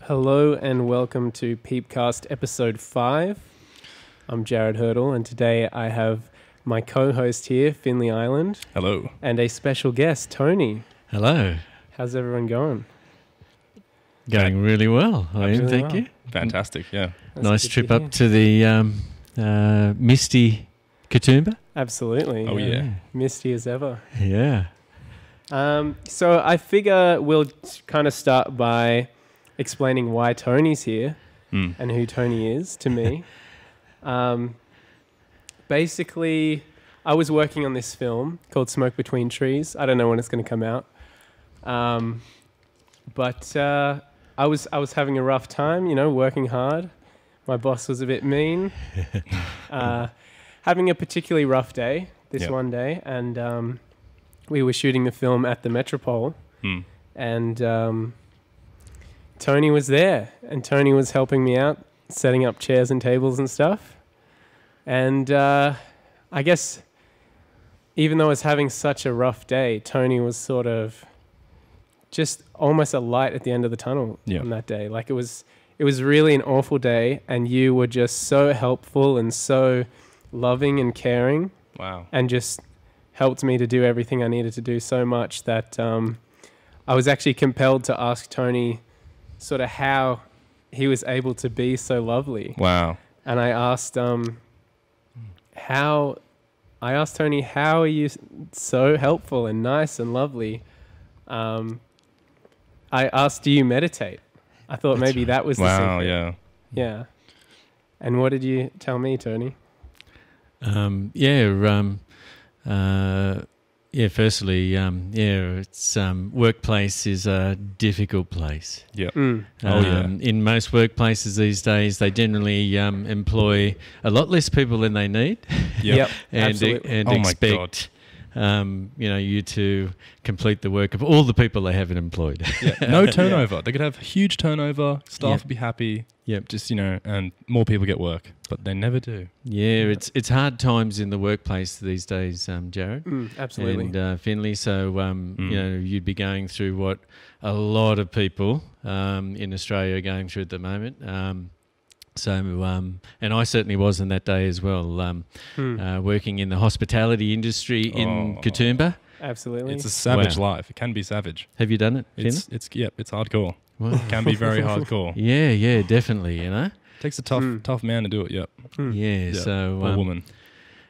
Hello and welcome to PeePcast episode 5. I'm Jarrod Hurdle, and today I have my co-host here, Finley Island. Hello. And a special guest, Tony. Hello. How's everyone going? Going really well. Thank you. Fantastic, yeah. That's Nice good trip to up hear. to the misty Katoomba. Absolutely. Oh, yeah. Misty as ever. Yeah. So I figure we'll kind of start by explaining why Tony's here and who Tony is to me. Basically, I was working on this film called Smoke Between Trees. I don't know when it's going to come out. But I was having a rough time, working hard. My boss was a bit mean. Having a particularly rough day one day. And we were shooting the film at the Metropole. And Tony was there. And Tony was helping me out, setting up chairs and tables and stuff. And I guess even though I was having such a rough day, Tony was sort of just almost a light at the end of the tunnel on that day. Like it was really an awful day, and you were just so helpful and so loving and caring. Wow. And just helped me to do everything I needed to do so much that I was actually compelled to ask Tony sort of how he was able to be so lovely. Wow. And I asked Tony, how are you so helpful and nice and lovely? I asked, do you meditate? I thought maybe that was the secret. Wow, yeah. Yeah. And what did you tell me, Tony? Firstly, it's workplace is a difficult place. Yeah. In most workplaces these days, they generally employ a lot less people than they need. Yep. and Absolutely. and Oh my expect you to complete the work of all the people they haven't employed. Yeah. No turnover. They could have huge turnover. Staff would be happy. Yep. Just, and more people get work. But they never do. Yeah, it's hard times in the workplace these days, Jarrod. Absolutely. And Finley, so you'd be going through what a lot of people in Australia are going through at the moment. And I certainly was on that day as well, working in the hospitality industry in Katoomba. Absolutely. It's a savage life. It can be savage. Have you done it, Finley? It's hardcore. Wow. It can be very hardcore. Yeah, definitely, Takes a tough man to do it, Yeah, so... or woman.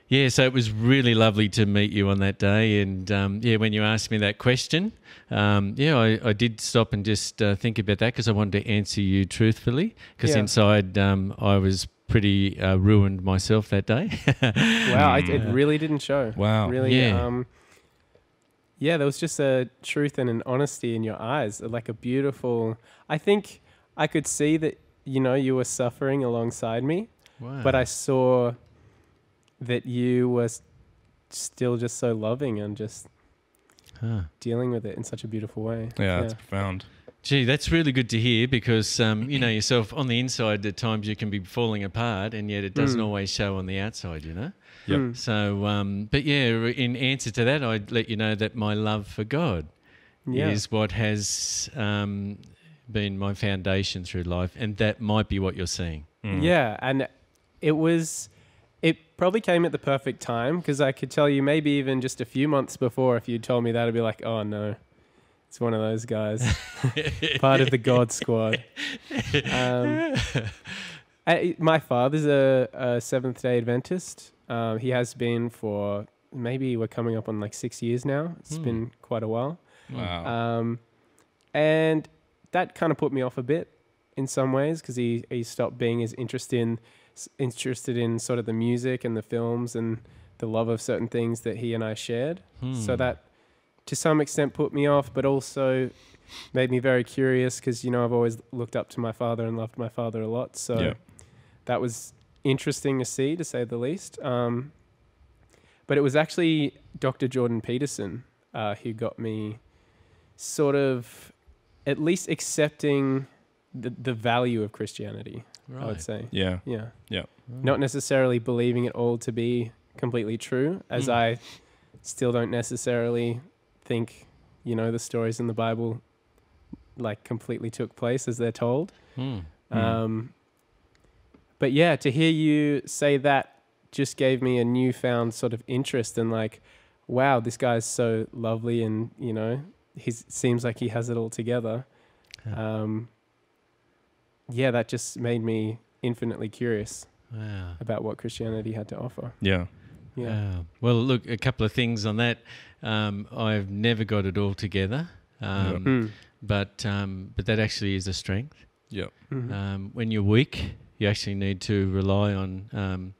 Yeah, so it was really lovely to meet you on that day. And when you asked me that question, I did stop and just think about that because I wanted to answer you truthfully, because inside I was pretty ruined myself that day. Wow, it really didn't show. Wow. Really, yeah. There was just a truth and an honesty in your eyes, like a beautiful... I think I could see that, you were suffering alongside me, but I saw that you were still just so loving and just dealing with it in such a beautiful way. Yeah, that's profound. Gee, that's really good to hear because, yourself on the inside, at times you can be falling apart and yet it doesn't always show on the outside, Yep. So, in answer to that, I'd let you know that my love for God is what has been my foundation through life, and that might be what you're seeing. Yeah, and it probably came at the perfect time because I could tell you maybe even just a few months before, if you'd told me that, I'd be like, oh no, it's one of those guys, part of the God squad. My father's a Seventh-day Adventist. He has been for maybe we're coming up on like 6 years now. It's been quite a while. Wow. And that kind of put me off a bit in some ways because he stopped being as interested in sort of the music and the films and the love of certain things that he and I shared. So that to some extent put me off, but also made me very curious because, I've always looked up to my father and loved my father a lot. So that was interesting to see, to say the least. But it was actually Dr. Jordan Peterson who got me sort of at least accepting the value of Christianity, I would say. Yeah. Not necessarily believing it all to be completely true, as I still don't necessarily think, the stories in the Bible like completely took place as they're told. Mm. But yeah, to hear you say that just gave me a newfound sort of interest in like, wow, this guy's so lovely, and you know, he seems like he has it all together. Yeah, that just made me infinitely curious about what Christianity had to offer. Yeah. Yeah. Well, look, a couple of things on that. I've never got it all together, but that actually is a strength. Yeah. When you're weak, you actually need to rely on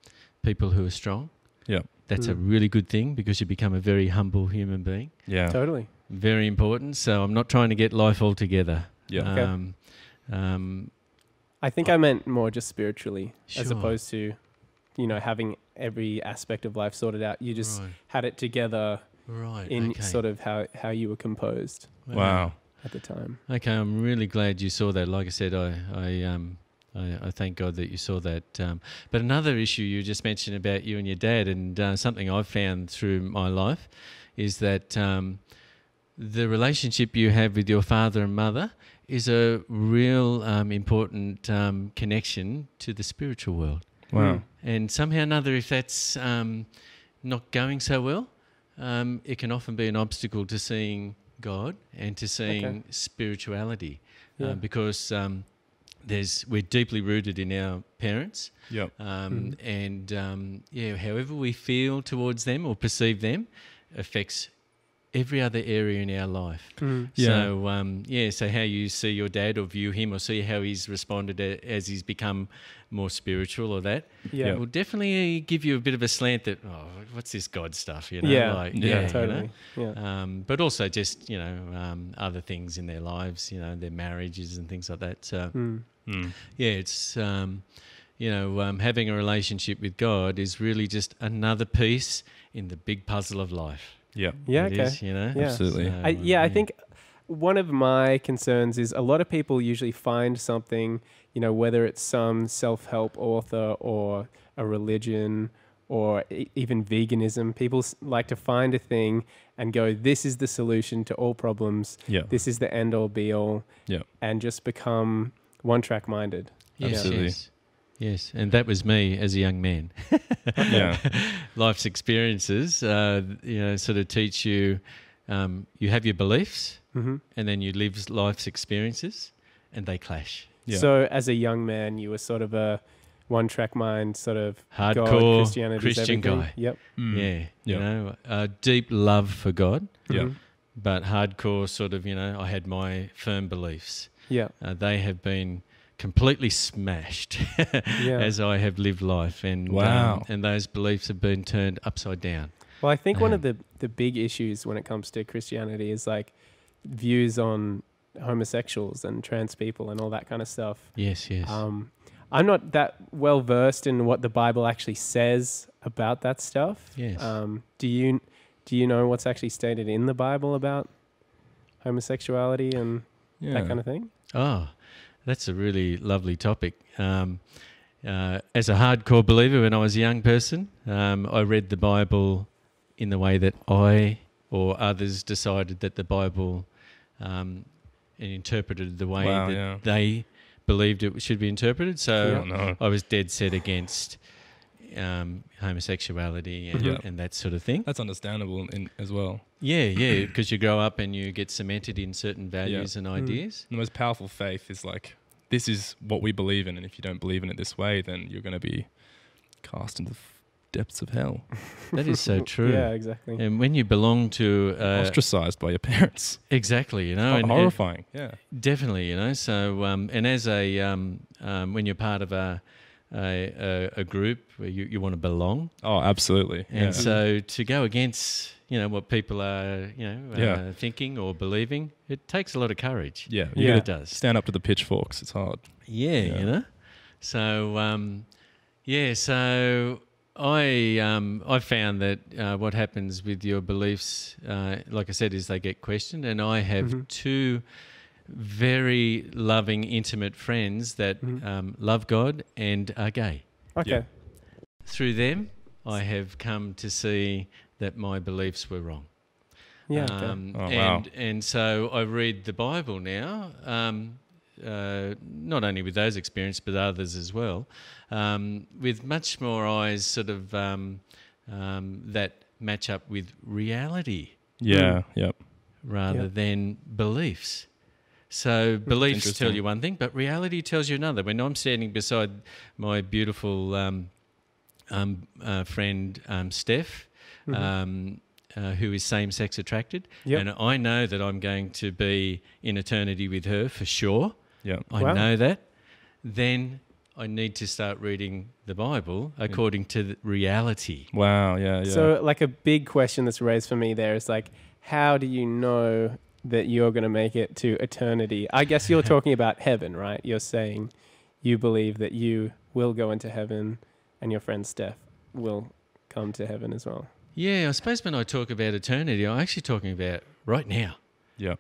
people who are strong. Yeah. That's a really good thing, because you become a very humble human being. Yeah. Totally. Very important. So I'm not trying to get life all together. Yeah. I think I meant more just spiritually, as Sure. opposed to, you know, having every aspect of life sorted out. You just had it together in sort of how you were composed Wow. at the time. Okay, I'm really glad you saw that. Like I said, I thank God that you saw that. But another issue you just mentioned about you and your dad, and something I've found through my life, is that the relationship you have with your father and mother is a real important connection to the spiritual world. Wow. And somehow or another, if that's not going so well, it can often be an obstacle to seeing God and to seeing spirituality, because we're deeply rooted in our parents. Yep. And however we feel towards them or perceive them affects every other area in our life. So how you see your dad or view him, or see how he's responded as he's become more spiritual, or that, it will definitely give you a bit of a slant that, what's this God stuff, you know? Totally. You know? But also just, you know, other things in their lives, you know, their marriages and things like that. So, it's, you know, having a relationship with God is really just another piece in the big puzzle of life. Yeah. Yeah. It Okay. is, you know? Yeah. Absolutely. So, I think one of my concerns is a lot of people usually find something, you know, whether it's some self-help author or a religion or even veganism. People like to find a thing and go, this is the solution to all problems. Yeah. This is the end all be all. Yeah. And just become one-track minded. Yes, Absolutely. yes. And that was me as a young man. Yeah. Life's experiences, you know, sort of teach you, you have your beliefs, and then you live life's experiences, and they clash. Yeah. So as a young man, you were sort of a one-track mind, sort of Hardcore God, Christianity, Christian guy. Yep. Yeah, you Yep. know, a deep love for God, Yeah. but hardcore sort of, you know, I had my firm beliefs. Yeah. They have been completely smashed as I have lived life, and and those beliefs have been turned upside down. Well, I think one of the big issues when it comes to Christianity is like views on homosexuals and trans people and all that kind of stuff. Yes. I'm not that well versed in what the Bible actually says about that stuff. Yes. Do you know what's actually stated in the Bible about homosexuality and that kind of thing? Oh, that's a really lovely topic. As a hardcore believer, when I was a young person, I read the Bible in the way that I or others decided that the Bible and interpreted the way that they believed it should be interpreted. So I was dead set against homosexuality and that sort of thing. That's understandable as well. Yeah, because you grow up and you get cemented in certain values and ideas. The most powerful faith is like, this is what we believe in, and if you don't believe in it this way, then you're going to be cast into the depths of hell. That is so true. Yeah, exactly. And when you belong to... ostracized by your parents. Exactly, you know. It's horrifying, Definitely, you know. So, and as a... when you're part of a group where you want to belong. Oh, absolutely. And so to go against, you know, what people are, you know, thinking or believing, it takes a lot of courage. Yeah, It does. Stand up to the pitchforks. It's hard. Yeah, you know. So, so I found that what happens with your beliefs, like I said, is they get questioned, and I have two very loving, intimate friends that love God and are gay. Okay. Yeah. Through them, I have come to see that my beliefs were wrong. Yeah. Okay. And so I read the Bible now, not only with those experiences but others as well, with much more eyes sort of that match up with reality. Yeah. Yep. Rather than beliefs. So beliefs tell you one thing, but reality tells you another. When I'm standing beside my beautiful friend Steph, who is same-sex attracted, and I know that I'm going to be in eternity with her for sure. I know that. Then I need to start reading the Bible according to the reality. Wow, yeah. So like a big question that's raised for me there is like, how do you know that you're going to make it to eternity? I guess you're talking about heaven, right? You're saying you believe that you will go into heaven and your friend Steph will come to heaven as well. Yeah, I suppose when I talk about eternity, I'm actually talking about right now. Yeah.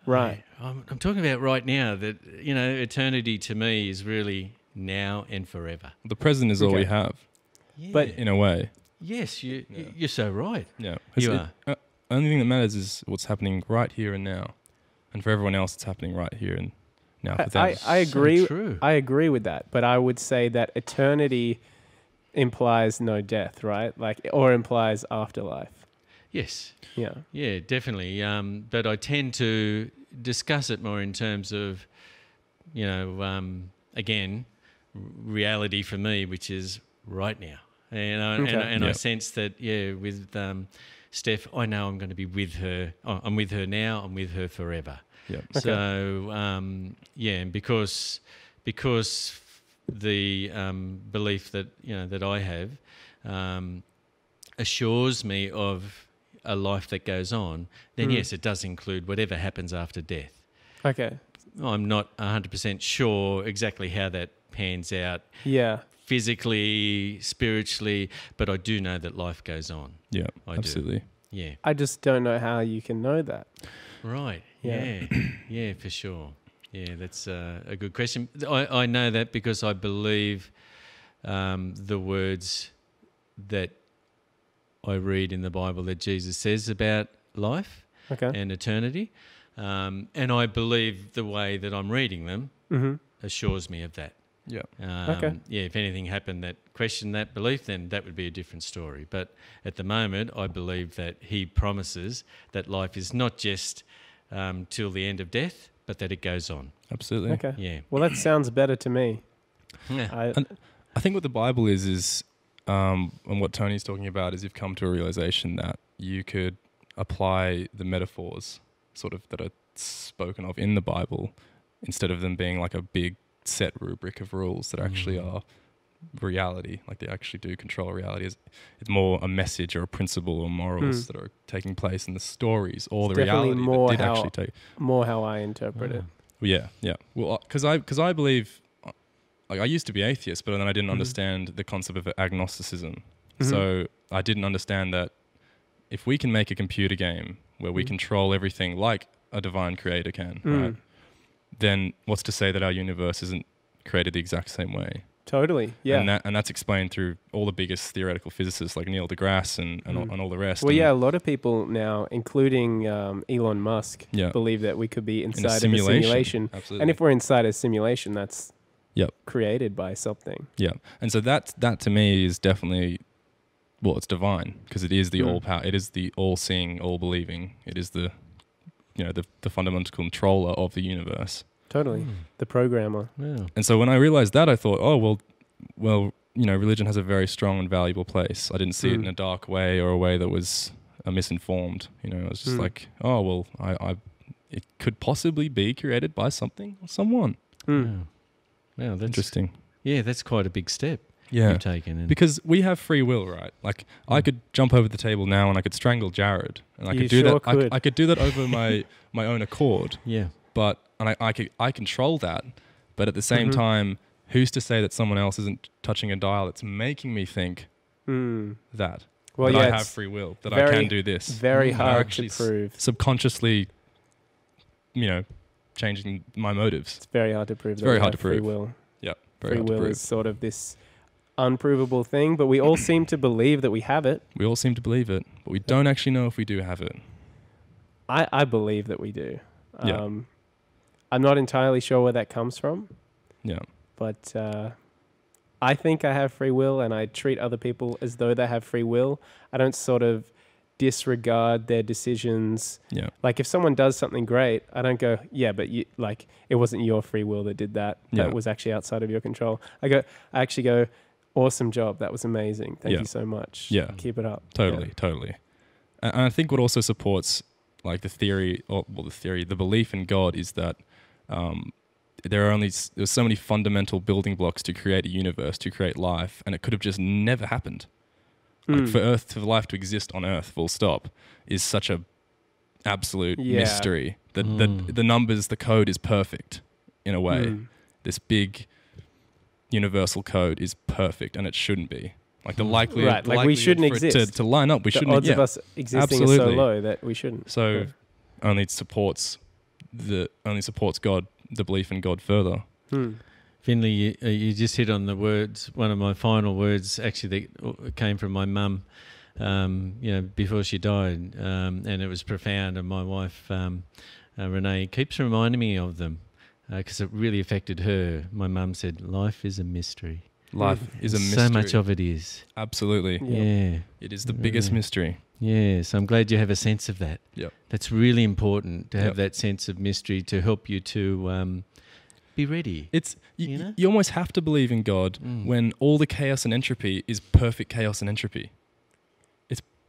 Right. I'm talking about right now that, eternity to me is really now and forever. The present is all we have. Yeah. But in a way. Yes, you're so right. Yeah. You are. Only thing that matters is what's happening right here and now. And for everyone else, it's happening right here and now for them. I agree. So true. I agree with that. But I would say that eternity implies no death, right? Or implies afterlife. Yes. Yeah. Yeah, definitely. But I tend to discuss it more in terms of, again, reality for me, which is right now. And I sense that, with Steph, I know I'm going to be with her. Oh, I'm with her now. I'm with her forever. Yeah. Okay. So, and because the belief that that I have assures me of a life that goes on, then yes, it does include whatever happens after death. Okay. I'm not 100% sure exactly how that pans out. Yeah. Physically, spiritually, but I do know that life goes on. Yeah, absolutely. Do. Yeah. I just don't know how you can know that. Right. Yeah. Yeah, for sure. Yeah, that's a good question. I know that because I believe the words that I read in the Bible that Jesus says about life and eternity. And I believe the way that I'm reading them assures me of that. Yeah. Yeah, if anything happened that questioned that belief, then that would be a different story. But at the moment, I believe that he promises that life is not just till the end of death, but that it goes on. Absolutely. Okay. Yeah. Well, that sounds better to me. Yeah. I think what the Bible is and what Tony's talking about is you've come to a realization that you could apply the metaphors sort of that are spoken of in the Bible instead of them being like a big set rubric of rules that actually are reality, like they actually do control reality. It's more a message or a principle or morals that are taking place in the stories or the reality that did actually take. More how I interpret it. Yeah. Well, because I believe, like I used to be atheist, but then I didn't understand the concept of agnosticism. So I didn't understand that if we can make a computer game where we control everything like a divine creator can, right? Then what's to say that our universe isn't created the exact same way? Totally, yeah. And that's explained through all the biggest theoretical physicists like Neil deGrasse and all the rest. Well, a lot of people now, including Elon Musk, believe that we could be inside of a simulation. Absolutely. And if we're inside a simulation, that's created by something. Yeah. And so that to me is definitely, well, it's divine because it is the all-power, it is the all-seeing, all-believing, it is the fundamental controller of the universe. Totally. The programmer. Yeah. And so when I realized that, I thought, well, religion has a very strong and valuable place. I didn't see it in a dark way or a way that was misinformed. I was just like, it could possibly be created by something or someone. Wow, that's interesting. Yeah, that's quite a big step. Yeah, you've taken. Because we have free will, right? Like I could jump over the table now and I could strangle Jarrod, and I could do that. I could do that over my own accord. Yeah, but I control that. But at the same time, who's to say that someone else isn't touching a dial that's making me think that I have free will, that I can do this? Very hard to prove. Subconsciously, changing my motives. It's very hard to prove. It's very hard to prove. Free will. Yeah, very hard to prove. Free will prove. is sort of this unprovable thing, but we all seem to believe that we have it. We all seem to believe it, but we don't actually know if we do have it. I believe that we do. Yeah. I'm not entirely sure where that comes from, Yeah. but I think I have free will, and I treat other people as though they have free will. I don't sort of disregard their decisions. Yeah. Like if someone does something great, I don't go, yeah, but you, like it wasn't your free will that did that. Yeah. That was actually outside of your control. I actually go, awesome job. That was amazing. Thank Yeah. you so much. Yeah. Keep it up. Totally. Yeah. Totally. And I think what also supports like the belief in God is that there's so many fundamental building blocks to create a universe, to create life, and it could have just never happened. Like for life to exist on Earth, full stop, is such a absolute mystery. The numbers, the code is perfect in a way. This big universal code is perfect, and it shouldn't be. Like the likelihood, like we shouldn't exist to line up. We shouldn't. The odds of us existing are so low that we shouldn't. So only supports God, the belief in God further. Finley, you just hit on the words. One of my final words, actually, that came from my mum. Before she died, and it was profound. And my wife, Renee, keeps reminding me of them because it really affected her. My mum said, "Life is a mystery. Life is a mystery. So much of it is. Absolutely. Yeah. It is the biggest mystery. Yeah, so I'm glad you have a sense of that. Yep. That's really important to have that sense of mystery to help you to be ready. It's you almost have to believe in God when all the chaos and entropy is perfect chaos and entropy.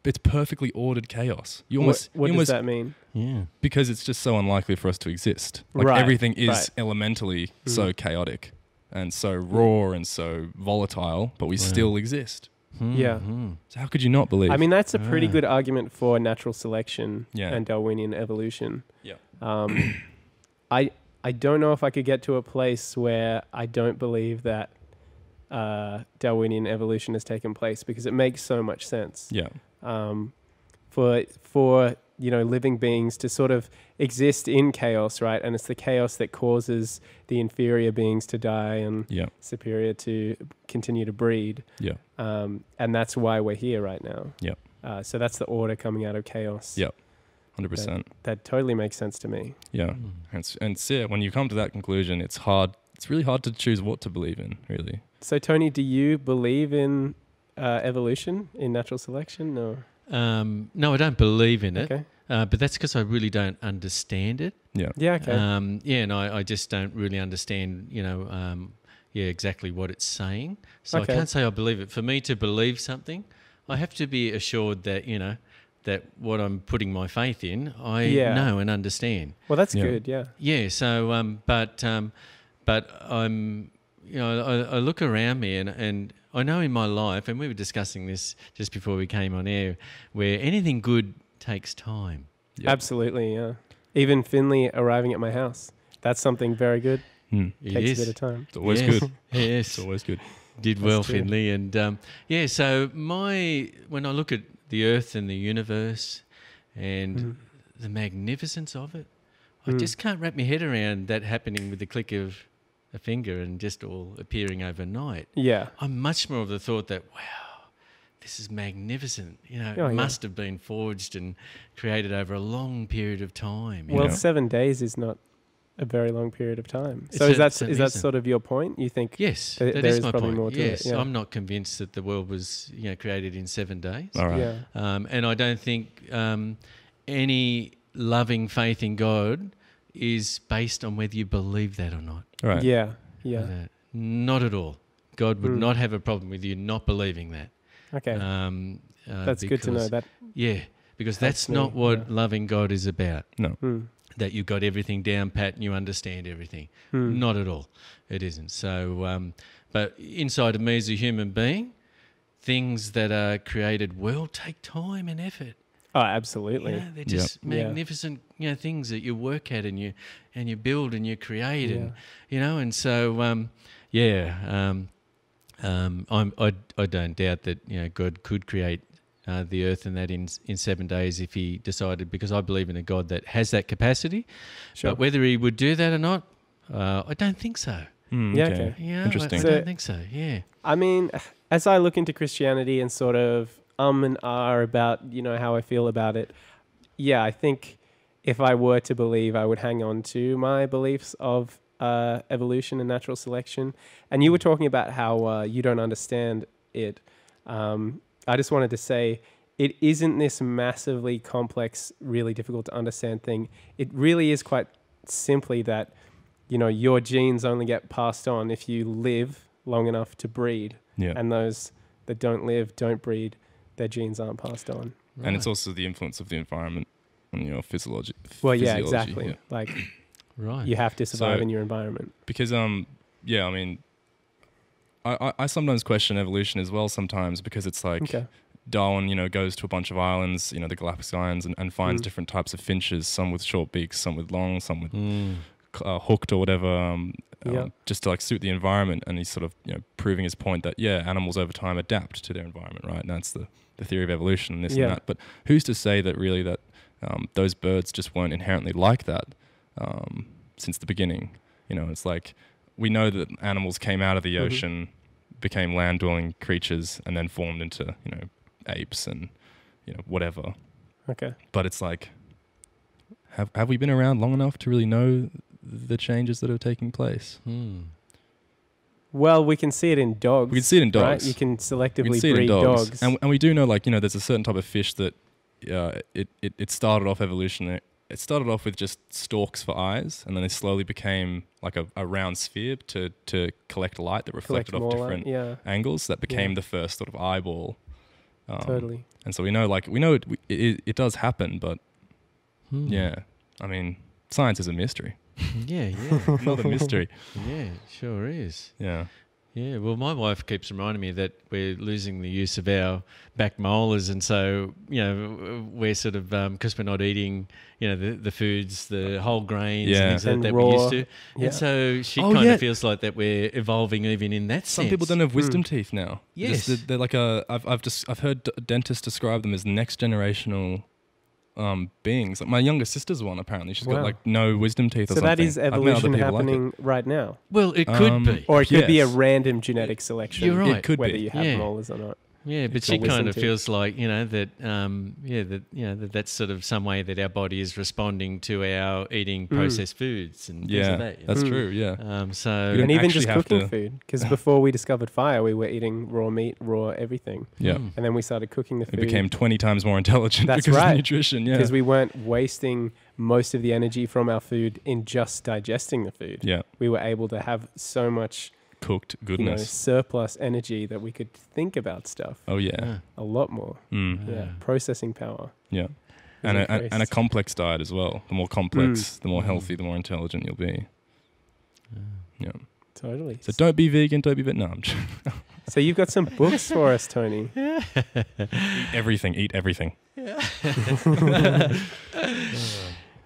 It's perfectly ordered chaos. What does that mean? Yeah. Because it's just so unlikely for us to exist. Like everything is elementally so chaotic and so raw and so volatile, but we still exist. Yeah. So how could you not believe? I mean, that's a pretty good argument for natural selection Yeah. and Darwinian evolution. Yeah. I don't know if I could get to a place where I don't believe that Darwinian evolution has taken place, because it makes so much sense. Yeah. For living beings to sort of exist in chaos, right? And it's the chaos that causes the inferior beings to die and superior to continue to breed. Yeah. And that's why we're here right now. Yeah. So that's the order coming out of chaos. Yeah. 100%. That totally makes sense to me. Yeah. And so when you come to that conclusion, it's hard. It's really hard to choose what to believe in, really. So Tony, do you believe in evolution, in natural selection? No. No, I don't believe in it. Okay. But that's because I really don't understand it. Yeah. Yeah. Okay. And I just don't really understand, exactly what it's saying. So I can't say I believe it. For me to believe something, I have to be assured that, that what I'm putting my faith in, I know and understand. Well, that's good. Yeah. Yeah. So, but I'm, I look around me and I know in my life, and we were discussing this just before we came on air, where anything good takes time. Yep. Absolutely. Yeah. Even Finley arriving at my house, that's something very good. Takes a bit of time. It's always good. Yes. It's always good. Did well, Finley. And so when I look at the earth and the universe and the magnificence of it, I just can't wrap my head around that happening with the click of a finger and just all appearing overnight. Yeah. I'm much more of the thought that, wow, this is magnificent. It must have been forged and created over a long period of time. Well, 7 days is not a very long period of time. So is that sort of your point? You think? Yes, that there is my probably point. more to yes, it. Yeah. I'm not convinced that the world was created in 7 days. All right. Yeah. And I don't think any loving faith in God is based on whether you believe that or not. Right. Yeah. Yeah. Not at all. God would not have a problem with you not believing that. Okay. That's good to know that. Yeah, because that's not what loving God is about. No. That you've got everything down pat and you understand everything. Not at all. It isn't. So, but inside of me as a human being, things that are created will take time and effort. Oh, absolutely. They're just magnificent, things that you work at and you build and you create and and so I don't doubt that God could create the earth and that in 7 days if he decided, because I believe in a God that has that capacity. Sure. But whether he would do that or not, I don't think so. Okay. Yeah, interesting. I don't think so. Yeah. I mean, as I look into Christianity and sort of and ah about how I feel about it, I think if I were to believe, I would hang on to my beliefs of evolution and natural selection. And you were talking about how you don't understand it. I just wanted to say, it isn't this massively complex, really difficult to understand thing. It really is quite simply that, you know, your genes only get passed on if you live long enough to breed. Yeah. And those that don't live, don't breed, their genes aren't passed on. And it's also the influence of the environment on your physiology. Well, yeah, exactly. Yeah. Like, Right. you have to survive So- in your environment. Because yeah, I mean, I sometimes question evolution as well sometimes, because it's like Okay. Darwin, you know, goes to a bunch of islands, you know, the Galapagos Islands, and finds different types of finches, some with short beaks, some with long, some with hooked or whatever, just to like suit the environment. And he's sort of, you know, proving his point that, yeah, animals over time adapt to their environment, right? And that's the theory of evolution and this and that. But who's to say that really that those birds just weren't inherently like that since the beginning? You know, it's like we know that animals came out of the ocean, became land-dwelling creatures, and then formed into, you know, apes and, you know, whatever. Okay. But it's like, have we been around long enough to really know the changes that are taking place? Well, we can see it in dogs. We can see it in dogs. Right? You can We selectively can see it in breed dogs. And we do know, like, you know, there's a certain type of fish that it started off evolutionary. It started off with just stalks for eyes, and then they slowly became like a round sphere to collect light that reflected off more light, different angles. That became the first sort of eyeball. Totally. And so we know it does happen, but yeah, I mean, science is a mystery. Yeah. Another mystery. Yeah, it sure is. Yeah. Yeah, well, my wife keeps reminding me that we're losing the use of our back molars, and so, you know, we're sort of, because we're not eating, you know, the foods, the whole grains and things like that we used to. Yeah. And so she kind of feels like that we're evolving even in that sense. Some people don't have wisdom teeth now. Yes. They're like I've heard dentists describe them as next generational beings. Like my younger sister's one, apparently. She's got like no wisdom teeth or So something. that is I've met other evolution people like happening right now. Well, it could be. Or it could be a Yes. random genetic selection. You're right. It could whether be. you have Yeah. molars or not. Yeah, but It's she a wisdom kind of tooth. feels like, you know, that that's sort of some way that our body is responding to our eating processed foods and things Yeah, like that. that's true. Yeah. So You don't And even actually just have cooking to- food. Because before we discovered fire, we were eating raw meat, raw everything. Yeah. And then we started cooking the It food. became 20 times more intelligent That's because right. of nutrition. Yeah. Because we weren't wasting most of the energy from our food in just digesting the food. Yeah. We were able to have so much Cooked you know, goodness. surplus energy that we could think about stuff Oh yeah. a lot more. Mm. Yeah. Processing power. Yeah. is And a increased. complex diet as well. The more complex, the more healthy, the more intelligent you'll be. Yeah. Totally. So don't be vegan, don't be Vietnam. So you've got some books for us, Tony. Eat everything.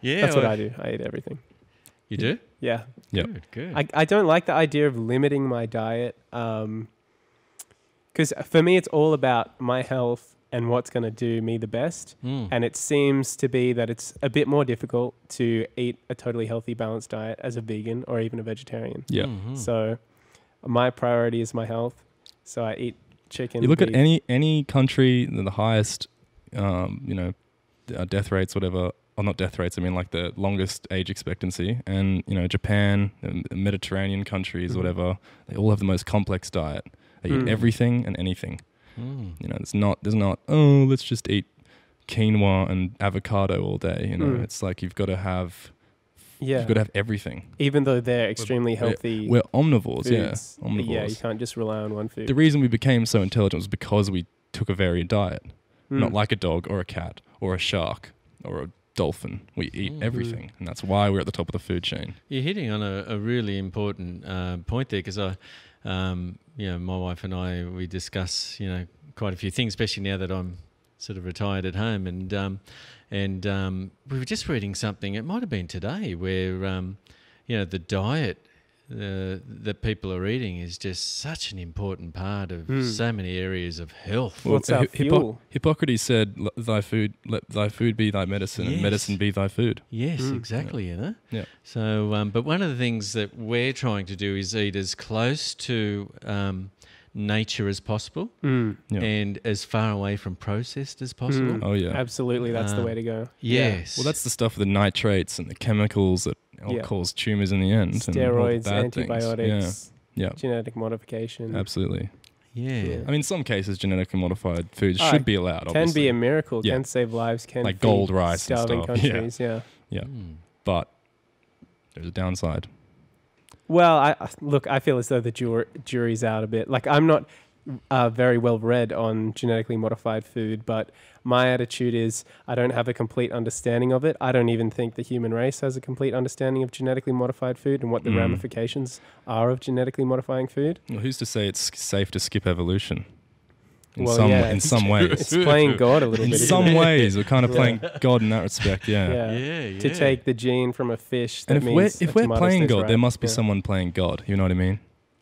yeah, That's what I do. I eat everything. You do? Yeah. Yep. Good. I don't like the idea of limiting my diet because for me, it's all about my health and what's going to do me the best. And it seems to be that it's a bit more difficult to eat a totally healthy, balanced diet as a vegan or even a vegetarian. Yeah. So my priority is my health. So I eat chicken. You look at beef. any country, the highest, death rates, whatever. Or not death rates. I mean, like the longest age expectancy, and Japan, Mediterranean countries, whatever. They all have the most complex diet. They eat everything and anything. You know, there's not. Oh, let's just eat quinoa and avocado all day. You know, it's like you've got to have. Yeah. You've got to have everything. Even though they're extremely healthy. We're omnivores, foods, yeah. Omnivores. Yeah, you can't just rely on one food. The reason we became so intelligent was because we took a varied diet. Not like a dog or a cat or a shark or a dolphin. We eat everything, and that's why we're at the top of the food chain. You're hitting on a really important point there, because my wife and I, we discuss, quite a few things, especially now that I'm sort of retired at home, and we were just reading something. It might have been today where the diet that people are eating is just such an important part of so many areas of health. What's our fuel? Hippocrates said, let thy food be thy medicine, and medicine be thy food. Yes, exactly. Yeah. So, but one of the things that we're trying to do is eat as close to nature as possible Mm. Yeah. and as far away from processed as possible. Oh yeah. Absolutely, that's the way to go. Yes. Well, that's the stuff with the nitrates and the chemicals that all cause tumors in the end. And all the Steroids, bad things. antibiotics, Yeah. genetic modification. Absolutely. Yeah. I mean, in some cases, genetically modified foods should be allowed. Can Obviously. be a miracle. Yeah. Can save lives. Can Like feed gold rice and starving stuff. countries. Yeah. Yeah. Mm. But there's a downside. Well, I feel as though the jury's out a bit. Like, I'm not very well read on genetically modified food, but my attitude is I don't have a complete understanding of it. I don't even think the human race has a complete understanding of genetically modified food and what the ramifications are of genetically modifying food. Well, who's to say it's safe to skip evolution? In Well, some yeah, in some ways. It's playing God a little In bit. isn't some it? ways, we're kind of playing God in that respect. Yeah. Yeah. To take the gene from a fish. That And means if a we're tomato playing tastes God, right. there must be Yeah. someone playing God. You know what I mean?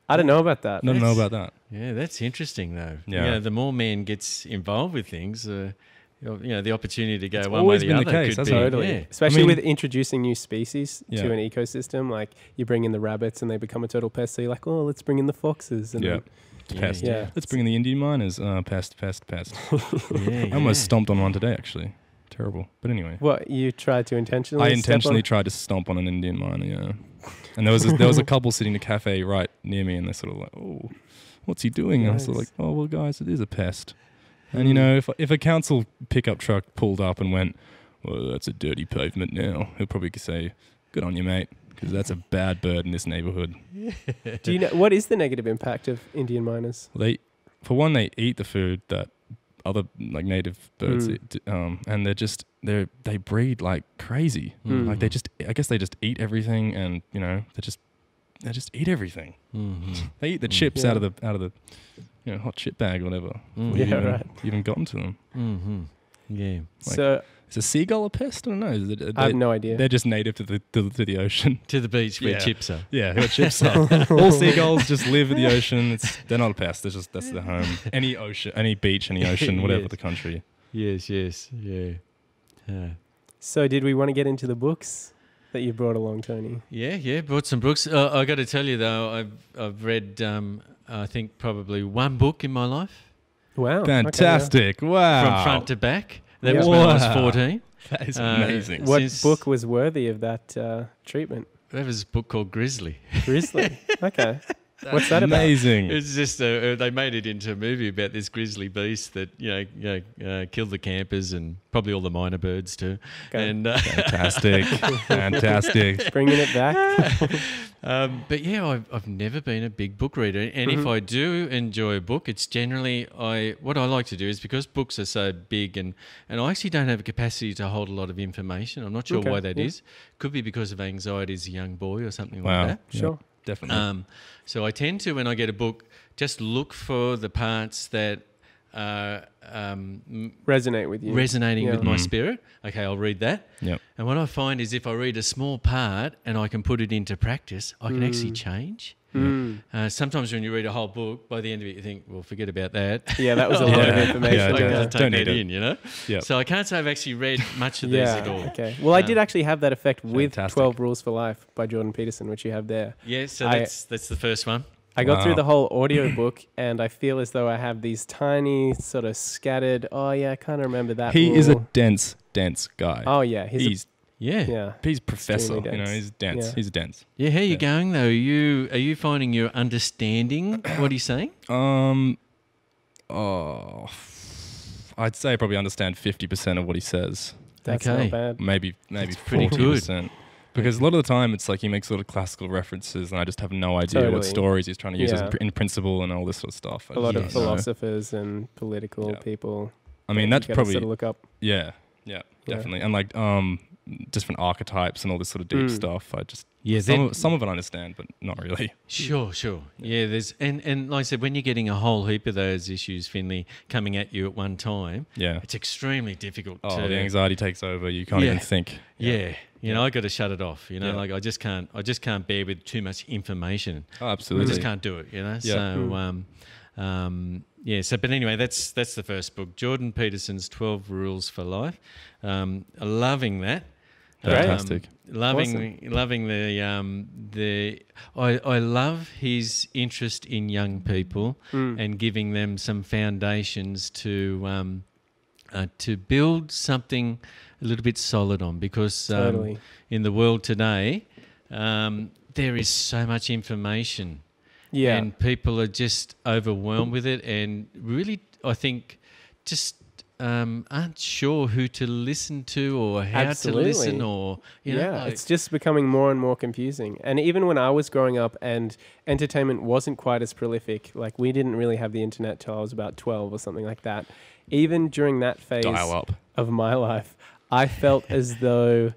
I don't know about that. I don't know about that. Yeah, that's interesting though. Yeah. The more man gets involved with things, the opportunity to go It's one way or always the been other the case, could hasn't be. it? Totally. Yeah. Especially I mean- with introducing new species Yeah. to an ecosystem. Like, you bring in the rabbits and they become a total pest. So you're like, oh, let's bring in the foxes. And Yeah. Yeah. Pest. Yeah. Let's bring in the Indian miners. Pest. Yeah, I almost stomped on one today, actually. Terrible. But anyway. What, you tried to intentionally I step intentionally on? tried to stomp on an Indian miner, yeah. And there was a couple sitting in a cafe right near me, and they're sort of like, "Oh, what's he doing?" And I was sort of like, Nice. "Oh, well, guys, it is a pest." And you know, if a council pickup truck pulled up and went, "Well, that's a dirty pavement now," he'll probably say, "Good on you, mate," because that's a bad bird in this neighborhood. Do you know what is the negative impact of Indian miners? For one, they eat the food that other like native birds eat, and they breed like crazy. Mm. Like I guess they just eat everything, and you know they just eat everything. Mm-hmm. They eat the chips Yeah. out of the hot chip bag or whatever. Mm. before Yeah, you even, right. even gotten to them. Mm-hmm. Yeah. Like- So Is a seagull a pest? I don't know. I have no idea. They're just native to the ocean. To the beach where Yeah. chips are. Yeah, who are chips are. All seagulls just live in the ocean. They're not a pest. That's their home. Any ocean, any beach, any ocean, whatever Yes. the country. Yes, yeah. So did we want to get into the books that you brought along, Tony? Yeah, brought some books. I got to tell you though, I've read I think probably one book in my life Wow. Fantastic! Wow. from front to back. That Yeah. was when I was Wow. 14. That is Uh, amazing. What Since- book was worthy of that treatment? That was a book called Grizzly. Grizzly. Okay. What's that about? Amazing. It's just they made it into a movie about this grizzly beast that killed the campers and probably all the minor birds too. Okay. And Fantastic. Fantastic. Bringing it back. but yeah, I've never been a big book reader, and if I do enjoy a book, it's generally what I like to do is because books are so big, and I actually don't have a capacity to hold a lot of information. I'm not sure Okay, why that yeah. is. Could be because of anxiety as a young boy or something Wow. like that. Sure. Definitely. So I tend to, when I get a book, just look for the parts that are Resonate with you. resonating Yeah. with my spirit. Okay, I'll read that. Yep. And what I find is if I read a small part and I can put it into practice, I can actually change. Mm. Sometimes when you read a whole book, by the end of it, you think, well, forget about that. Yeah, that was a lot of Yeah. information. Yeah, I to- can't don't take need that it. in, you know? Yep. So I can't say I've actually read much of these Yeah. at all. Okay. Well, I did actually have that effect with Fantastic. 12 Rules for Life by Jordan Peterson, which you have there. Yeah, so I- that's the first one. I got through Wow. the whole audio book, and I feel as though I have these tiny, sort of scattered. Oh yeah, I kind of remember that. He is a rule. dense guy. Oh yeah, He's Yeah. he's professor. Extremely You know, dense. he's dense. Yeah. He's dense. Yeah, how are you Yeah. going though? Are you finding you're understanding what he's saying? I'd say I probably understand 50% of what he says. That's Okay. not bad. Maybe pretty good. 40%. Because a lot of the time it's like he makes sort of classical references and I just have no idea Totally. what stories he's trying to use Yeah. in principle and all this sort of stuff. A lot Yes. of philosophers and political Yeah. people. I mean, that that's you gotta probably, sort of look up. yeah, Yeah. definitely. And like different archetypes and all this sort of deep stuff. I just, Yeah, some of it I understand, but not really. Sure. Yeah, there's and like I said, when you're getting a whole heap of those issues, Finley, coming at you at one time, Yeah. it's extremely difficult Oh, to the anxiety takes over. You can't Yeah. even think. Yeah. You know, I got to shut it off. You know, Yeah. like I just can't bear with too much information. Oh, I absolutely. just can't do it, you know. Yeah. So but anyway, that's the first book, Jordan Peterson's 12 Rules for Life. Loving that. Fantastic. Loving I love his interest in young people and giving them some foundations to build something a little bit solid on, because in the world today there is so much information, and people are just overwhelmed with it, and really I think just aren't sure who to listen to or how to listen, or it's just becoming more and more confusing. And even when I was growing up and entertainment wasn't quite as prolific, like we didn't really have the internet till I was about 12 or something like that. Even during that phase of my life, I felt as though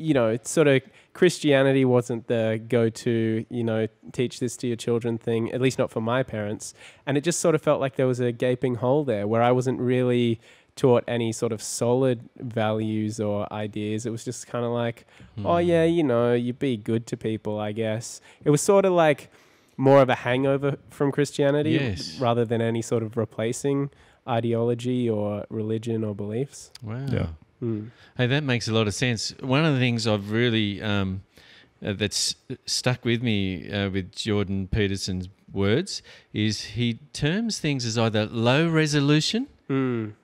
it's sort of Christianity wasn't the go-to, teach this to your children thing, at least not for my parents. And it just sort of felt like there was a gaping hole there where I wasn't really taught any sort of solid values or ideas. It was just kind of like, you be good to people, I guess. It was sort of like more of a hangover from Christianity rather than any sort of replacing ideology or religion or beliefs. Wow. Yeah. Hey, that makes a lot of sense. One of the things I've really that's stuck with me with Jordan Peterson's words is he terms things as either low resolution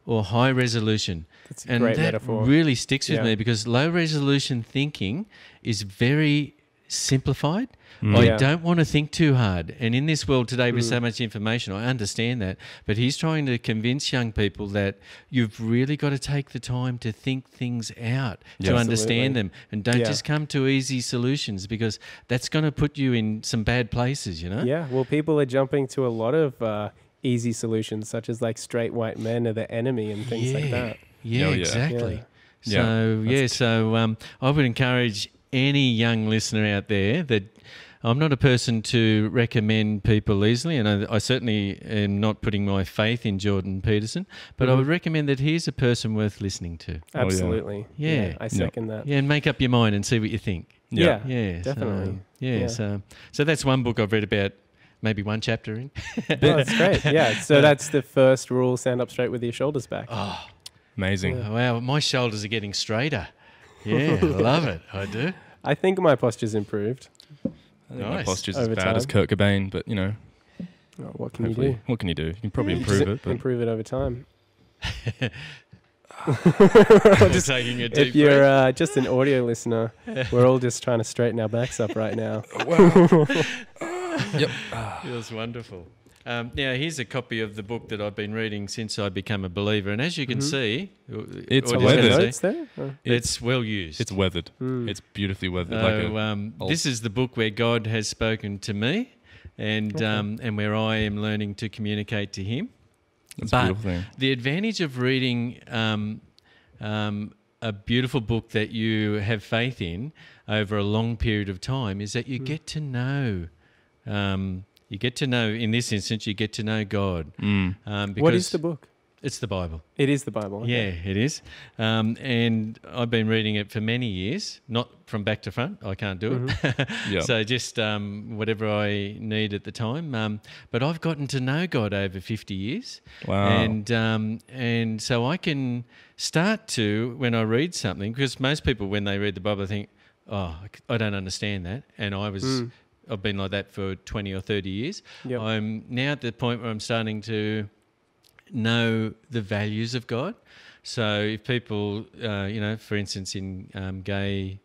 or high resolution. That's a great metaphor. And that really sticks with me, because low resolution thinking is very simplified. I don't want to think too hard. And in this world today with so much information, I understand that. But he's trying to convince young people that you've really got to take the time to think things out, to understand them. And don't just come to easy solutions, because that's going to put you in some bad places, Yeah, well, people are jumping to a lot of easy solutions, such as like straight white men are the enemy and things like that. Yeah, exactly. So I would encourage any young listener out there that I'm not a person to recommend people easily, and I certainly am not putting my faith in Jordan Peterson, but I would recommend that he's a person worth listening to. Absolutely. I second that. Yeah, and make up your mind and see what you think. Yeah, definitely. So that's one book I've read about, maybe one chapter in. That's great. Yeah, so that's the first rule: stand up straight with your shoulders back. Oh, amazing. Wow, my shoulders are getting straighter. Yeah, I love it. I do. I think my posture's improved. I think my posture's as bad as Kurt Cobain, but what can you do? What can you do? You can probably improve it. But improve it over time. Just taking a deep if you're just an audio listener, we're all just trying to straighten our backs up right now. Yep. Feels wonderful. Now, here's a copy of the book that I've been reading since I became a believer. And as you can see, it's weathered. It's well used. It's weathered. It's beautifully weathered. This is the book where God has spoken to me and where I am learning to communicate to him. That's a beautiful thing. The advantage of reading a beautiful book that you have faith in over a long period of time is that you get to know... you get to know, in this instance, you get to know God. What is the book? It's the Bible. It is the Bible. Okay. Yeah, it is. And I've been reading it for many years, not from back to front. I can't do it. So just whatever I need at the time. But I've gotten to know God over 50 years. Wow. And so I can start to, when I read something, because most people, when they read the Bible, think, oh, I don't understand that. And I've been like that for 20 or 30 years. Yep. I'm now at the point where I'm starting to know the values of God. So if people, for instance, in gay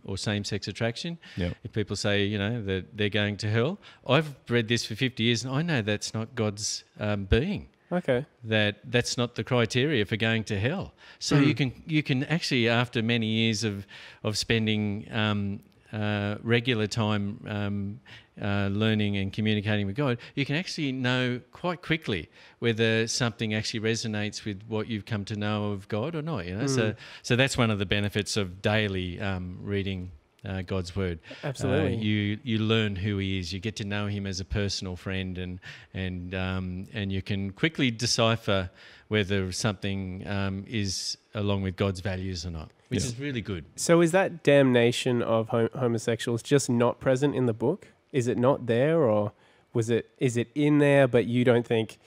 or same-sex attraction, if people say, that they're going to hell, I've read this for 50 years and I know that's not God's being. Okay. That's not the criteria for going to hell. So you can actually, after many years of spending regular time learning and communicating with God, you can actually know quite quickly whether something actually resonates with what you've come to know of God or not. So that's one of the benefits of daily reading God's word. Absolutely. You learn who he is. You get to know him as a personal friend, and you can quickly decipher whether something is along with God's values or not, which is really good. So is that damnation of homosexuals just not present in the book? Is it not there, or is it in there, but you think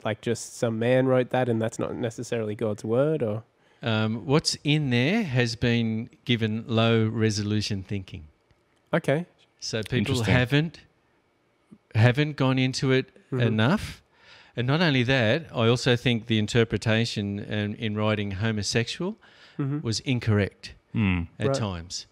like just some man wrote that and that's not necessarily God's word? Or what's in there has been given low resolution thinking. Okay. So people haven't gone into it enough. And not only that, I also think the interpretation in writing homosexual was incorrect at times.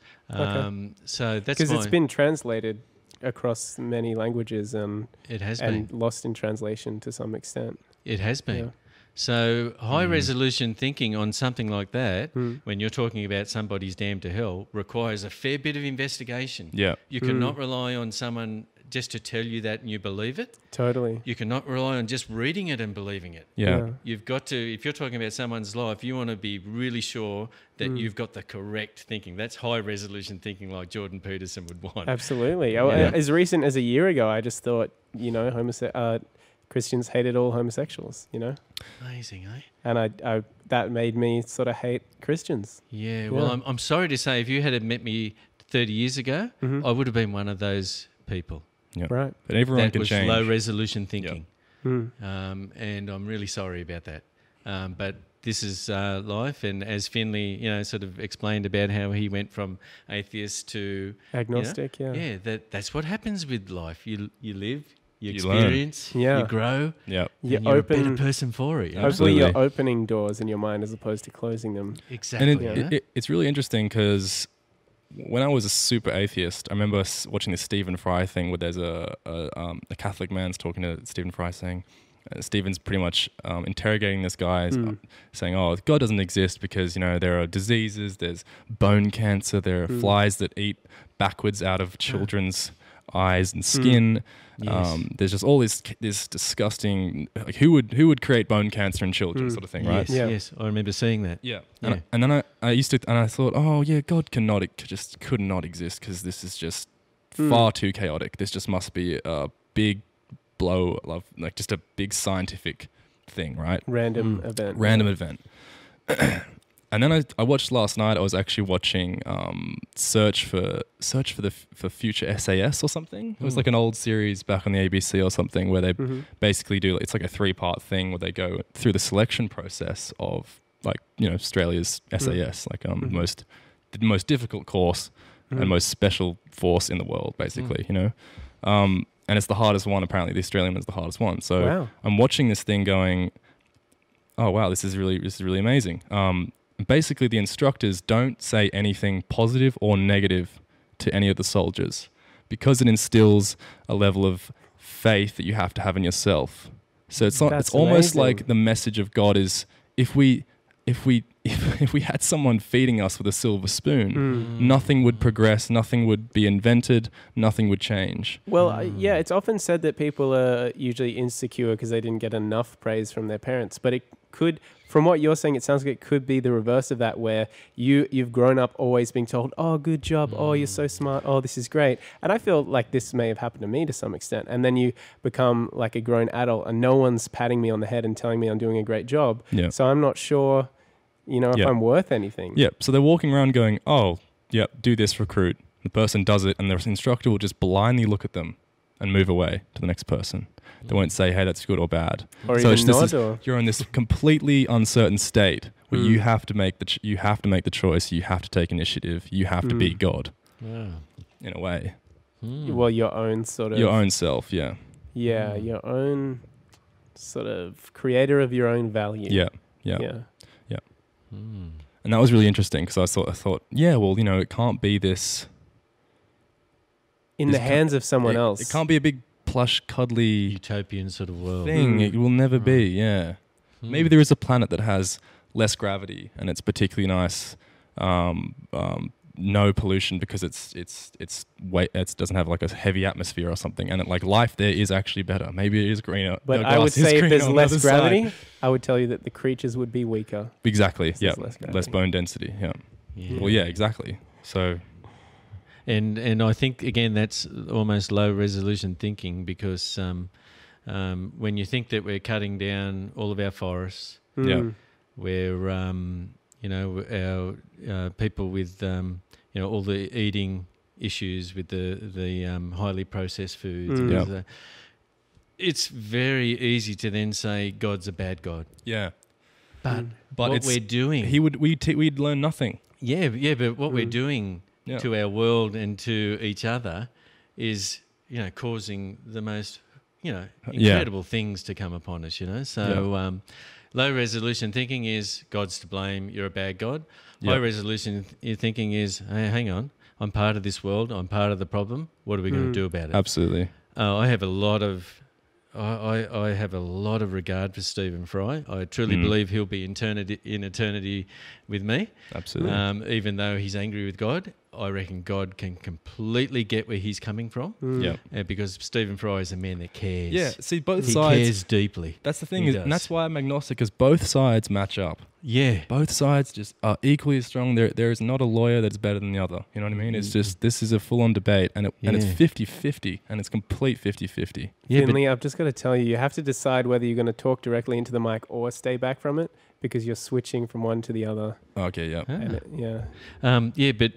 So that's because it's been translated across many languages and it has and been lost in translation to some extent. It has been. Yeah. So high resolution thinking on something like that, when you're talking about somebody's damned to hell, requires a fair bit of investigation. Yeah. You cannot rely on someone just to tell you that and you believe it. Totally. You cannot rely on just reading it and believing it. Yeah. You've got to, if you're talking about someone's life, you want to be really sure that you've got the correct thinking. That's high resolution thinking like Jordan Peterson would want. Absolutely. As recent as a year ago, I just thought, Christians hated all homosexuals, Amazing, eh? And I that made me sort of hate Christians. Yeah, well, I'm sorry to say, if you had met me 30 years ago, I would have been one of those people. Yep. Right. But everyone that can was change. low resolution thinking. Yep. And I'm really sorry about that. But this is life. And as Finley, sort of explained about how he went from atheist to agnostic, Yeah, that's what happens with life. You live, you experience, learn. you grow, Yep. you're a better person for it. Hopefully you're opening doors in your mind as opposed to closing them. Exactly. And it's really interesting because when I was a super atheist, I remember watching this Stephen Fry thing where there's a Catholic man's talking to Stephen Fry saying, Stephen's pretty much interrogating this guy, saying, "Oh, God doesn't exist because there are diseases, there's bone cancer, there are flies that eat backwards out of children's eyes and skin. Yes. There's just all this disgusting, like who would create bone cancer in children, sort of thing, right?" Yes, I remember seeing that. Yeah, and then I thought, oh yeah, God could not exist because this is just far too chaotic. This just must be a big blow of like just a big scientific thing, right? Random event. And then I watched last night. I was actually watching Search for Future SAS or something. It was like an old series back on the ABC or something where they basically do. It's like a 3-part thing where they go through the selection process of Australia's SAS, like the most difficult course and most special force in the world, basically. And it's the hardest one. Apparently, the Australian one's the hardest one. So I'm watching this thing, going, "Oh wow, this is really amazing." Basically, the instructors don't say anything positive or negative to any of the soldiers because it instills a level of faith that you have to have in yourself. So it's not. It's almost like the message of God is if we had someone feeding us with a silver spoon, nothing would progress, nothing would be invented, nothing would change. Well, it's often said that people are usually insecure because they didn't get enough praise from their parents. But it could, from what you're saying, it sounds like it could be the reverse of that, where you've grown up always being told, "Oh, good job. Oh, you're so smart. Oh, this is great." And I feel like this may have happened to me to some extent. And then you become like a grown adult and no one's patting me on the head and telling me I'm doing a great job. Yeah. So I'm not sure if I'm worth anything. Yeah. So they're walking around going, "Oh, yeah, do this, recruit." The person does it and the instructor will just blindly look at them and move away to the next person. They won't say, "Hey, that's good or bad." Or so even nod, you're in this completely uncertain state where you have to make the choice. You have to take initiative. You have to be God, in a way. Well, your own sort of... Your own self, yeah. Yeah, your own sort of creator of your own value. Yeah. And that was really interesting because I thought, yeah, well, it can't be this... In the hands of someone else. It can't be a big plush, cuddly... utopian sort of world. Thing. It will never be, yeah. Maybe there is a planet that has less gravity and it's particularly nice, no pollution because it doesn't have like a heavy atmosphere or something, and life there is actually better. Maybe it is greener. But I would say if there's less gravity, I would tell you that the creatures would be weaker. Exactly. Yeah. Less bone density. Yeah. Well, yeah, exactly. So. And I think again that's almost low resolution thinking because when you think that we're cutting down all of our forests, where our people with all the eating issues with the highly processed foods, it's very easy to then say God's a bad God. Yeah. But what it's- we're doing, we'd learn nothing. but what we're doing Yeah. to our world and to each other is, causing the most, incredible things to come upon us, So low resolution thinking is God's to blame, you're a bad God. Yeah. High resolution thinking is, hey, hang on, I'm part of this world, I'm part of the problem. What are we going to do about it? Absolutely. I have a lot of I have a lot of regard for Stephen Fry. I truly believe he'll be in eternity with me. Absolutely. Even though he's angry with God, I reckon God can completely get where he's coming from. Yeah. Because Stephen Fry is a man that cares. Yeah. See, both He sides. cares deeply. That's the thing, He and that's does. why I'm agnostic, because both sides match up. Yeah. Both sides just are equally as strong. There is not a lawyer that's better than the other. You know what I mean? It's just, this is a full-on debate, and it's 50-50, and it's complete 50-50. Yeah, but Finley, I've just got to tell you have to decide whether you're going to talk directly into the mic or stay back from it, because you're switching from one to the other. Okay, yeah. And but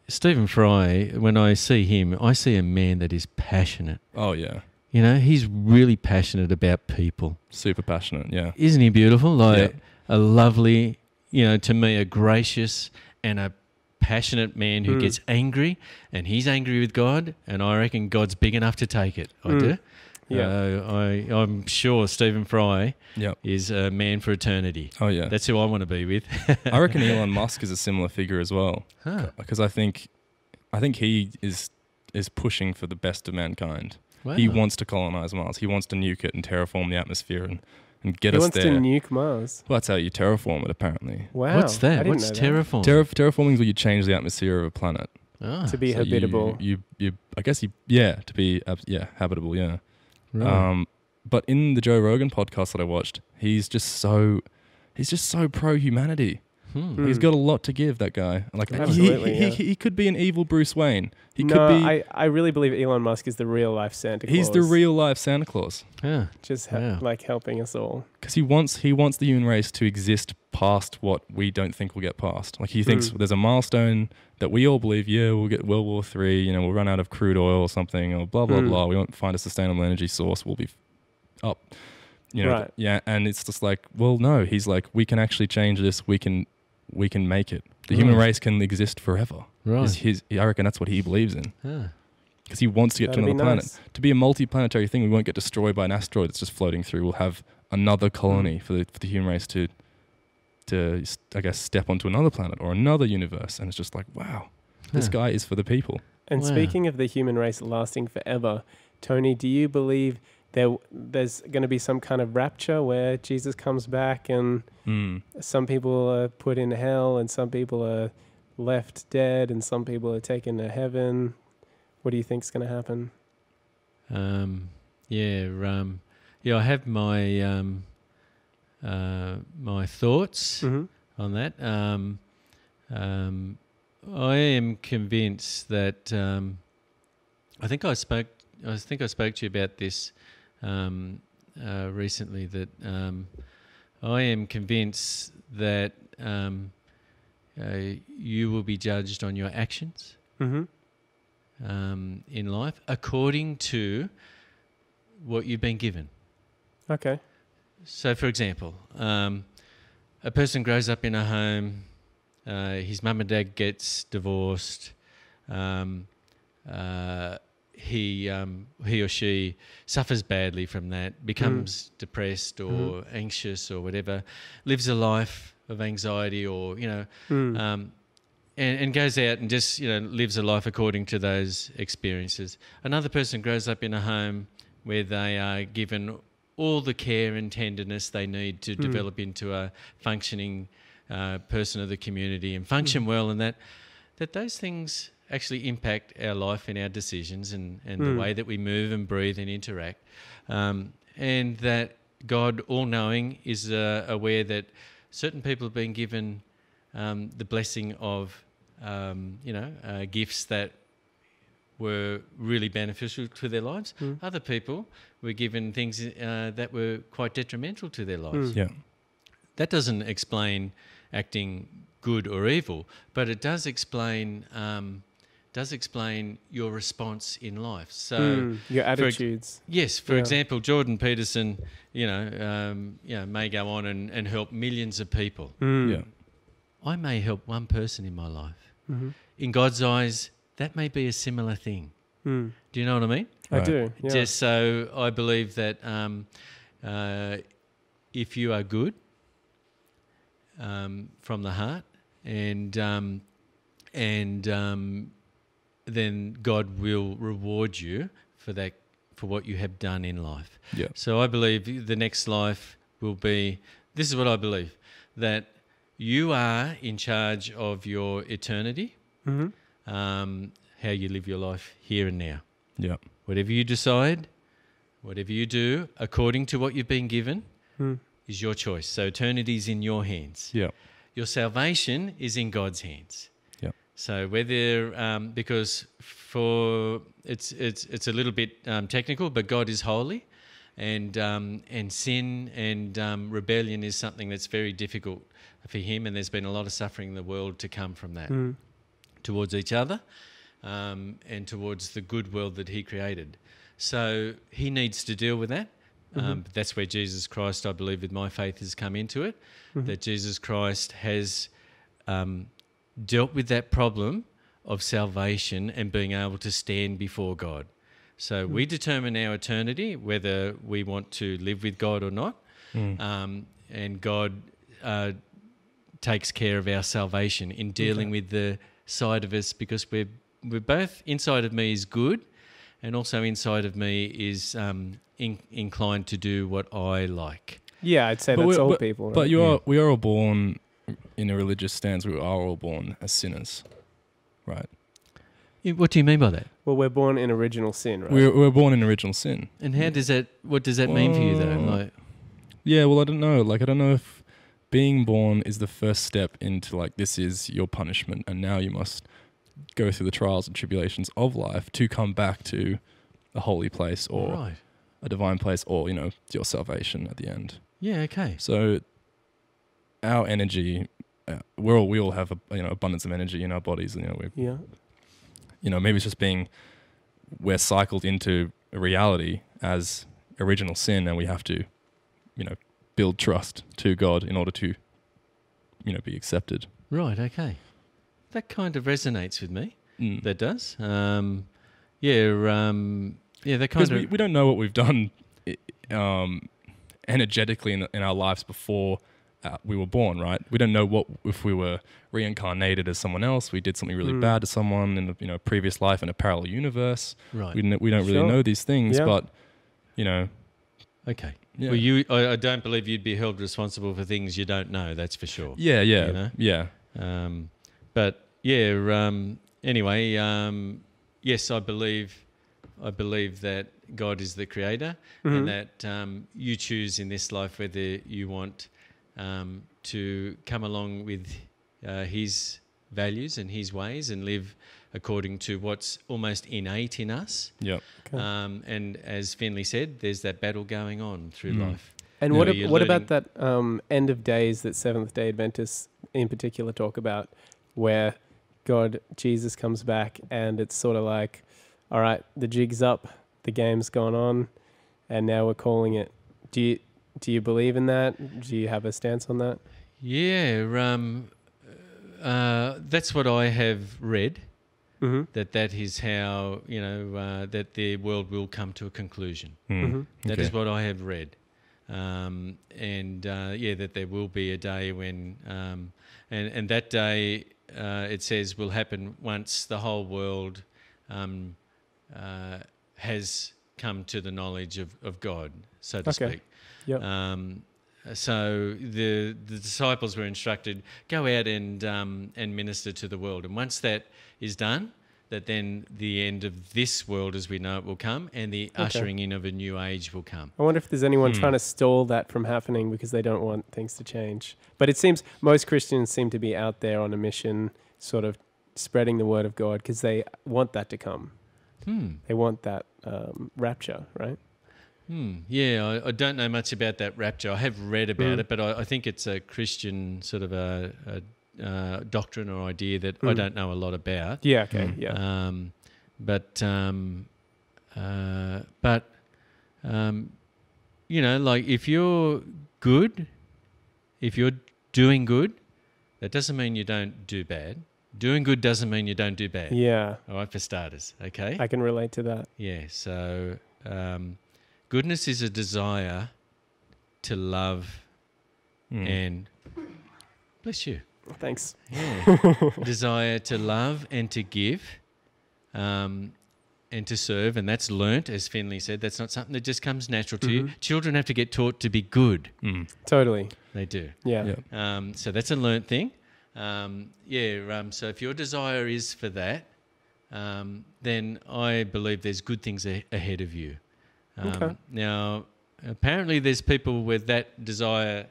Stephen Fry, when I see him, I see a man that is passionate. Oh, yeah. He's really passionate about people. Super passionate, yeah. Isn't he beautiful? Like Yeah. a lovely, to me, a gracious and a passionate man who gets angry, and he's angry with God, and I reckon God's big enough to take it. I do. Yeah. I'm sure Stephen Fry Yep. is a man for eternity. Oh, yeah. That's who I want to be with. I reckon Elon Musk is a similar figure as well. Huh. Because I think he is pushing for the best of mankind. Wow. He wants to colonize Mars. He wants to nuke it and terraform the atmosphere and get he us wants there. to nuke Mars. Well, that's how you terraform it, apparently. Wow. What's that? I didn't What's know that. terraform? Terraforming is where you change the atmosphere of a planet. Ah, To be So habitable. You I guess to be habitable, yeah. right. But in the Joe Rogan podcast that I watched, he's just so pro humanity. He's got a lot to give, that guy. Like Absolutely, he could be an evil Bruce Wayne. He no, could be. I really believe Elon Musk is the real life Santa Claus. He's the real life Santa Claus, Yeah. just Wow. helping us all. because he wants the human race to exist past what we don't think will get past. Like, he thinks there's a milestone that we all believe. Yeah, we'll get World War III. We'll run out of crude oil or something, or blah blah blah. We won't find a sustainable energy source. We'll be up. Right. Yeah, and it's just like, well, no. He's like, we can actually change this. We can make it. The human race can exist forever. Right. I reckon that's what he believes in. Ah. Because he wants to get That'd to be another planet. nice. To be a multi-planetary thing, we won't get destroyed by an asteroid that's just floating through. We'll have another colony for the human race to I guess, step onto another planet or another universe. And it's just like, wow, this guy is for the people. And Wow. speaking of the human race lasting forever, Tony, do you believe there's going to be some kind of rapture where Jesus comes back and some people are put in hell and some people are left dead and some people are taken to heaven? What do you think's going to happen? I have my my thoughts on that. I am convinced that I think I spoke to you about this recently, that I am convinced that you will be judged on your actions in life according to what you've been given. Okay. So, for example, a person grows up in a home, his mum and dad gets divorced, he or she suffers badly from that, becomes depressed or anxious or whatever, lives a life of anxiety or, and goes out and just, lives a life according to those experiences. Another person grows up in a home where they are given all the care and tenderness they need to develop into a functioning person of the community and function well, and that those things actually impact our life and our decisions and the way that we move and breathe and interact, and that God, all-knowing, is aware that certain people have been given the blessing of gifts that were really beneficial to their lives. Other people were given things that were quite detrimental to their lives. Yeah. That doesn't explain acting good or evil, but it does explain does explain your response in life. So your attitudes. For example, Jordan Peterson, may go on and help millions of people. Yeah. I may help one person in my life. Mm-hmm. In God's eyes, that may be a similar thing. Do you know what I mean? I do. Yeah. Just so I believe that if you are good from the heart, and then God will reward you for that, for what you have done in life. Yeah. So I believe the next life will be. This is what I believe, that you are in charge of your eternity. How you live your life here and now. Yeah. Whatever you decide, whatever you do, according to what you've been given, is your choice. So eternity is in your hands. Yeah. Your salvation is in God's hands. Yeah. So whether because it's a little bit technical, but God is holy, and sin and rebellion is something that's very difficult for Him, and there's been a lot of suffering in the world to come from that towards each other. And towards the good world that He created. So He needs to deal with that. But that's where Jesus Christ, I believe, with my faith, has come into it, that Jesus Christ has dealt with that problem of salvation and being able to stand before God. So we determine our eternity, whether we want to live with God or not, and God takes care of our salvation in dealing with the side of us, because we're both, inside of me is good, and also inside of me is inclined to do what I like. Yeah, I'd say that's all people. Right? But we are all born in a religious stance. We are all born as sinners, right? What do you mean by that? Well, we're born in original sin, right? We're born in original sin. And how does that? What does that mean for you, though? Like, yeah, well, I don't know. Like, I don't know if being born is the first step into, like, this is your punishment, and now you must go through the trials and tribulations of life to come back to a holy place or a divine place, or, your salvation at the end. Yeah, okay. So our energy, we all have abundance of energy in our bodies, and maybe it's just we're cycled into a reality as original sin, and we have to build trust to God in order to be accepted. Right, okay. That kind of resonates with me. That does. That kind because we don't know what we've done energetically in our lives before we were born, right? We don't know what if we were reincarnated as someone else. We did something really bad to someone in a previous life in a parallel universe. Right. We don't really know these things, but Okay. Yeah. Well, I don't believe you'd be held responsible for things you don't know. That's for sure. Yeah. Anyway, yes, I believe that God is the creator, and that you choose in this life whether you want to come along with His values and His ways and live according to what's almost innate in us. Yeah. Okay. And as Finley said, there's that battle going on through life. And what about that end of days that Seventh-day Adventists in particular talk about, where Jesus comes back and it's sort of like, all right, the jig's up, the game's gone on, and now we're calling it. Do you believe in that? Do you have a stance on that? Yeah, that's what I have read. That is how that the world will come to a conclusion. That is what I have read, that there will be a day when, and that day it says will happen once the whole world has come to the knowledge of God, so to speak. Yep. So the disciples were instructed, go out and minister to the world. And once that is done, that then the end of this world as we know it will come, and the ushering in of a new age will come. I wonder if there's anyone trying to stall that from happening because they don't want things to change. But it seems most Christians seem to be out there on a mission, sort of spreading the word of God, because they want that to come. They want that rapture, right? Yeah, I don't know much about that rapture. I have read about it, but I think it's a Christian sort of a doctrine or idea that I don't know a lot about. Yeah. Okay. Yeah. You know, like if you're good, if you're doing good, that doesn't mean you don't do bad. Doing good doesn't mean you don't do bad. Yeah. All right, for starters. Okay. I can relate to that. Yeah. So goodness is a desire to love and bless you. Thanks. Yeah. Desire to love and to give. And to serve, and that's learnt, as Finley said. That's not something that just comes natural to you. Children have to get taught to be good. Totally. They do. Yeah. So that's a learnt thing. So if your desire is for that, then I believe there's good things ahead of you. Okay. Now, apparently there's people where that desire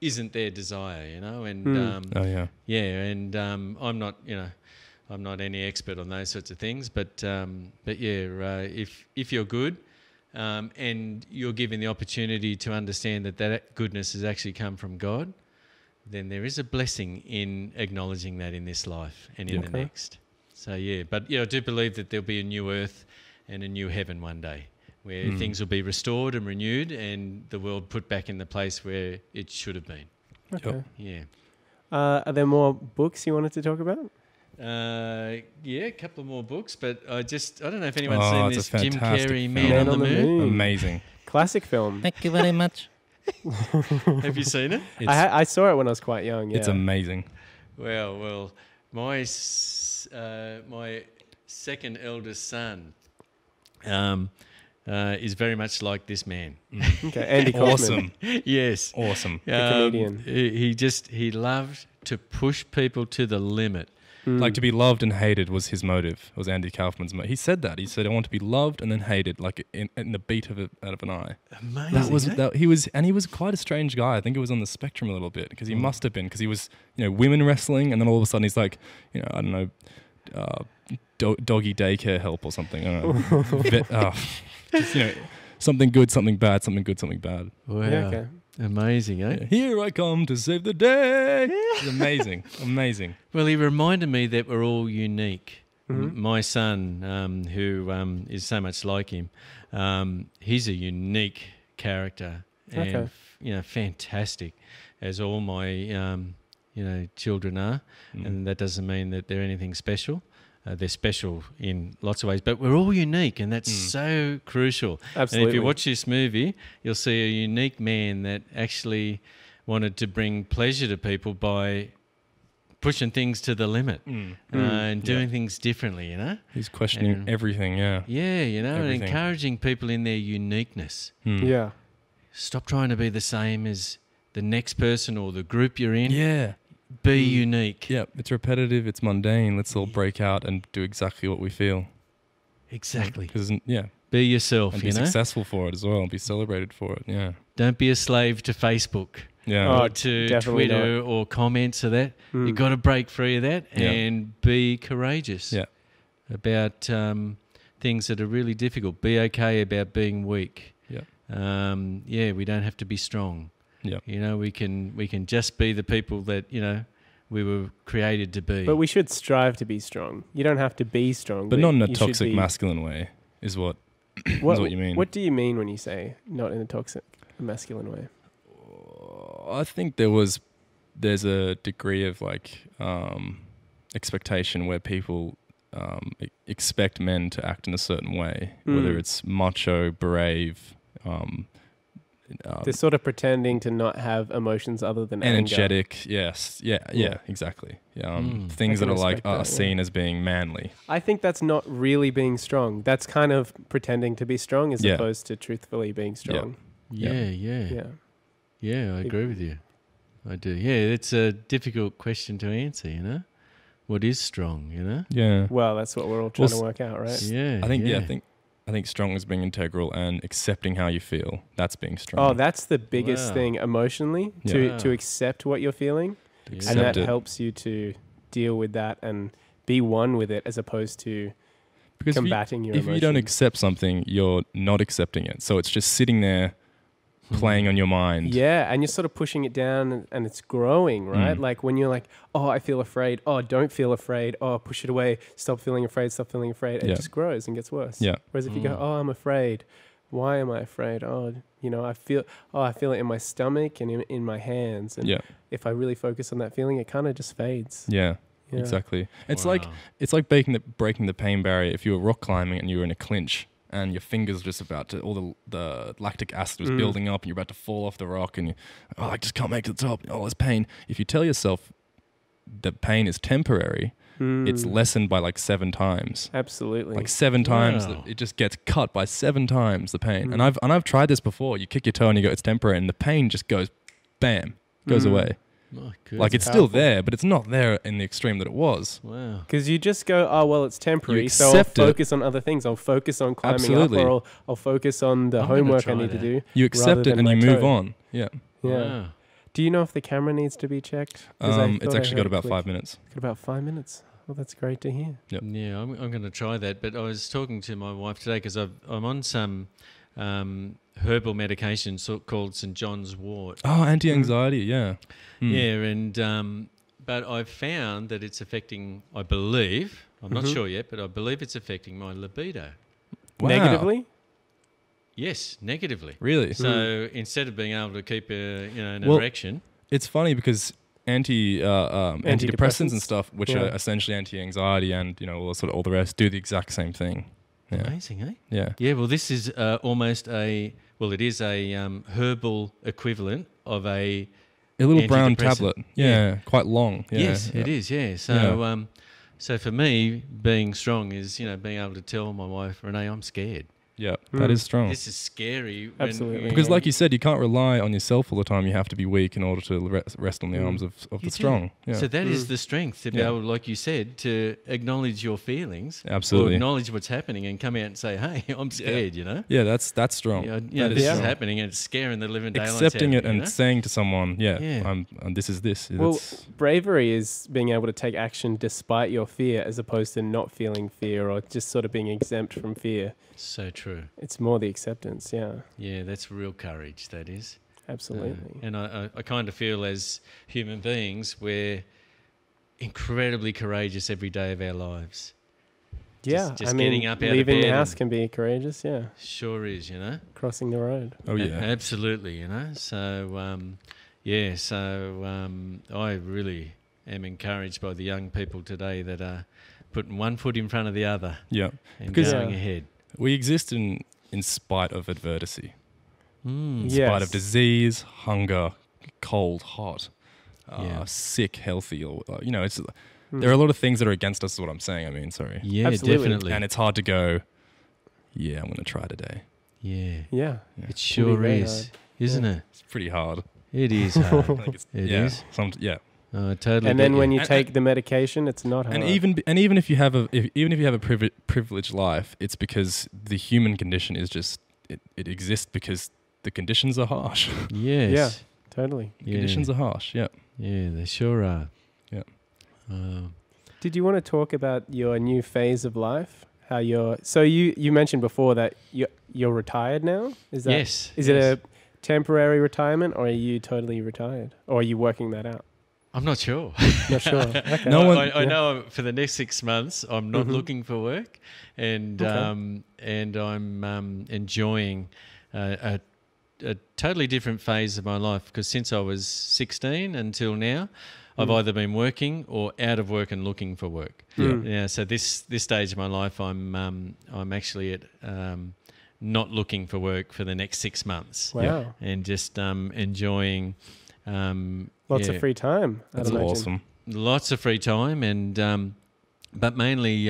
isn't their desire, you know, and I'm not, you know, I'm not any expert on those sorts of things, but if you're good and you're given the opportunity to understand that goodness has actually come from God, then there is a blessing in acknowledging that in this life and in the next. So but I do believe that there'll be a new earth and a new heaven one day, where things will be restored and renewed, and the world put back in the place where it should have been. Okay. Yeah. Are there more books you wanted to talk about? A couple of more books, but I don't know if anyone's seen this it's a Jim fantastic Carrey film. Man on the Moon. Amazing. Classic film. Thank you very much. Have you seen it? I saw it when I was quite young. Yeah. It's amazing. Well, my second eldest son is very much like this man. Okay, Andy Kaufman. Awesome. Yes. Awesome. The comedian. He loved to push people to the limit. Like to be loved and hated was his motive. It was Andy Kaufman's motive. He said that. He said, "I want to be loved and then hated, like in the beat of out of an eye." Amazing. He was quite a strange guy. I think it was on the spectrum a little bit, because he must have been, because he was, women wrestling, and then all of a sudden he's like, I don't know, doggy daycare help or something. I don't know. Just, something good, something bad, something good, something bad. Wow. Yeah, okay. Amazing, eh? Yeah, here I come to save the day. It's amazing. Amazing. Well, he reminded me that we're all unique. Mm-hmm. My son, who is so much like him, he's a unique character and fantastic, as all my children are. And that doesn't mean that they're anything special. They're special in lots of ways, but we're all unique, and that's so crucial. Absolutely. And if you watch this movie, you'll see a unique man that actually wanted to bring pleasure to people by pushing things to the limit and doing things differently, He's questioning everything, Yeah, and Everything. encouraging people in their uniqueness. Yeah. Stop trying to be the same as the next person or the group you're in. Yeah. Be unique. Yeah, it's repetitive, it's mundane. Let's all break out and do exactly what we feel. Exactly. Be yourself, and be successful for it as well, and be celebrated for it. Yeah. Don't be a slave to Facebook. Yeah. Or to Twitter or comments or that. You've got to break free of that and be courageous about things that are really difficult. Be okay about being weak. Yeah. We don't have to be strong. Yeah. We can just be the people that, we were created to be. But we should strive to be strong. You don't have to be strong. But not in a toxic masculine way, is what you mean. What do you mean when you say not in a toxic masculine way? I think there's a degree of expectation where people expect men to act in a certain way, whether it's macho, brave, they're sort of pretending to not have emotions other than energetic. anger. Yes. Yeah, exactly. Things that are seen as being manly. I think that's not really being strong. That's kind of pretending to be strong as opposed to truthfully being strong. Yeah, I agree with you. I do. Yeah, it's a difficult question to answer, What is strong, Yeah. Well, that's what we're all trying to work out, right? Yeah. I think strong is being integral and accepting how you feel. That's being strong. Oh, that's the biggest thing emotionally, to accept what you're feeling. And that helps you to deal with that and be one with it, as opposed to combating your emotions. If you don't accept something, you're not accepting it. So it's just sitting there playing on your mind. Yeah, and you're sort of pushing it down and it's growing, right? Mm. Like when you're like, oh, I feel afraid. Oh, don't feel afraid. Oh, push it away. Stop feeling afraid. Stop feeling afraid. It Yeah. just grows and gets worse. Yeah. Whereas if you go, oh, I'm afraid. Why am I afraid? Oh, I feel it in my stomach and in my hands. And Yeah. if I really focus on that feeling, it kind of just fades. Yeah. Yeah. Exactly. It's Wow. like breaking the pain barrier. If you were rock climbing and you were in a clinch and your fingers just about to, all the lactic acid was building up and you're about to fall off the rock and I just can't make it to the top. Oh, there's pain. If you tell yourself that pain is temporary, it's lessened by like 7 times. Absolutely. Like 7 times, Wow. it just gets cut by 7 times the pain. And I've tried this before. You kick your toe and you go, it's temporary, and the pain just goes, bam, goes away. My goodness. Like it's still there, but it's not there in the extreme that it was. Wow. Because you just go, oh, well, it's temporary, You so I'll accept it. focus on other things. I'll focus on climbing Absolutely. up, or I'll focus on the I'm gonna homework I try need to that. do. You accept rather it than and you my move toe. on. Yeah. Yeah. Wow. Do you know if the camera needs to be checked? 'Cause I It's thought I actually heard got it about click. 5 minutes. Got about 5 minutes. Well, that's great to hear. Yep. Yeah, I'm going to try that. But I was talking to my wife today because I'm on some herbal medication called St. John's wort. Oh, anti-anxiety, yeah. Yeah, and but I've found that it's affecting, I believe, I'm not sure yet, but I believe it's affecting my libido. Wow. Negatively? Yes, negatively. Really? So instead of being able to keep an Well, erection, It's funny because antidepressants and stuff, which Yeah. are essentially anti-anxiety and all the rest, do the exact same thing. Yeah. amazing, eh? Yeah. Yeah, well, this is almost it is a herbal equivalent of a A little brown antidepressant. tablet. Yeah. Yeah. Quite long. Yeah. Yes, yeah. it is. Yeah. So, Yeah. So for me, being strong is being able to tell my wife, Renee, I'm scared. Yeah, that is strong. This is scary. Absolutely. Because like you said, you can't rely on yourself all the time. You have to be weak in order to rest on the arms of You the do. strong. Yeah. So that is the strength to be Yeah. able, like you said, to acknowledge your feelings. Absolutely. Or acknowledge what's happening and come out and say, hey, I'm scared, Yeah, that's strong. That That this is is strong. happening and it's scaring the living daylights Accepting out it of me, and saying to someone, Yeah. I'm this is this. Well, That's- bravery is being able to take action despite your fear, as opposed to not feeling fear or just sort of being exempt from fear. So true. It's more the acceptance. Yeah, Yeah, that's real courage, that is. absolutely. And I kind of feel as human beings, we're incredibly courageous every day of our lives. Yeah, just I mean, getting up out of leaving the bed house and- can be courageous. Yeah, Sure is, crossing the road. oh yeah. Absolutely, So, I really am encouraged by the young people today that are putting one foot in front of the other Yeah. and Because- going Yeah. ahead. We exist in spite of adversity. In Yes. spite of disease, hunger, cold, hot, Yeah. sick, healthy, or it's there are a lot of things that are against us. Is what I'm saying. I mean, sorry. Yeah, Absolutely. definitely. And it's hard to go. Yeah, I'm going to try today. yeah, Yeah, it sure very is, hard. isn't it? It's pretty hard. It is hard. Like it's, It yeah, is. Yeah. Oh, I totally. and get then when you And- take the medication, it's not hard. And even if you have a privileged life, it's because the human condition is just it exists because the conditions are harsh. Yes. Yeah. Totally. Conditions are harsh. Yeah. Yeah, they sure are. Yeah. Did you want to talk about your new phase of life? How you mentioned before that you're retired now? Is that Yes. Is it a temporary retirement, or are you totally retired, or are you working that out? I'm not sure. Not sure. Okay. No one- I know for the next 6 months I'm not Mhm. looking for work, and Okay. and I'm enjoying a totally different phase of my life, because since I was 16 until now, I've either been working or out of work and looking for work. Mm. Yeah. So this stage of my life, I'm actually at not looking for work for the next 6 months. Wow. And just enjoying. Lots of free time. I'd That's imagine. awesome. Lots of free time, and but mainly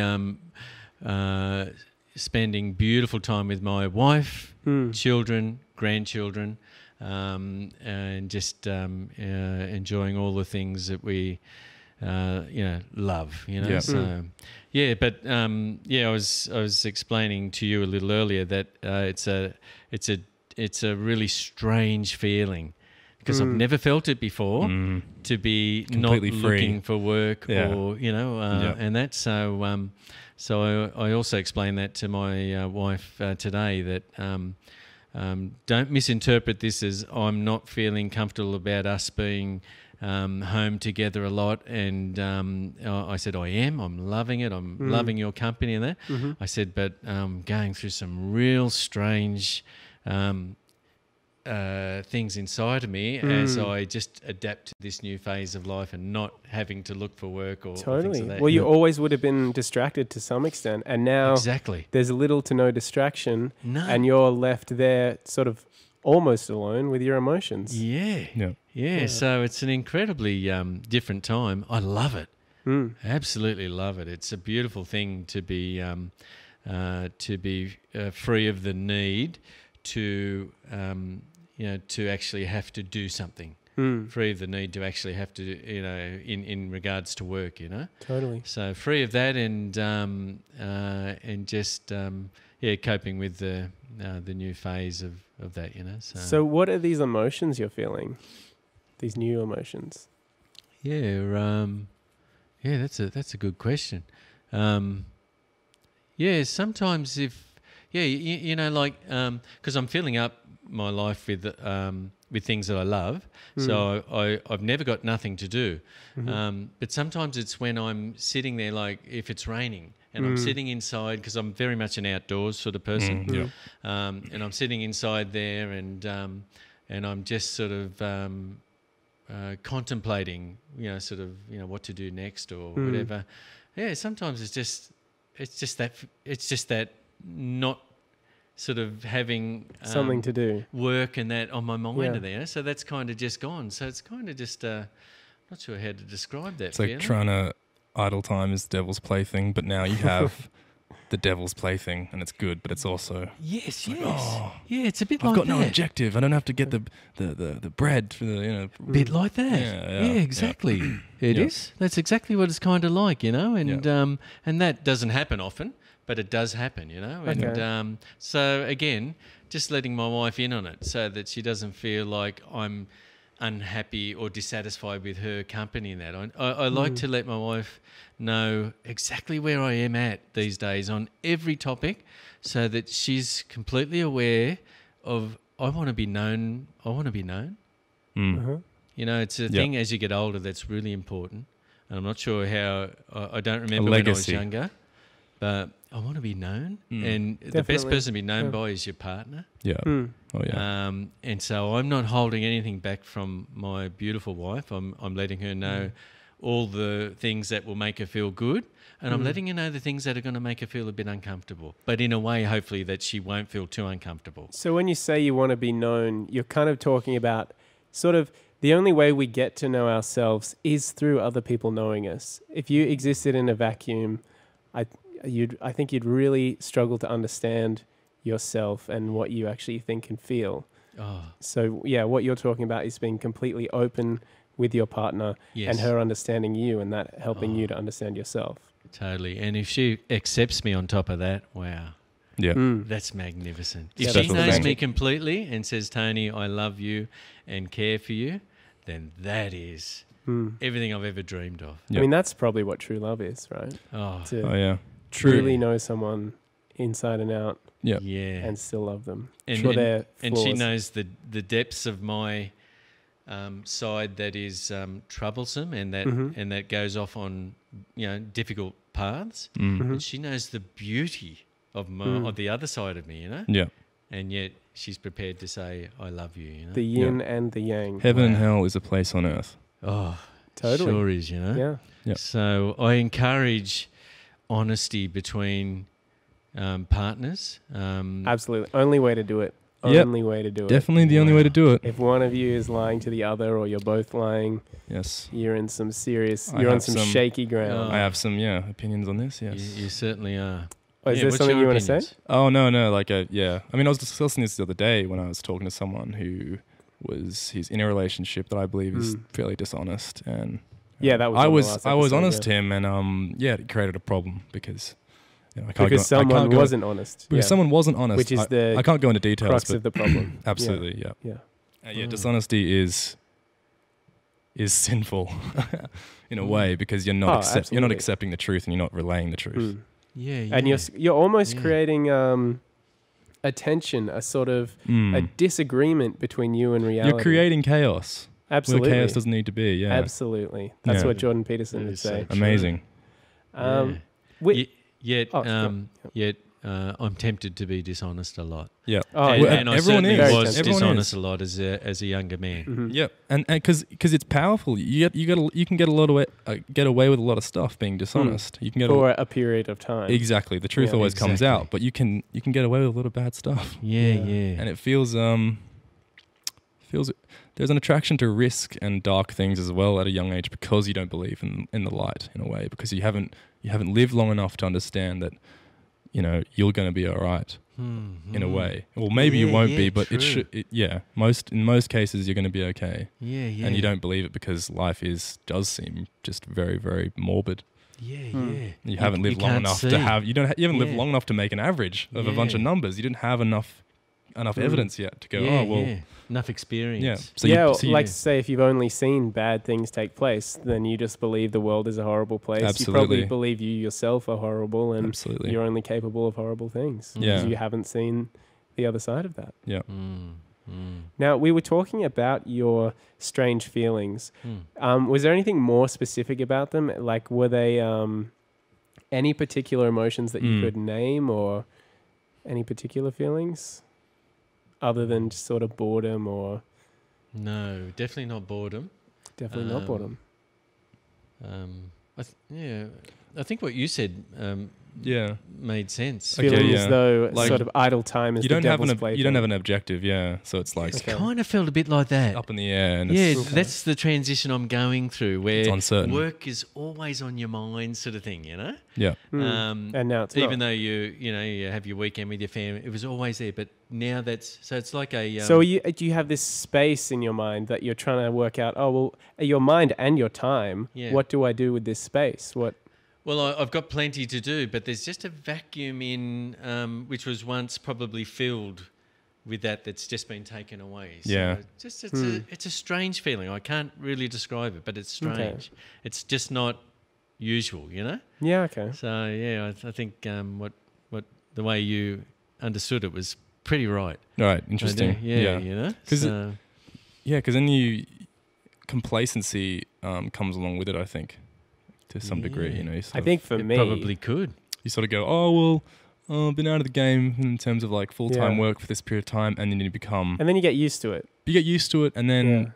spending beautiful time with my wife, children, grandchildren, and just enjoying all the things that we love. Yeah. So yeah, but I was explaining to you a little earlier that it's a really strange feeling, because I've never felt it before, to be Completely not free. looking for work, Yeah. or and that's so I also explained that to my wife today, that don't misinterpret this as I'm not feeling comfortable about us being home together a lot. And I said, I am. I'm loving it. I'm loving your company and that. Mm-hmm. I said, but going through some real strange things inside of me as I just adapt to this new phase of life and not having to look for work or Totally. things like that. Well, you always would have been distracted to some extent, and now Exactly. there's little to no distraction, No. and you're left there sort of almost alone with your emotions. Yeah. So it's an incredibly different time. I love it. Absolutely love it. It's a beautiful thing to be free of the need to to actually have to do something. Free of the need to actually have to, in regards to work, Totally. So free of that and just coping with the new phase of that, So what are these emotions you're feeling? These new emotions? That's a good question. Sometimes because I'm filling up my life with things that I love, so I've never got nothing to do. But sometimes it's when I'm sitting there, like if it's raining and I'm sitting inside, because I'm very much an outdoors sort of person, and I'm sitting inside there and I'm just sort of contemplating, what to do next or whatever. Yeah, sometimes it's just that not sort of having something to do, work and that on my mind there. So that's kind of just gone. So it's kind of just not sure how to describe that. It's like trying to idle time is devil's plaything, but now you have the devil's plaything, and it's good, but it's also yes. Oh, yeah, it's a bit I've like got that. no objective. I don't have to get the bread for the bit like that. Yeah, exactly. It is. That's exactly what it's kind of like, and and that doesn't happen often. But it does happen, and so again, just letting my wife in on it so that she doesn't feel like I'm unhappy or dissatisfied with her company in that. I like to let my wife know exactly where I am at these days on every topic so that she's completely aware of I want to be known. It's a thing as you get older that's really important. And I'm not sure how, I don't remember when I was younger, but I want to be known, and the best person to be known by is your partner. Yeah. Oh yeah. And so I'm not holding anything back from my beautiful wife. I'm letting her know all the things that will make her feel good, and I'm letting her know the things that are going to make her feel a bit uncomfortable, but in a way, hopefully, that she won't feel too uncomfortable. So when you say you want to be known, you're kind of talking about sort of the only way we get to know ourselves is through other people knowing us. If you existed in a vacuum, I think you'd really struggle to understand yourself and what you actually think and feel. So what you're talking about is being completely open with your partner and her understanding you and that helping you to understand yourself. Totally. And if she accepts me on top of that, wow. Yeah. That's magnificent. If Special she knows thing. me completely and says, Tony, I love you and care for you, then that is everything I've ever dreamed of. I mean, that's probably what true love is, right? Yeah. Truly know someone inside and out. Yeah. And still love them. And she knows the depths of my side that is troublesome and that goes off on difficult paths. And she knows the beauty of the other side of me, Yeah. And yet she's prepared to say, I love you, The yin and the yang. Heaven and hell is a place on earth. Oh, totally. Sure is, Yeah. So I encourage honesty between partners. Absolutely. Only way to do it. Only way to do it. Definitely the only way to do it. If one of you is lying to the other or you're both lying, you're in some serious, you're on some shaky ground. I have some, opinions on this, yes. You certainly are. Oh, is there something you want to say? Oh, no. I mean, I was discussing this the other day when I was talking to someone who he's in a relationship that I believe is fairly dishonest. And that was I was honest to him, and it created a problem because someone wasn't honest. Because someone wasn't honest, which is I can't go into details. Crux of the problem. Absolutely, dishonesty is sinful in a way because you're not accepting the truth and you're not relaying the truth. And you're almost creating a a tension, a sort of a disagreement between you and reality. You're creating chaos. Absolutely. Where chaos doesn't need to be. Yeah. Absolutely. That's Yeah. what Jordan Peterson That would is so say. true. Amazing. Yet, yep. I'm tempted to be dishonest a lot. Yeah. Oh, and, yeah. and I Everyone certainly is. was Everyone dishonest is. a lot as a younger man. Mhm. Yep, and because it's powerful, you can get get away with a lot of stuff being dishonest. You can get For a period of time. exactly the truth Yeah. always comes out, but you can get away with a lot of bad stuff, Yeah, yeah. and it feels there's an attraction to risk and dark things as well at a young age because you don't believe in the light in a way, because you haven't lived long enough to understand that you're going to be all right. In a way, or maybe you won't be, but true. it should. In most cases, you're going to be okay. Yeah, yeah. And you don't believe it because life does seem just very, very morbid. Yeah, Hmm. yeah. You haven't lived long can't enough see. to have. You haven't lived Yeah. long enough to make an average of a bunch of Yeah. numbers. You didn't have enough evidence yet to go. Yeah, Oh well. yeah. Enough experience. Yeah. So yeah, you like say if you've only seen bad things take place, then you just believe the world is a horrible place. You Absolutely. probably believe you yourself are horrible and Absolutely. you're only capable of horrible things. Yeah. Because you haven't seen the other side of that. Yeah. Now, we were talking about your strange feelings. Was there anything more specific about them? Like, were they any particular emotions that you could name or any particular feelings other than just sort of boredom or... No, definitely not boredom. Definitely not boredom. I think what you said Yeah. made sense. Okay, Feeling yeah. as though Like, sort of idle time is You the don't have devil's an plaything. you don't have an objective. Yeah. So it's like It's Okay. kind of felt a bit like that. up in the air and Yeah, it's, that's the transition I'm going through, where It's uncertain. work is always on your mind, sort of thing. yeah. And now it's Even not. though you have your weekend with your family, it was always there. But now it's like a. So do you have this space in your mind that you're trying to work out, oh, well, your mind and your time, Yeah. what do I do with this space? Well, I've got plenty to do, but there's just a vacuum in which was once probably filled with that's just been taken away. So Yeah. it's a strange feeling. I can't really describe it, but it's strange. Okay. It's just not usual, Yeah, okay. So yeah, I think what the way you understood it was pretty right. Right. Interesting. Yeah. Because So, then complacency comes along with it, I think, to some degree. Yeah. You I think for it me... probably could. you sort of go, oh well, I've been out of the game in terms of like full-time Yeah. work for this period of time, and then you become, And then you get used to it. you get used to it, and then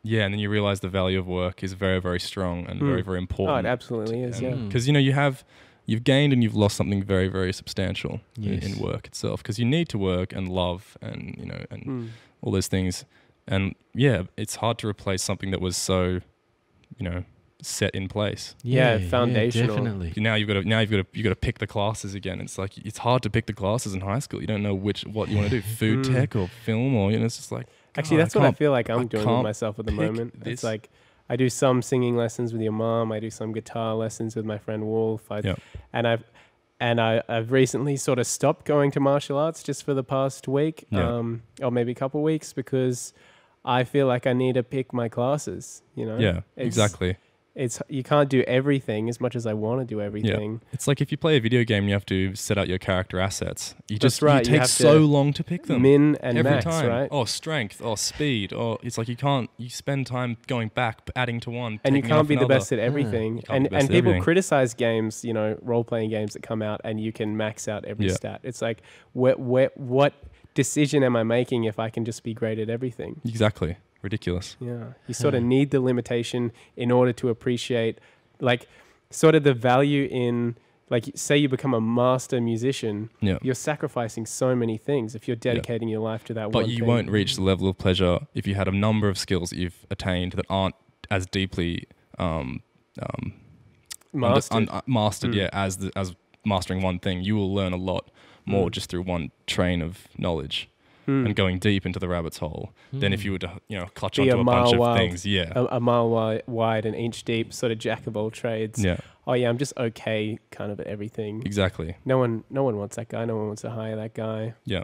and then you realize the value of work is very, very strong and very, very Oh, important. it absolutely is, yeah. Mm. Because you've gained and you've lost something very, very substantial Yes. in work itself. Because you need to work and love and all those things, and it's hard to replace something that was so, set in place. Yeah, foundational. definitely. Now you've got to pick the classes again. It's like it's hard to pick the classes in high school. You don't know what you want to do, food tech or film, or it's just like Actually, God, that's what I feel like I'm doing with can't myself at the pick moment. It's this. like I do some singing lessons with your mom. I do some guitar lessons with my friend Wolf. And I've recently sort of stopped going to martial arts just for the past week, or maybe a couple of weeks, because I feel like I need to pick my classes. Exactly. You can't do everything as much as I want to do everything. It's like if you play a video game, you have to set out your character assets. That's right. You You take have so to long to pick them. Min and every max, time. right? Or strength, or speed, or it's like you spend time going back, adding to one, And you taking can't off be the another. best at everything. You can't be the best And at people everything. criticize games, role-playing games that come out and you can max out every stat. It's like, what decision am I making if I can just be great at everything? Exactly. Ridiculous. Yeah. You sort of need the limitation in order to appreciate, like, sort of the value in, like, say you become a master musician, you're sacrificing so many things if you're dedicating your life to that one But thing. you won't reach the level of pleasure if you had a number of skills that you've attained that aren't as deeply mastered as mastering one thing. You will learn a lot more just through one train of knowledge and going deep into the rabbit's hole than if you were to clutch Be onto a bunch of wide, things. a mile wide and inch deep, sort of jack of all trades. Oh yeah, I'm just okay kind of at everything. Exactly. No one wants that guy. No one wants to hire that guy. Yeah.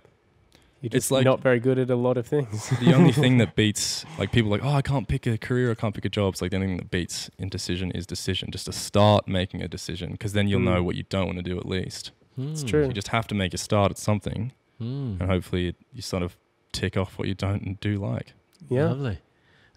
You're just It's like not very good at a lot of things. the only thing that beats, like, people are like, oh, I can't pick a career, I can't pick a job. It's like the only thing that beats indecision is decision. Just to start making a decision, because then you'll know what you don't want to do at least. It's true. You just have to make a start at something. and hopefully you sort of tick off what you don't and do like. Yeah. Lovely.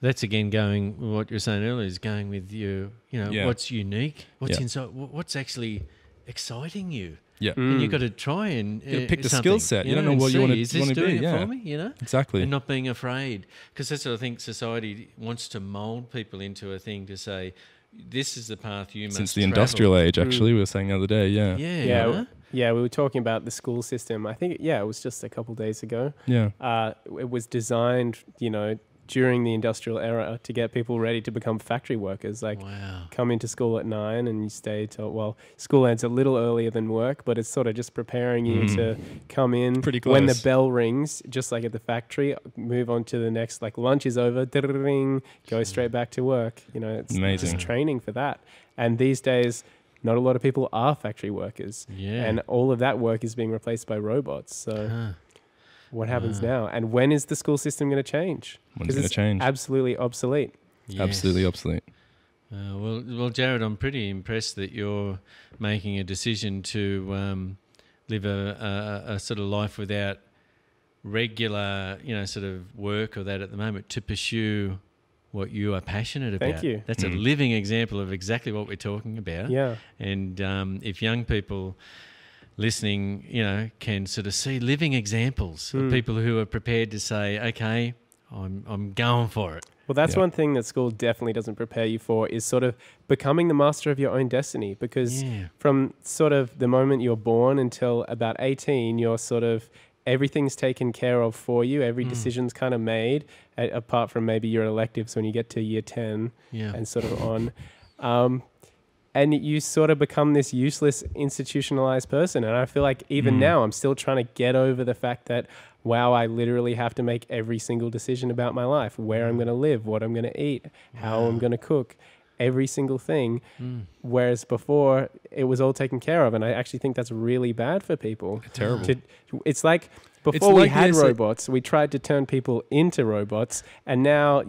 That's again going, what you were saying earlier is going with you know, Yeah. what's unique, what's Yeah. inside, what's actually exciting you. Yeah. And you've got to try and You gotta pick the something, skill set. You don't know and what you see, wanna- is this wanna be, doing it yeah. for me, you know? Exactly. And not being afraid. Because that's what I think society wants to mould people into a thing to say, this is the path you must Since the travel. industrial age, actually, we were saying the other day, Yeah. Yeah, you know? yeah, we were talking about the school system. I think, it was just a couple days ago. Yeah. It was designed, during the industrial era to get people ready to become factory workers. Like, Wow. come into school at 9 and you stay till, well, school ends a little earlier than work, but it's sort of just preparing you to come in. Pretty When the close. bell rings, just like at the factory, move on to the next, like lunch is over, ding, go straight back to work. It's Amazing. just training for that. And these days, not a lot of people are factory workers. Yeah. And all of that work is being replaced by robots. So Huh. what happens now? And when is the school system going to change? When's it 'Cause gonna it's change? absolutely obsolete. Yes. Absolutely obsolete. Well, Jarrod, I'm pretty impressed that you're making a decision to live a sort of life without regular, sort of work or that at the moment, to pursue what you are passionate about. Thank you. That's a living example of exactly what we're talking about. Yeah. And if young people listening, can sort of see living examples of people who are prepared to say, okay, I'm going for it. Well, that's Yeah. one thing that school definitely doesn't prepare you for, is sort of becoming the master of your own destiny. Because from sort of the moment you're born until about 18, you're sort of, everything's taken care of for you. Every decision's kind of made, apart from maybe your electives when you get to year 10 Yeah. and sort of on. And you sort of become this useless, institutionalized person. And I feel like even now, I'm still trying to get over the fact that, wow, I literally have to make every single decision about my life, where I'm going to live, what I'm going to eat, how I'm going to cook, every single thing. Whereas before, it was all taken care of. And I actually think that's really bad for people. Terrible. It's like, before we like had this, robots, we tried to turn people into robots. And now,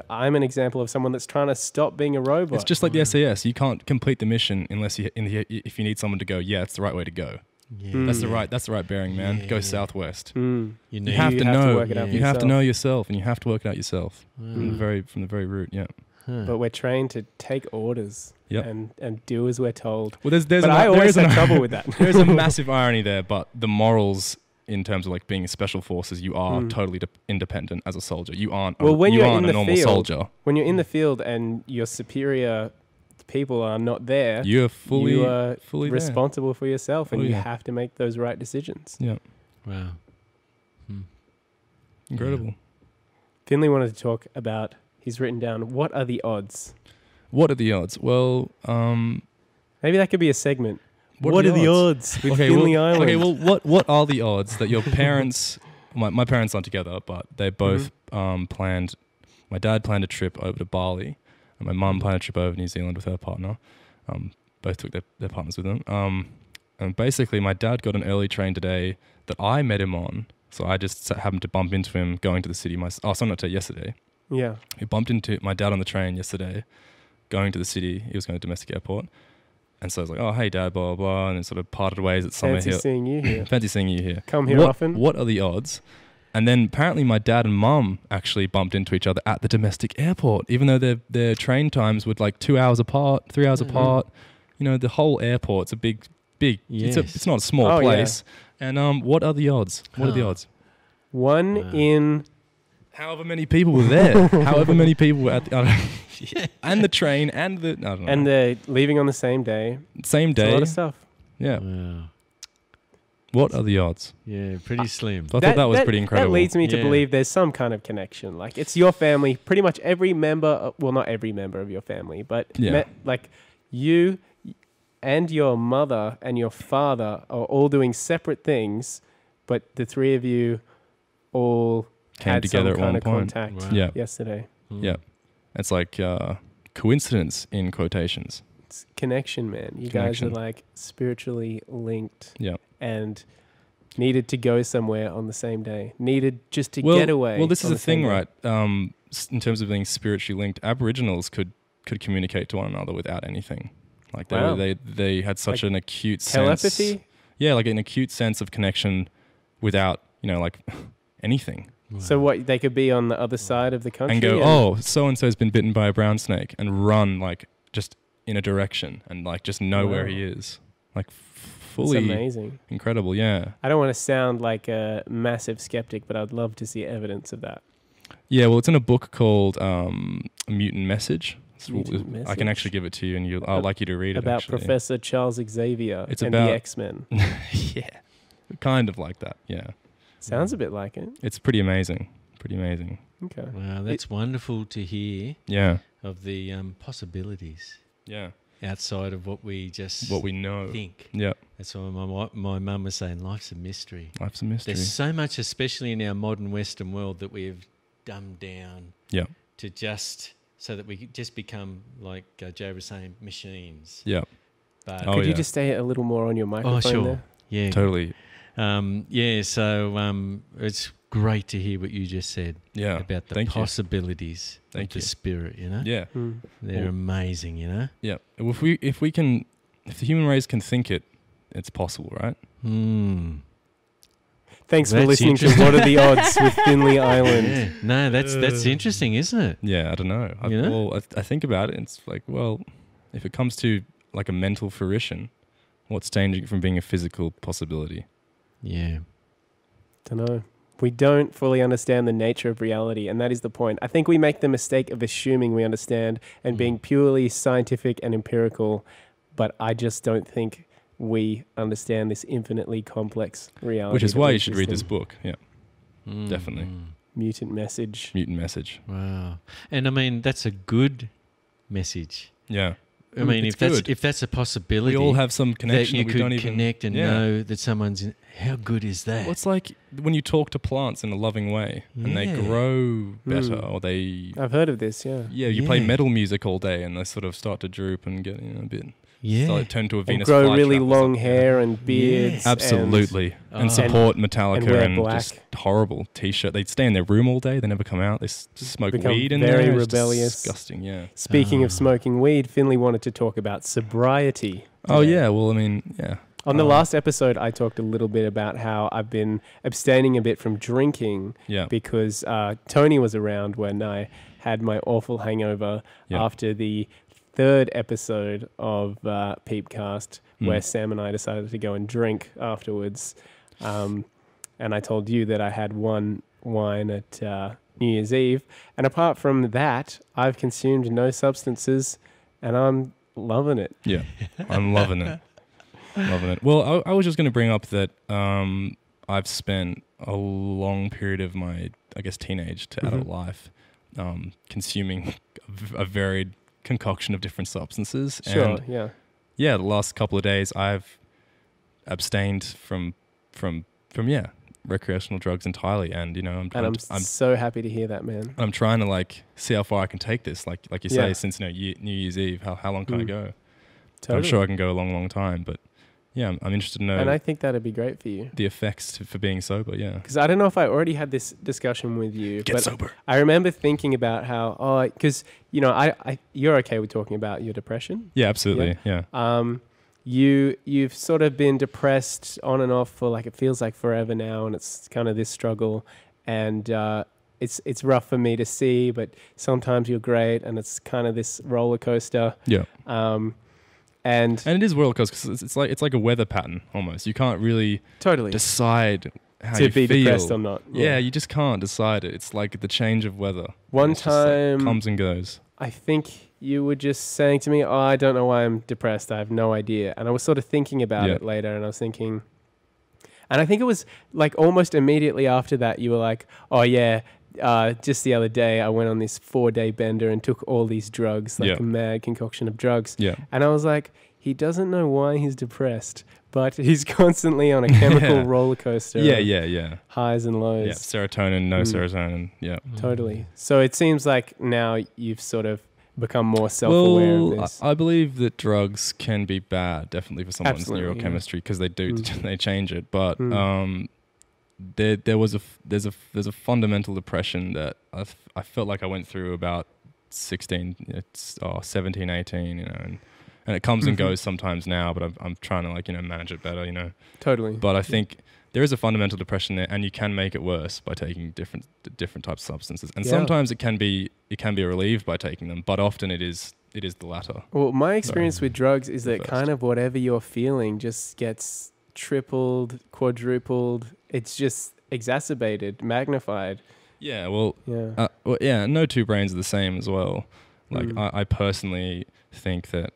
I'm an example of someone that's trying to stop being a robot. It's just like the SAS. You can't complete the mission unless if you need someone to go, yeah, it's the right way to go. Yeah. That's the right bearing, man. Yeah, Go yeah. southwest. You You have to have to know. work it out for You have to yourself. know yourself, and you have to work it out yourself from the very root. Yeah. But we're trained to take orders Yep. and do as we're told. Well, there's But I always had trouble with that. There's a massive irony there, but the morals in terms of like being in special forces, you are totally independent as a soldier. You aren't. Well, when you you're aren't in a the normal field, soldier. When you're in the field and your superior people are not there, You're fully you are fully there. responsible for yourself, and Oh, you yeah. have to make those right decisions. Yeah. Wow. Incredible. Finley wanted to talk about. He's written down, what are the odds? What are the odds? Well, Maybe that could be a segment. What are the odds? with Finley Island? Okay, well, what are the odds that your parents, my parents aren't together, but they both planned, my dad planned a trip over to Bali, and my mum planned a trip over to New Zealand with her partner. Both took their partners with them. And basically, my dad got an early train today that I met him on, so I just happened to bump into him going to the city. Yesterday. Yeah. We bumped into my dad on the train yesterday, going to the city. He was going to domestic airport. And so I was like, oh, hey, Dad, blah, blah, blah. And then sort of parted ways at Summer Fancy Hill. seeing you here. Fancy seeing you here. Come here often. What are the odds? And then apparently my dad and mum actually bumped into each other at the domestic airport, even though their train times were like 2 hours apart, 3 hours apart. The whole airport's a big, Yes. it's not a small Oh, place. Yeah. And what are the odds? What are the odds? One in... However many people were there. However many people were at the... and the train and the... I don't know. And they're leaving on the same day. Same It's a day. lot of stuff. Yeah. Wow. What are the odds? Yeah, pretty slim. So I thought that was pretty incredible. That leads me to Yeah. believe there's some kind of connection. Like, it's your family. Pretty much every member... Well, not every member of your family, but... Yeah. Like, you and your mother and your father are all doing separate things, but the three of you all... Came had together some at kind one of point. contact Wow. Yeah. yesterday. Yeah. It's like coincidence in quotations. It's connection, man. You guys Connection. are like spiritually linked Yeah. and needed to go somewhere on the same day. Needed just to get away. Well, this is on the same thing, day. right? In terms of being spiritually linked, Aboriginals could communicate to one another without anything. Like Wow. they had such Like an acute Telepathy? sense. Yeah, like an acute sense of connection without like anything. Wow. So what, they could be on the other side of the country And go, oh, so-and-so's been bitten by a brown snake, and run like just in a direction and like just know where he is. Like fully It's amazing. incredible, yeah. I don't want to sound like a massive skeptic, but I'd love to see evidence of that. Yeah, well, it's in a book called Mutant Message. Mutant I can actually give it to you, and I'd like you to read it. About actually. Professor Charles Xavier It's and about- the X-Men. Yeah, kind of like that, yeah. Sounds a bit like it. It's pretty amazing. Pretty amazing. Okay. Wow, that's wonderful to hear Yeah. of the possibilities Yeah. outside of what we just What we know. think. Yeah. That's why my mum was saying life's a mystery. Life's a mystery. There's so much, especially in our modern Western world, that we've dumbed down Yeah. to just so that we just become, like Joe was saying, machines. Yeah. But Oh, Could you yeah. just stay a little more on your microphone sure. there? Yeah. Totally. So it's great to hear what you just said Yeah. about the Thank you. possibilities Thank of you. the spirit, you know? Yeah. Mm. They're Well- amazing, you know? Yeah. If the human race can think it, it's possible, right? Hmm. Thanks for That's listening to interesting. What Are the Odds with Finley Island. Yeah. No, that's interesting, isn't it? Yeah, I don't know. You know? Well, I think about it, and it's like, well, if it comes to like a mental fruition, what's changing it from being a physical possibility? Yeah. Don't know. We don't fully understand the nature of reality, and that is the point. I think we make the mistake of assuming we understand and being purely scientific and empirical, but I just don't think we understand this infinitely complex reality. Which is that why we you should read this exist in. book. Yeah. Mm. Definitely. Mutant Message. Mutant Message. Wow. And I mean, that's a good message. Yeah. I mean, It's if that's good. if that's a possibility, We all have some that connection you that we could don't even connect and yeah. know that someone's in, how good is that? Well, it's like when you talk to plants in a loving way and they Yeah. grow better, Mm. or they I've heard of this, yeah. you play Yeah. metal music all day and they sort of start to droop and get a bit turn to a And Venus grow flytrap really or long something. hair and beards. Absolutely. Oh. And support Metallica and wear and black. just horrible t-shirt. They stay in their room all day. They never come out. They smoke Become weed in very there. It's rebellious. disgusting, yeah. Speaking Ah. of smoking weed, Finley wanted to talk about sobriety. Oh, today. yeah. Well, I mean, yeah. On the last episode, I talked a little bit about how I've been abstaining a bit from drinking Yeah. because Tony was around when I had my awful hangover Yeah. after the third episode of PeePcast, where Sam and I decided to go and drink afterwards. And I told you that I had one wine at New Year's Eve. And apart from that, I've consumed no substances, and I'm loving it. Yeah. I'm loving it. Loving it. Well, I was just going to bring up that I've spent a long period of my, I guess, teenage to adult life consuming a varied concoction of different substances. Sure, And yeah. yeah, the last couple of days I've abstained from recreational drugs entirely, and And I'm so happy to hear that, man. I'm trying to like see how far I can take this. Like you say, Yeah. since New Year's Eve, how long can I go? Totally. I'm sure I can go a long time, but yeah, I'm interested to know And I think that'd be great for you. the effects for being sober. Yeah, Because I don't know if I already had this discussion with you, get but sober. I remember thinking about how, because, you're okay with talking about your depression. Yeah, absolutely. Yeah. You've sort of been depressed on and off for like, it feels like forever now, and it's kind of this struggle, and it's rough for me to see, but sometimes you're great, and it's kind of this roller coaster. Yeah. And And it is roller coaster because it's like a weather pattern almost. You can't really totally decide how to you be feel. depressed or not. Yeah, you just can't decide it. It's like the change of weather. One It's just, like, time, comes and goes. I think you were just saying to me, "Oh, I don't know why I'm depressed. I have no idea." And I was sort of thinking about Yeah. it later, and I was thinking, and I think it was like almost immediately after that, you were like, "Oh yeah, just the other day I went on this 4-day bender and took all these drugs, like Yeah. a mad concoction of drugs." Yeah. And I was like, he doesn't know why he's depressed, but he's constantly on a chemical Yeah. roller coaster. Yeah, of yeah. highs and lows. Yeah, serotonin, no serotonin. Yeah. Totally. So it seems like now you've sort of become more self-aware of this. I believe that drugs can be bad, definitely for someone's Absolutely, yeah. neurochemistry, because they do they change it. But Mm. there's a fundamental depression that I felt like I went through about 16, 17, 18, and it comes and goes sometimes now. But I'm trying to manage it better, Totally. But I think there is a fundamental depression there, and you can make it worse by taking different types of substances. And Yeah. sometimes it can be relieved by taking them, but often it is the latter. Well, my experience with drugs is that first. kind of whatever you're feeling just gets tripled, quadrupled. It's just exacerbated, magnified. Yeah, well, Yeah. no two brains are the same as well. Like, Mm. I personally think that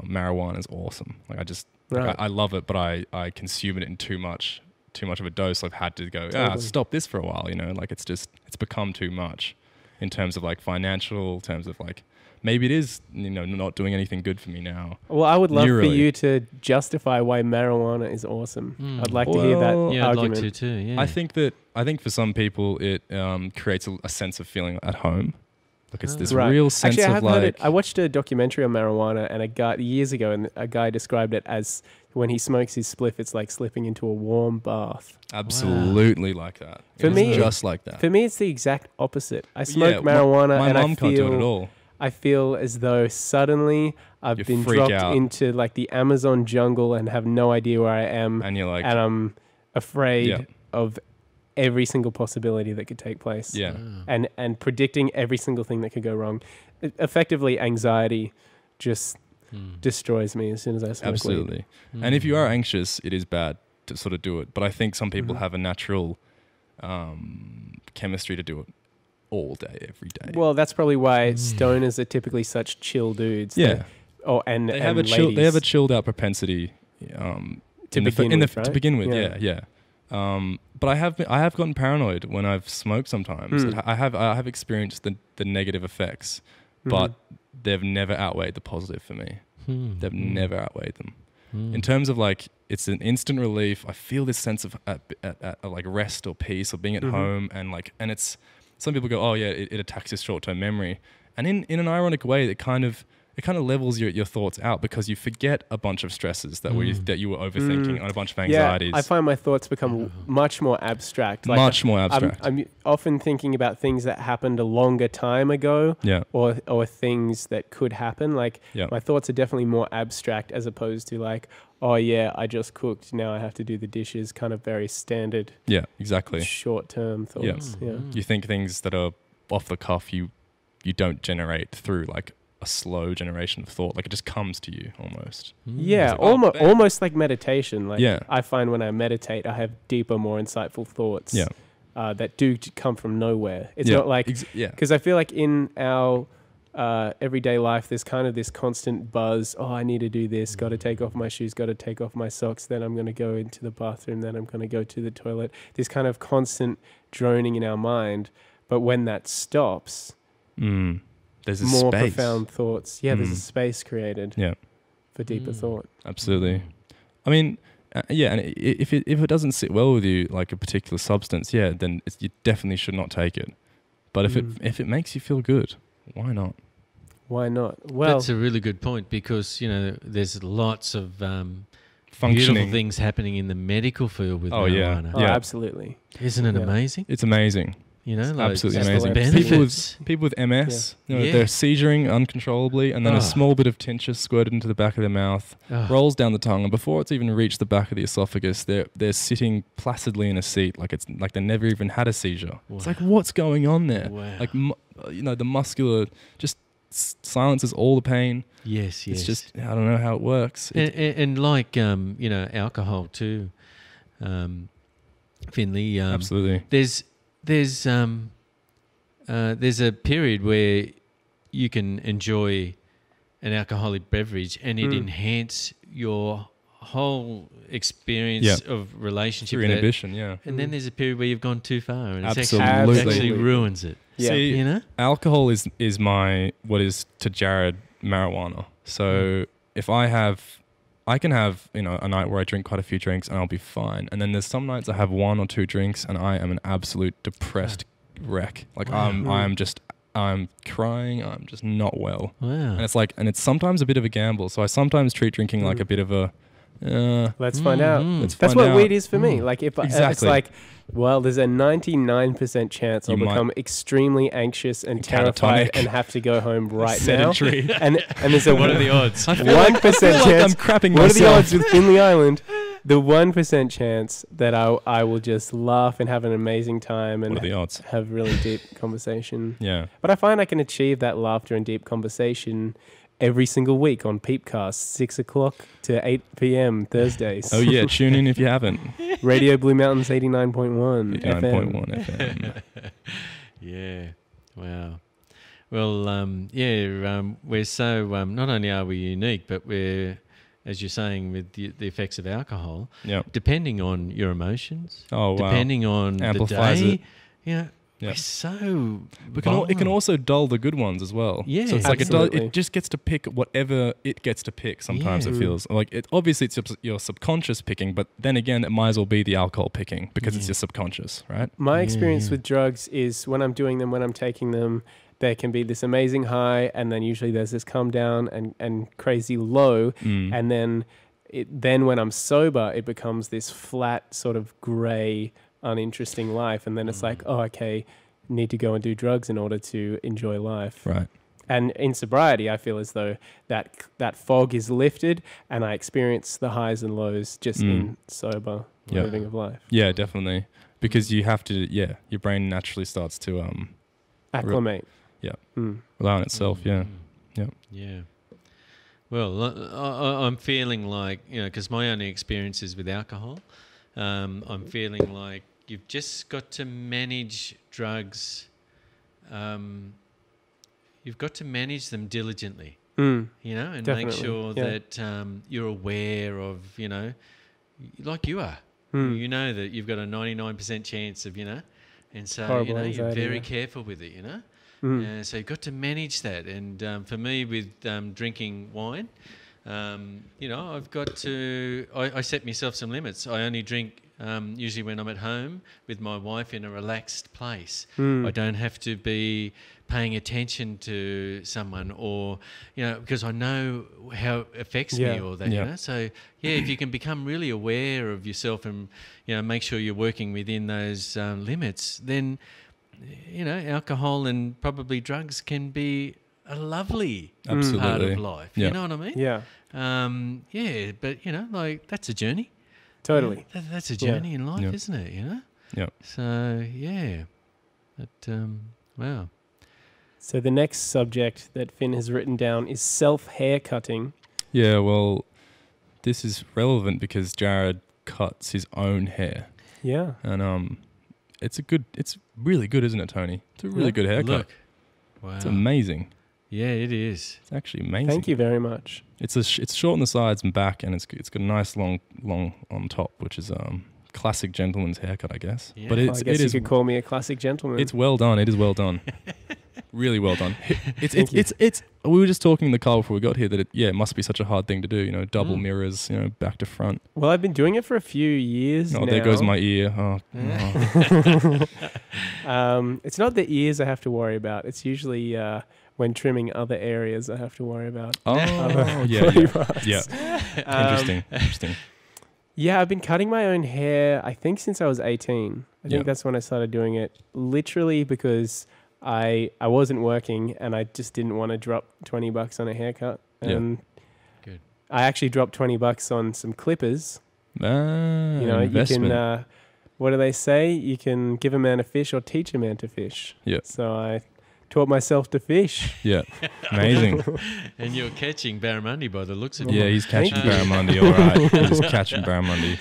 marijuana is awesome. Like, I just, Right. I love it, but I consume it in too much of a dose. I've had to go, Totally. stop this for a while, you know? Like, it's become too much in terms of, like, financial, in terms of, like, maybe it is, you know, not doing anything good for me now. Well, I would love for Neurally. you to justify why marijuana is awesome. Mm. I'd like to hear that Well, Yeah, I'd argument. like to too. Yeah. I think for some people it creates a sense of feeling at home. Like, it's this Right. real sense Actually, I of have like, heard it. I watched a documentary on marijuana, and years ago, and a guy described it as when he smokes his spliff, it's like slipping into a warm bath. absolutely like that. For It's me- just like that. For me, it's the exact opposite. I smoke Yeah, marijuana, my and mum I can't do it at feel all. I feel as though suddenly I've You been freak dropped out. into like the Amazon jungle and have no idea where I am, And you're like, and I'm afraid Yeah. of every single possibility that could take place. yeah, And predicting every single thing that could go wrong. Effectively, anxiety just destroys me as soon as I smoke weed. absolutely. And if you are anxious, it is bad to sort of do it. But I think some people Mhm. have a natural chemistry to do it all day, every day. Well, that's probably why stoners are typically such chill dudes. yeah, And they have and a chill. They have a ladies. chilled out propensity To begin with, to right? begin with. Yeah. Yeah. But I have gotten paranoid when I've smoked sometimes. Mm. I have experienced the negative effects, but they've never outweighed the positive for me. They've never outweighed them. In terms of like, it's an instant relief. I feel this sense of at like rest or peace or being at home, and it's, some people go, oh yeah, it attacks your short-term memory, and in an ironic way, it kind of levels your thoughts out, because you forget a bunch of stresses that you were overthinking, and a bunch of anxieties. Yeah, I find my thoughts become much more abstract. Much more abstract. I'm often thinking about things that happened a longer time ago, Yeah. or things that could happen. Like, Yeah. my thoughts are definitely more abstract as opposed to like, oh yeah, I just cooked, now I have to do the dishes. Kind of very standard, Yeah, exactly. short-term thoughts. Yeah. You think things that are off the cuff, you don't generate through like a slow generation of thought. Like, it just comes to you almost. Yeah, It's like, oh, bam. almost like meditation. Like, Yeah. I find when I meditate, I have deeper, more insightful thoughts. Yeah. That do come from nowhere. It's Yeah. not like, yeah. because I feel like in our everyday life, there's kind of this constant buzz. Oh, I need to do this. Got to take off my shoes. Got to take off my socks. Then I'm going to go into the bathroom. Then I'm going to go to the toilet. This kind of constant droning in our mind. But when that stops, There's a more space. profound thoughts. Yeah, there's a space created Yeah, for deeper thought. absolutely. I mean, yeah, and if it doesn't sit well with you, like a particular substance, yeah, then you definitely should not take it. But if it makes you feel good, why not? Why not? Well, That's a really good point, because, you know, there's lots of beautiful Functioning. things happening in the medical field with Oh, yeah. marijuana. oh, Yeah. absolutely. Isn't it Yeah. amazing? It's amazing. You know, like Absolutely That's amazing. the benefits. People with MS, you know, Yeah. they're seizuring uncontrollably, and then Oh. a small bit of tincture squirted into the back of their mouth, Oh. rolls down the tongue, and before it's even reached the back of the esophagus, they're sitting placidly in a seat, like they never even had a seizure. It's like, what's going on there? Wow. Like, you know, the muscular just silences all the pain. Yes, yes. It's just, I don't know how it works. And like, you know, alcohol too, Finley. Absolutely. There's a period where you can enjoy an alcoholic beverage and it enhance your whole experience of relationship. Through inhibition, yeah. And then there's a period where you've gone too far and it Absolutely. actually ruins it. Yeah. See, You know? alcohol is what is to Jarrod marijuana. So if I can have, you know, a night where I drink quite a few drinks and I'll be fine. And then there's some nights I have 1 or 2 drinks and I am an absolute depressed wreck. Like, I'm crying. I'm just not well. Wow. And it's sometimes a bit of a gamble. So I sometimes treat drinking like a bit of a, Let's find out. let's That's find what out. weed is for me. Like, if it's Exactly. like, well, there's a 99% chance I'll You might- become extremely anxious and terrified catatonic. and have to go home right Sedentary. now. And there's a What are the odds? I feel like 1% I'm chance. crapping What are the myself. odds with Finley Island the 1% chance that I will just laugh and have an amazing time and What are the odds? have really deep conversation. Yeah. But I find I can achieve that laughter and deep conversation every single week on PeePcast, 6 o'clock to 8 p.m. Thursdays. Oh yeah, tune in if you haven't. Radio Blue Mountains 89.1 FM. 89.1 FM. Yeah. Wow. Well, we're so, not only are we unique, but we're, as you're saying, with the effects of alcohol, Yeah. depending on your emotions, Oh wow. depending on Amplifies the day, it. yeah, Yeah. we're so It can also dull the good ones as well. Yeah, so it's like absolutely. it just gets to pick whatever it gets to pick. Sometimes Yeah. it feels like it. Obviously, it's your subconscious picking, but then again, it might as well be the alcohol picking because it's your subconscious, right? My experience yeah. with drugs is when I'm doing them, when I'm taking them, there can be this amazing high, and then usually there's this come down and crazy low, and then when I'm sober, it becomes this flat sort of grey, uninteresting life, and then it's like, oh, okay, need to go and do drugs in order to enjoy life. Right. And in sobriety, I feel as though that fog is lifted, and I experience the highs and lows just in sober living of life. Yeah, definitely. Because you have to. Yeah, your brain naturally starts to Acclimate. rely on itself. Yeah. Yeah. Well, I'm feeling like, because my only experience is with alcohol, I'm feeling like you've just got to manage drugs. You've got to manage them diligently, and Definitely, make sure that you're aware of, like you are. You know that you've got a 99% chance of, and so, Horrible you're anxiety, very yeah. careful with it, so you've got to manage that. And for me, with drinking wine, I've got to... I set myself some limits. I only drink usually when I'm at home with my wife in a relaxed place. I don't have to be paying attention to someone or, because I know how it affects me or that, So, if you can become really aware of yourself and, make sure you're working within those limits, then... alcohol and probably drugs can be a lovely part of life. Yeah. You know what I mean? Yeah. But, like, that's a journey. Totally. That's a journey in life, isn't it, Yeah. So, yeah. But, wow. So the next subject that Finn has written down is self-haircutting. Yeah, well, this is relevant because Jarrod cuts his own hair. Yeah. And it's really good, isn't it, Tony? It's a really good haircut. Look. Wow. It's amazing. Yeah, it is. It's actually amazing. Thank you very much. It's short on the sides and back, and it's got a nice long on top, which is classic gentleman's haircut, I guess. Yeah. But I guess you could call me a classic gentleman. It's well done. It is well done. Really well done. It's. We were just talking in the car before we got here that it must be such a hard thing to do. Double mirrors, back to front. Well, I've been doing it for a few years now. Oh, there goes my ear. Oh. It's not the ears I have to worry about. It's usually when trimming other areas I have to worry about. Oh, yeah. Interesting. Yeah, I've been cutting my own hair, I think, since I was 18. I think that's when I started doing it, literally because I wasn't working and I just didn't want to drop $20 on a haircut. And Good. I actually dropped $20 on some clippers. Investment. You can, what do they say? You can give a man a fish or teach a man to fish. Yeah. So I taught myself to fish. Yeah. Amazing. And you're catching barramundi by the looks of it. Yeah, he's catching barramundi, all right. He's catching barramundi.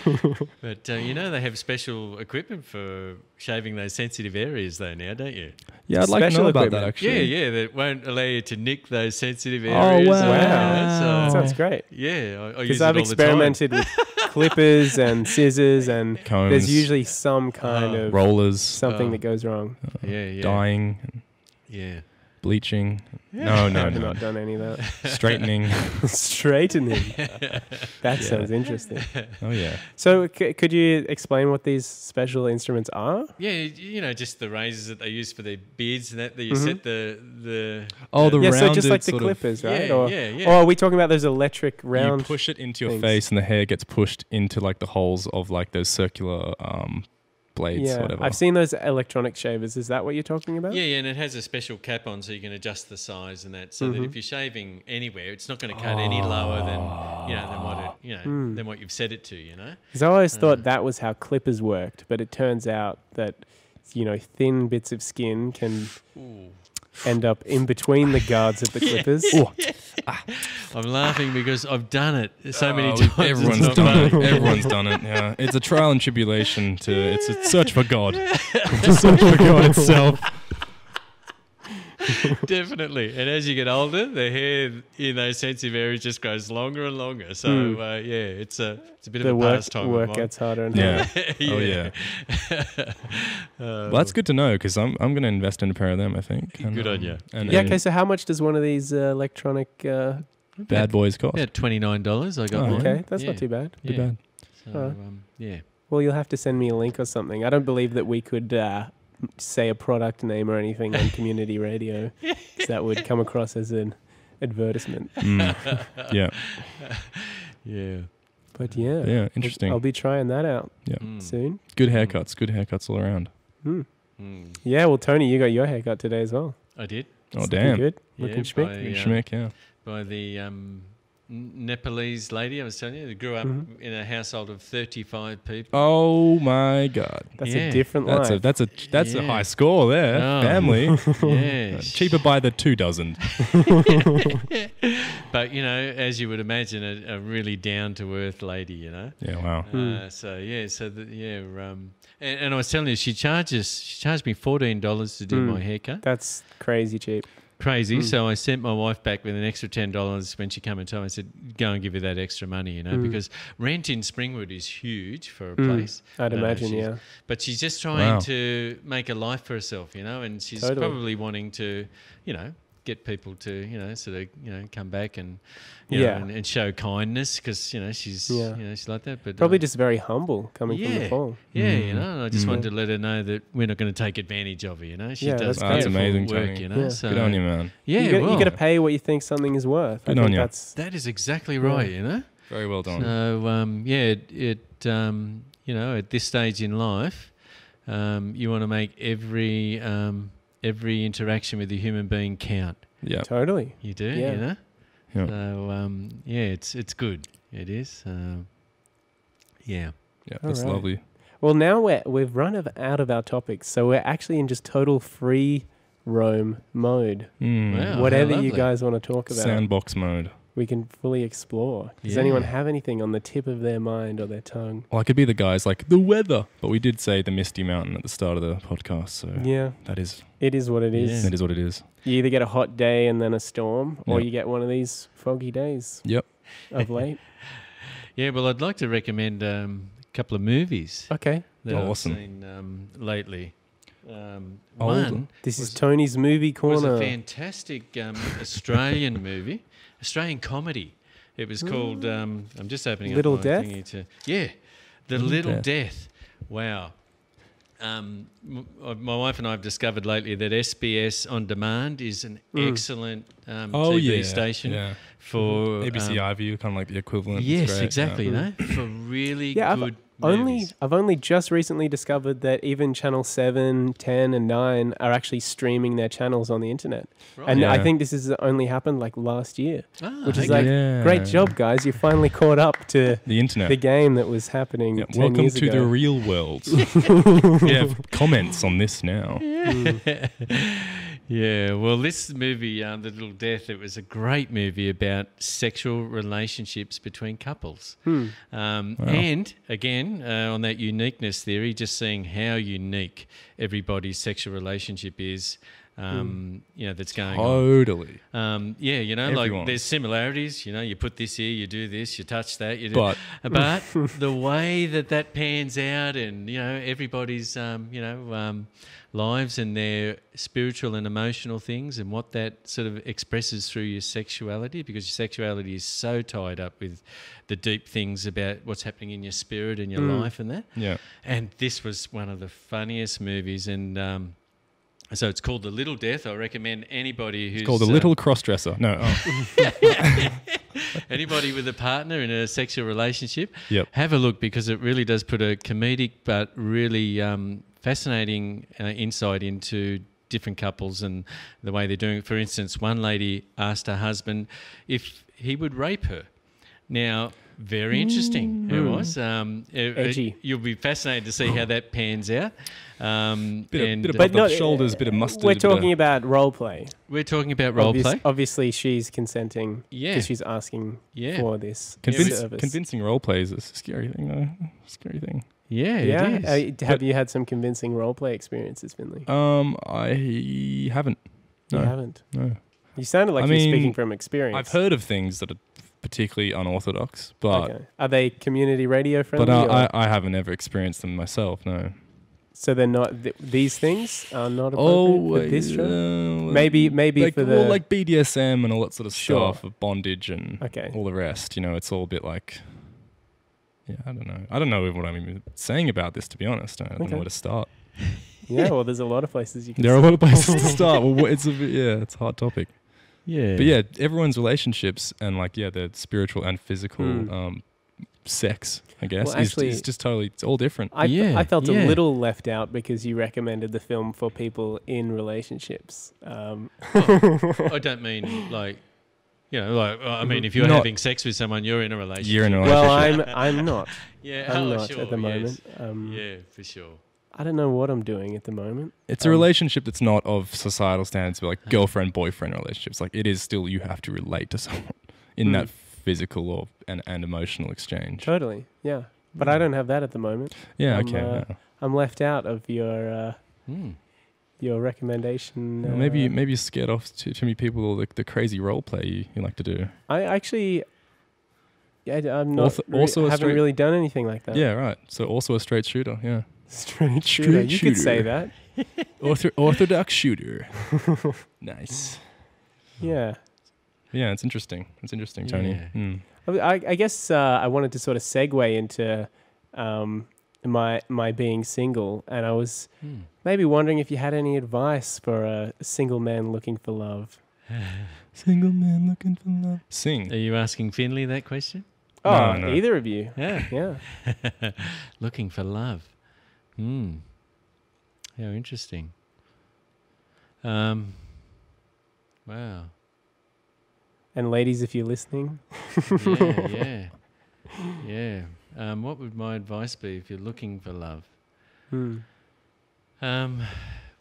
But they have special equipment for shaving those sensitive areas though now, don't you? Yeah, I'd like to Special know about equipment. that, actually. Yeah, that won't allow you to nick those sensitive areas. Oh, wow. That sounds great. Yeah, I use Because it I've all the experimented with clippers and scissors, and Combs. there's usually some kind of Rollers. something that goes wrong. time. Yeah. Dyeing. Yeah. Bleaching. I've No. not done any of that. Straightening. Straightening. That sounds interesting. Oh, yeah. So could you explain what these special instruments are? Yeah, just the razors that they use for their beards and that you set the Oh, the Yeah, rounded so just like the sort of- clippers, right? Yeah. Or are we talking about those electric round... You push it into your things. face and the hair gets pushed into like the holes of like those circular blades, Yeah, whatever. I've seen those electronic shavers. Is that what you're talking about? Yeah, and it has a special cap on so you can adjust the size and that, so that if you're shaving anywhere, it's not going to cut any lower than than what you've set it to. You know. Because I always thought that was how clippers worked, but it turns out that thin bits of skin can end up in between the guards of the clippers. I'm laughing because I've done it so many times. Everyone's done it. Everyone's done it. Yeah, it's a trial and tribulation. It's a search for God. It's a search for God itself. Definitely. And as you get older, the hair in those sensitive areas just grows longer and longer. So it's a bit of a pastime. Work gets harder and harder. Oh yeah. Well, that's good to know because I'm going to invest in a pair of them. I think. Good on you. Okay. So how much does one of these electronic bad boys cost? About $29. I got mine. Okay, that's not too bad. Too bad. So, Well, you'll have to send me a link or something. I don't believe that we could say a product name or anything on community radio, because that would come across as an advertisement. Yeah. Yeah. But yeah. Yeah, interesting. I'll be trying that out Yeah. soon. Good haircuts. Good haircuts all around. Yeah, well, Tony, you got your haircut today as well. I did. Oh, It's damn. looking good. Yeah, Looking schmick. by, Schmick, yeah. By the Nepalese lady I was telling you, that grew up in a household of 35 people. Oh my God. That's a different That's life. that's a high score there. Oh. Family. Yeah. Cheaper by the 2 dozen. But, as you would imagine, a really down-to-earth lady, Yeah, wow. And I was telling you, she charged me $14 to do my haircut. That's crazy cheap. Crazy. So I sent my wife back with an extra $10 when she came and told me. I said, go and give her that extra money, because rent in Springwood is huge for a place. I'd imagine, yeah. But she's just trying to make a life for herself, and she's probably wanting to, get people to, come back and, and show kindness because, she's like that. But probably just very humble coming from the fall. Yeah, and I just wanted to let her know that we're not going to take advantage of her, She does that's amazing, work, Tony. So, good on you, man. Yeah, you got to pay what you think something is worth. Good on you. That is exactly right, Very well done. So, at this stage in life, you want to make every interaction with a human being count. Yeah, You totally. do, Yeah. Yeah. So, it's good. It is. Yeah, that's right. lovely. Well, now we've run out of our topics, so we're actually in just total free roam mode. Wow, Whatever how you lovely. guys want to talk about, Sandbox mode. we can fully explore. Does Yeah. anyone have anything on the tip of their mind or their tongue? Well, I could be the guys like the weather, but we did say the misty mountain at the start of the podcast, so Yeah, that is it is what it is. Yeah. that is what it is. You either get a hot day and then a storm, or Yep. you get one of these foggy days Yep. of late. Yeah, well, I'd like to recommend a couple of movies Okay, that Oh, I've awesome. seen lately. Old. One this is was- Tony's movie was corner. a fantastic Australian movie, Australian comedy. It was called, I'm just opening Little up my Death? thingy The Little Little Death. Death. Wow. My wife and I have discovered lately that SBS On Demand is an excellent TV station Yeah. for ABC iView, kind of like the equivalent. It's Yes, great, exactly. yeah. For really Yeah, good movies. I've only just recently discovered that even Channel 7, 10 and 9 are actually streaming their channels on the internet. Right. And I Yeah. think this has only happened like last year, which is okay. like, Yeah. great job, guys. You finally caught up to The internet. the game that was happening Yeah, 10 welcome years to ago. the real world. We have comments on this now. Yeah, well, this movie, The Little Death, it was a great movie about sexual relationships between couples. And, again, on that uniqueness theory, just seeing how unique everybody's sexual relationship is, that's going on. Totally. Like Everyone's. there's similarities, you put this here, you do this, you touch that, you do. But- But the way that pans out and, everybody's, lives and their spiritual and emotional things and what that sort of expresses through your sexuality, because your sexuality is so tied up with the deep things about what's happening in your spirit and your life and that. Yeah. And this was one of the funniest movies, and so it's called The Little Death. I recommend anybody who's... Called a little crossdresser. No. Oh. Anybody with a partner in a sexual relationship, Yep. have a look, because it really does put a comedic but really fascinating insight into different couples and the way they're doing it. For instance, one lady asked her husband if he would rape her. Now, very interesting. It was. Edgy. You'll be fascinated to see how that pans out. Bit above the shoulders, bit of mustard. We're talking about role play. We're talking about role play. Obviously, she's consenting Yeah. because she's asking for this service. Convincing role play is a scary thing, though. Scary thing. Yeah, Yeah. it is. Have you had some convincing role play experiences, Finley? I haven't. No. You haven't. No. You sounded like you're speaking from experience. I've heard of things that are particularly unorthodox, but Okay. Are they community radio friendly? but I haven't ever experienced them myself. No. So they're not. These things are not appropriate for this show. Maybe like, for the like BDSM and all that sort of Sure. stuff, of bondage and Okay. all the rest. You know, it's all a bit like. Yeah, I don't know. I don't know what I'm even saying about this, to be honest. I don't know where to start. Yeah, well, there's a lot of places you can. There are a lot of places to start. Well, it's it's a hard topic. Yeah. But yeah, everyone's relationships and the spiritual and physical sex, I guess, Well, actually, is just totally, it's all different. I felt a little left out because you recommended the film for people in relationships. I don't mean I mean, if you're Not- having sex with someone, you're in a relationship. You're in a Well, relationship. I'm not. Yeah, I'm oh, not sure, at the moment. yes. Yeah, for sure. I don't know what I'm doing at the moment. It's a relationship that's not of societal standards, but like girlfriend-boyfriend relationships. Like it is still, you have to relate to someone in that physical and emotional exchange. Totally, yeah. But I don't have that at the moment. Yeah, I'm, I'm left out of your recommendation. Maybe you're scared off too many people, the crazy role play you like to do. I actually, I'm not. Also haven't really done anything like that. Yeah, right. So also a straight shooter. Yeah, straight shooter. You could say that. Orthodox shooter. Nice. Yeah. Yeah, it's interesting. It's interesting, Tony. Yeah. Mm. I guess I wanted to sort of segue into my being single, and I was maybe wondering if you had any advice for a single man looking for love. Single man looking for love. Sing. Are you asking Finley that question? Oh, No. either of you. Yeah. Yeah. Looking for love. How interesting. Wow. And ladies, if you're listening, Yeah. What would my advice be if you're looking for love?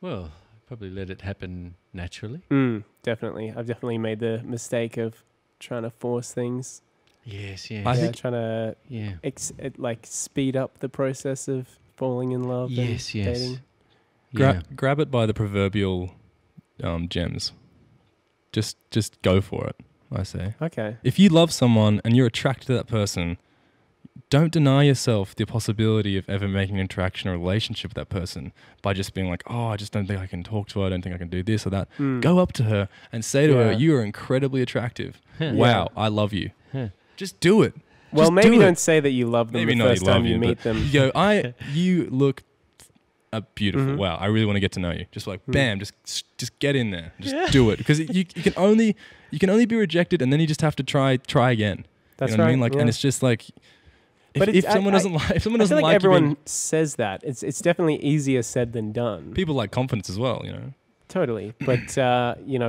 Well, probably let it happen naturally. Definitely. I've definitely made the mistake of trying to force things. Yes. I think- trying to speed up the process of falling in love. Yes. And dating. Grab it by the proverbial gems. Just go for it, I say. Okay. If you love someone and you're attracted to that person, don't deny yourself the possibility of ever making an interaction or relationship with that person by just being like, oh, I just don't think I can talk to her. I don't think I can do this or that. Go up to her and say to her, you are incredibly attractive. Wow, I love you. Just do it. Well, Just maybe do it. don't say that you love them Maybe the not first you love time you you, meet but them. You go, you look beautiful. Wow, I really want to get to know you. Just like, bam, just get in there. Just do it. Because you can only be rejected, and then you just have to try again. That's you know what right. I mean? Like, and it's just like, if someone doesn't like, I feel like everyone says that. It's definitely easier said than done. people like confidence as well. You know. Totally. But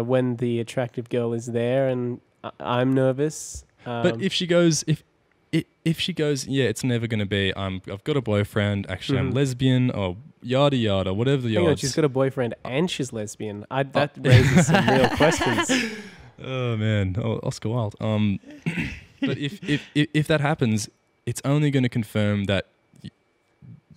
when the attractive girl is there and I'm nervous. But if she goes, if she goes, yeah, it's never going to be. I've got a boyfriend. Actually, I'm lesbian, or yada yada, whatever the hang on, odds. she's got a boyfriend and she's lesbian. That raises some real questions. Oh man, Oscar Wilde. But if that happens, it's only going to confirm that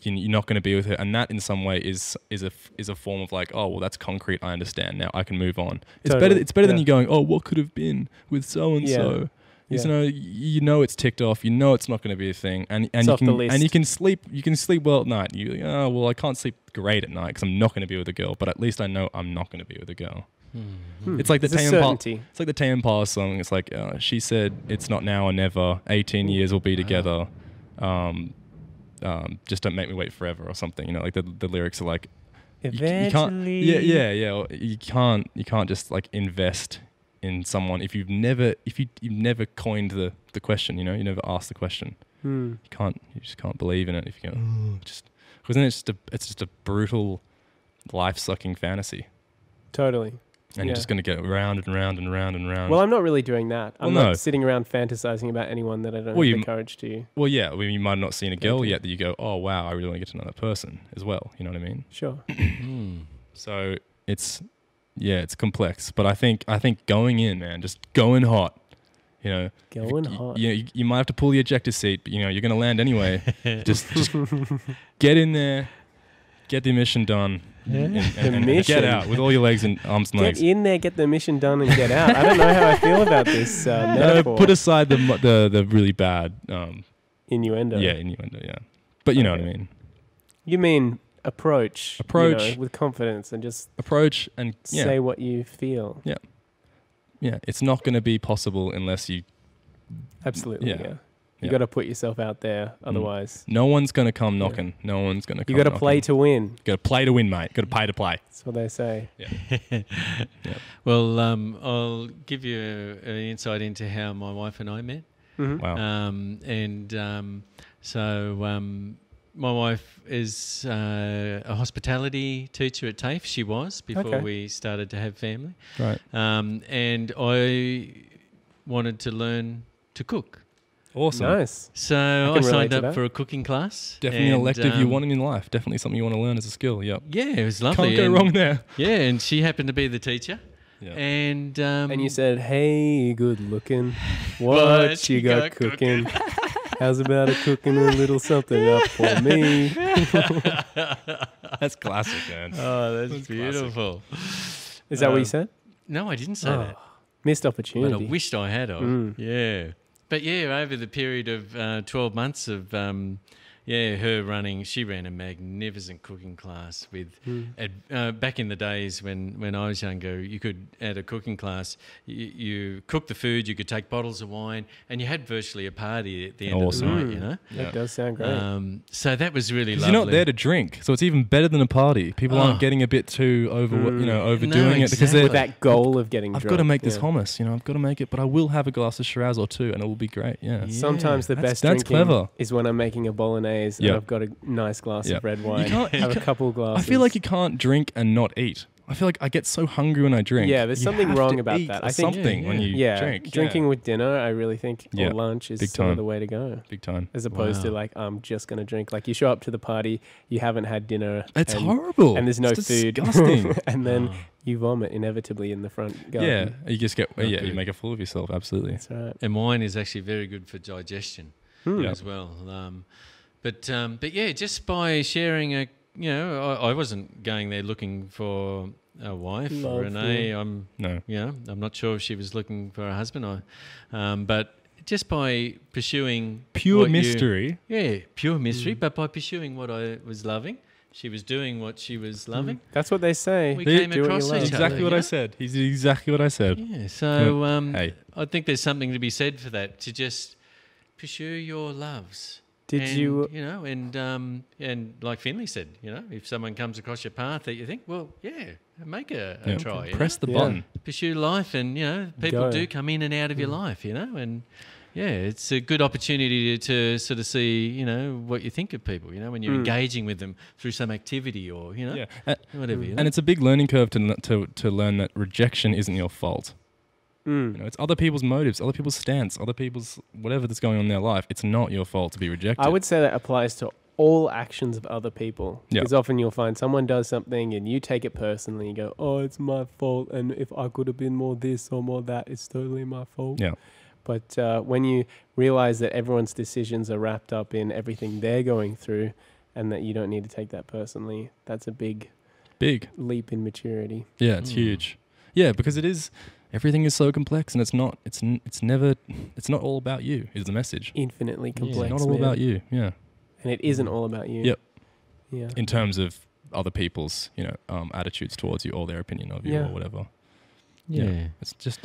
you're not going to be with her, and that in some way is a form of like, oh well, that's concrete. I understand now. I can move on. It's Totally. better than you going, oh, what could have been with so and so. You know it's ticked off. You know it's not going to be a thing, and you can sleep. You can sleep well at night. You like, oh well, I can't sleep great at night because I'm not going to be with a girl. But at least I know I'm not going to be with a girl. It's like the Tame Impala song. It's like she said, "It's not now or never. 18 years we'll be together. Just don't make me wait forever," or something. You know, like the lyrics are like, eventually. You can't. Yeah. You can't just like invest in someone if you've never coined the question, you know, you never asked the question. You just can't believe in it if you go, because then it's just a brutal, life-sucking fantasy. Totally. And you're just going to get round and round and round and round. Well, I'm not really doing that. I'm not sitting around fantasizing about anyone that I don't have the courage to. Well, yeah. You might have not seen a girl yet that you go, oh, wow, I really want to get to know that person as well. You know what I mean? Sure. So it's complex. But I think going in, man, just going hot, you know. Going hot. You might have to pull the ejector seat, but, you know, you're going to land anyway. just get in there, get the mission done. And get out with all your legs and arms and legs. Get in there, get the mission done, and get out. I don't know how I feel about this metaphor. Put aside the really bad innuendo. Yeah, innuendo. Yeah, but you know what I mean. You mean approach, you know, with confidence and just say what you feel. Yeah, yeah. It's not going to be possible unless you. Absolutely. Yeah. You got to put yourself out there, otherwise. No one's going to come knocking. No one's going to come. You got to play to win. You got to play to win, mate. Got to pay to play. That's what they say. Yeah. Well, I'll give you an insight into how my wife and I met. Mm-hmm. Wow. So my wife is a hospitality teacher at TAFE. She was before we started to have family. Right. And I wanted to learn to cook. Awesome. Nice. So I signed up for a cooking class. Definitely an elective you want in life. Definitely something you want to learn as a skill. Yep. Yeah, it was lovely. Can't go wrong there. Yeah, and she happened to be the teacher. Yeah. And you said, "Hey, good looking, what you got cooking? How's about a cooking a little something up for me?" That's classic, man. Oh, that's beautiful. Classic. Is that what you said? No, I didn't say that. Missed opportunity. But I wished I had. Yeah. But yeah, over the period of 12 months of her running, she ran a magnificent cooking class with. Back in the days when I was younger, you could at a cooking class you cook the food, you could take bottles of wine, and you had virtually a party at the end of the night. You know, that does sound great. So that was really lovely. You're not there to drink, so it's even better than a party. People aren't getting a bit too overdoing it because they're with that goal of getting. I've got to make this hummus. You know, I've got to make it, but I will have a glass of Shiraz or two, and it will be great. Yeah. Sometimes the best drinking is when I'm making a bolognese and I've got a nice glass of red wine. Have a couple glasses. I feel like you can't drink and not eat. I feel like I get so hungry when I drink. Yeah, there's something wrong about that. I think something when you drink. Drinking with dinner, I really think, or lunch is sort of the way to go. Big time. As opposed to like, I'm just going to drink. Like you show up to the party, you haven't had dinner. It's horrible. And there's no food. Disgusting. And then you vomit inevitably in the front garden. Yeah, you just get, you make a fool of yourself. Absolutely. That's right. And wine is actually very good for digestion as well. But yeah, just by sharing I wasn't going there looking for a wife or Renee. I'm not sure if she was looking for a husband. But just by pursuing pure mystery. Pure mystery. But by pursuing what I was loving, she was doing what she was loving. That's what they say. We came across each other. Exactly what I said. He's exactly what I said. Yeah. So I think there's something to be said for that. To just pursue your loves. And like Finley said, if someone comes across your path that you think, make a try. Press the button. Pursue life, and people do come in and out of your life, and it's a good opportunity to sort of see, what you think of people, when you're engaging with them through some activity or whatever. And it's a big learning curve to learn that rejection isn't your fault. It's other people's motives, other people's stance, other people's whatever that's going on in their life. It's not your fault to be rejected. I would say that applies to all actions of other people. Because often you'll find someone does something and you take it personally. You go, oh, it's my fault. And if I could have been more this or more that, it's totally my fault. Yeah. But when you realize that everyone's decisions are wrapped up in everything they're going through and that you don't need to take that personally, that's a big leap in maturity. Yeah, it's huge. Yeah, because it is... Everything is so complex, and it's not all about you. Is the message infinitely complex? It's not all about you. Yeah, and it isn't all about you. Yep. Yeah. In terms of other people's, attitudes towards you or their opinion of you or whatever. Yeah.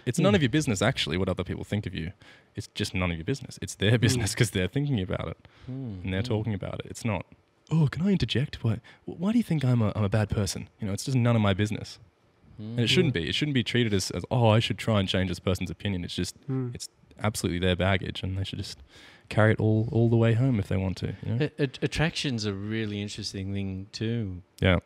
It's none of your business actually what other people think of you. It's just none of your business. It's their business because they're thinking about it and they're talking about it. It's not. Oh, can I interject? Why do you think I'm a bad person? It's just none of my business. And it shouldn't be. It shouldn't be treated as oh, I should try and change this person's opinion. It's just it's absolutely their baggage, and they should just carry it all the way home if they want to. You know? Attraction's a really interesting thing too. Yeah.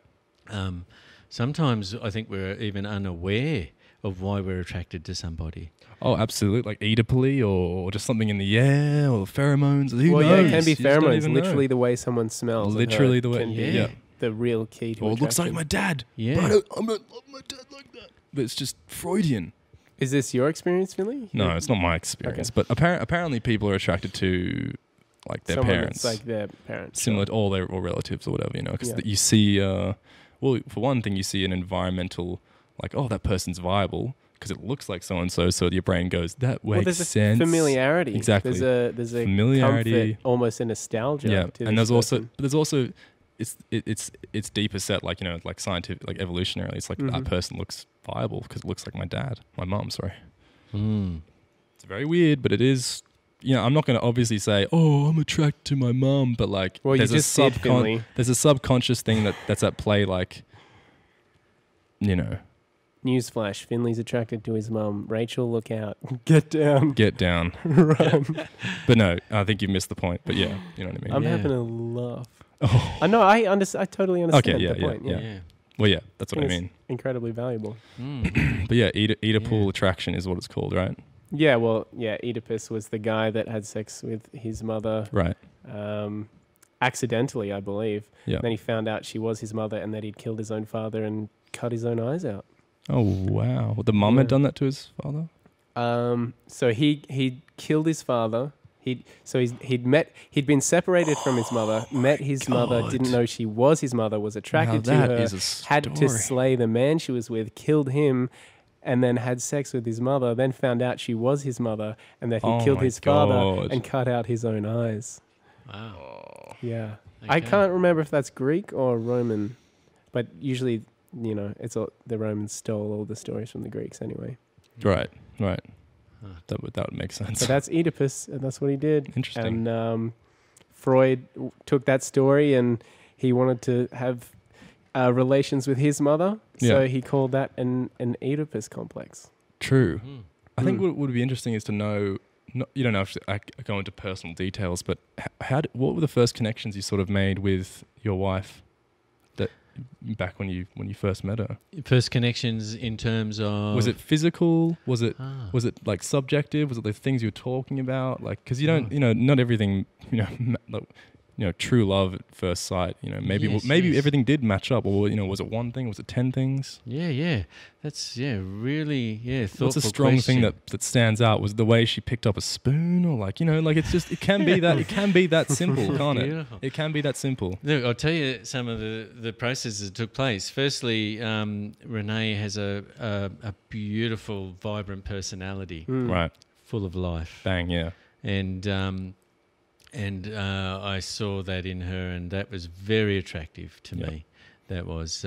Sometimes I think we're even unaware of why we're attracted to somebody. Oh, absolutely. Like Oedipus or just something in the air or pheromones. Who Well, knows? yeah, it can be You just don't pheromones. even know. Literally the way someone smells. Literally the way. can be Yeah. the real key to Or it looks like attraction. my dad. Yeah. But I'm not love my dad like that. But it's just Freudian. Is this your experience, Finley? No, it's not my experience. But apparently people are attracted to like their Someone parents. that's like their parents. Similar to all their or relatives or whatever, you know. Because Yeah. you see, well, for one thing, you see an environmental, like, oh, that person's viable because it looks like so-and-so. So your brain goes, that makes there's sense. A familiarity. Exactly. There's a Familiarity. comfort, almost a nostalgia. Yeah, to and this there's also person. it's deeper set, like, you know, like scientific, like evolutionarily. It's like that person looks viable because it looks like my dad, my mum. Sorry, it's very weird, but it is. You know, I'm not going to obviously say, "Oh, I'm attracted to my mum," but like, Well, you there's just did, Finley. there's a subconscious thing that's at play, like, you know, Newsflash: Finley's attracted to his mum. Rachel, look out! Get down! get down. Run! But no, I think you missed the point. But yeah, you know what I mean. I'm Yeah. having a laugh. Oh. I know. I totally understand Okay, yeah, the point. yeah. Well, yeah, that's what I mean. Incredibly valuable. But yeah, Oedipal attraction is what it's called, right? Yeah. Well, yeah. Oedipus was the guy that had sex with his mother. Right. Accidentally, I believe. Yeah. Then he found out she was his mother and that he'd killed his own father and cut his own eyes out. Oh wow! The mum had done that to his father. So he killed his father. He'd been separated from his mother, met his mother, God. didn't know she was his mother, was attracted to that her, is a had to story. slay the man she was with, killed him, and then had sex with his mother, then found out she was his mother and that he Oh killed my his father God. and cut out his own eyes. Wow. Yeah. I Okay. can't remember if that's Greek or Roman, but usually, you know, the Romans stole all the stories from the Greeks anyway. Right. That would make sense. So that's Oedipus, and that's what he did. Interesting. And Freud took that story, and he wanted to have relations with his mother, so Yeah. he called that an Oedipus complex. True. I think Mm. what would be interesting is to know. You don't know if I go into personal details, but what were the first connections you sort of made with your wife, that back when you first met her? First connections in terms of... Was it physical? Was it like subjective? Was it the things you were talking about? Like, because you don't, not everything, true love at first sight. Maybe Yes. everything did match up, or was it one thing? Was it 10 things? Yeah. That's, really, thoughtful What's a strong question. thing that stands out? Was the way she picked up a spoon, or it's just it can be that simple, can't it? Beautiful. It can be that simple. Look, I'll tell you some of the processes that took place. Firstly, Renee has a beautiful, vibrant personality, Right. full of life. Bang, yeah. And I saw that in her, and that was very attractive to me. That was,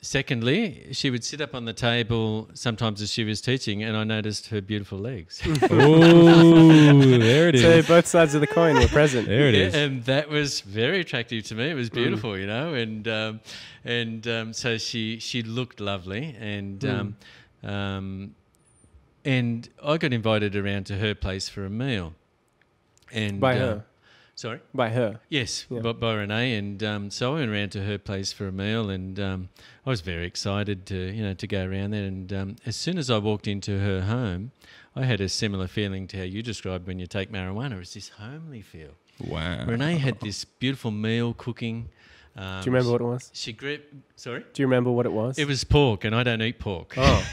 secondly, she would sit up on the table sometimes as she was teaching, and I noticed her beautiful legs. Oh, there it So is. both sides of the coin were present. There it is. And that was very attractive to me. It was beautiful, and so she looked lovely, and I got invited around to her place for a meal. And By her? Sorry? By her. Yes, Yeah. by Renee, and so I went around to her place for a meal, and I was very excited to go around there. And as soon as I walked into her home, I had a similar feeling to how you described when you take marijuana. It's this homely feel. Wow. Renee had this beautiful meal cooking. Do you remember what it was? Sorry? Do you remember what it was? It was pork, and I don't eat pork. Oh.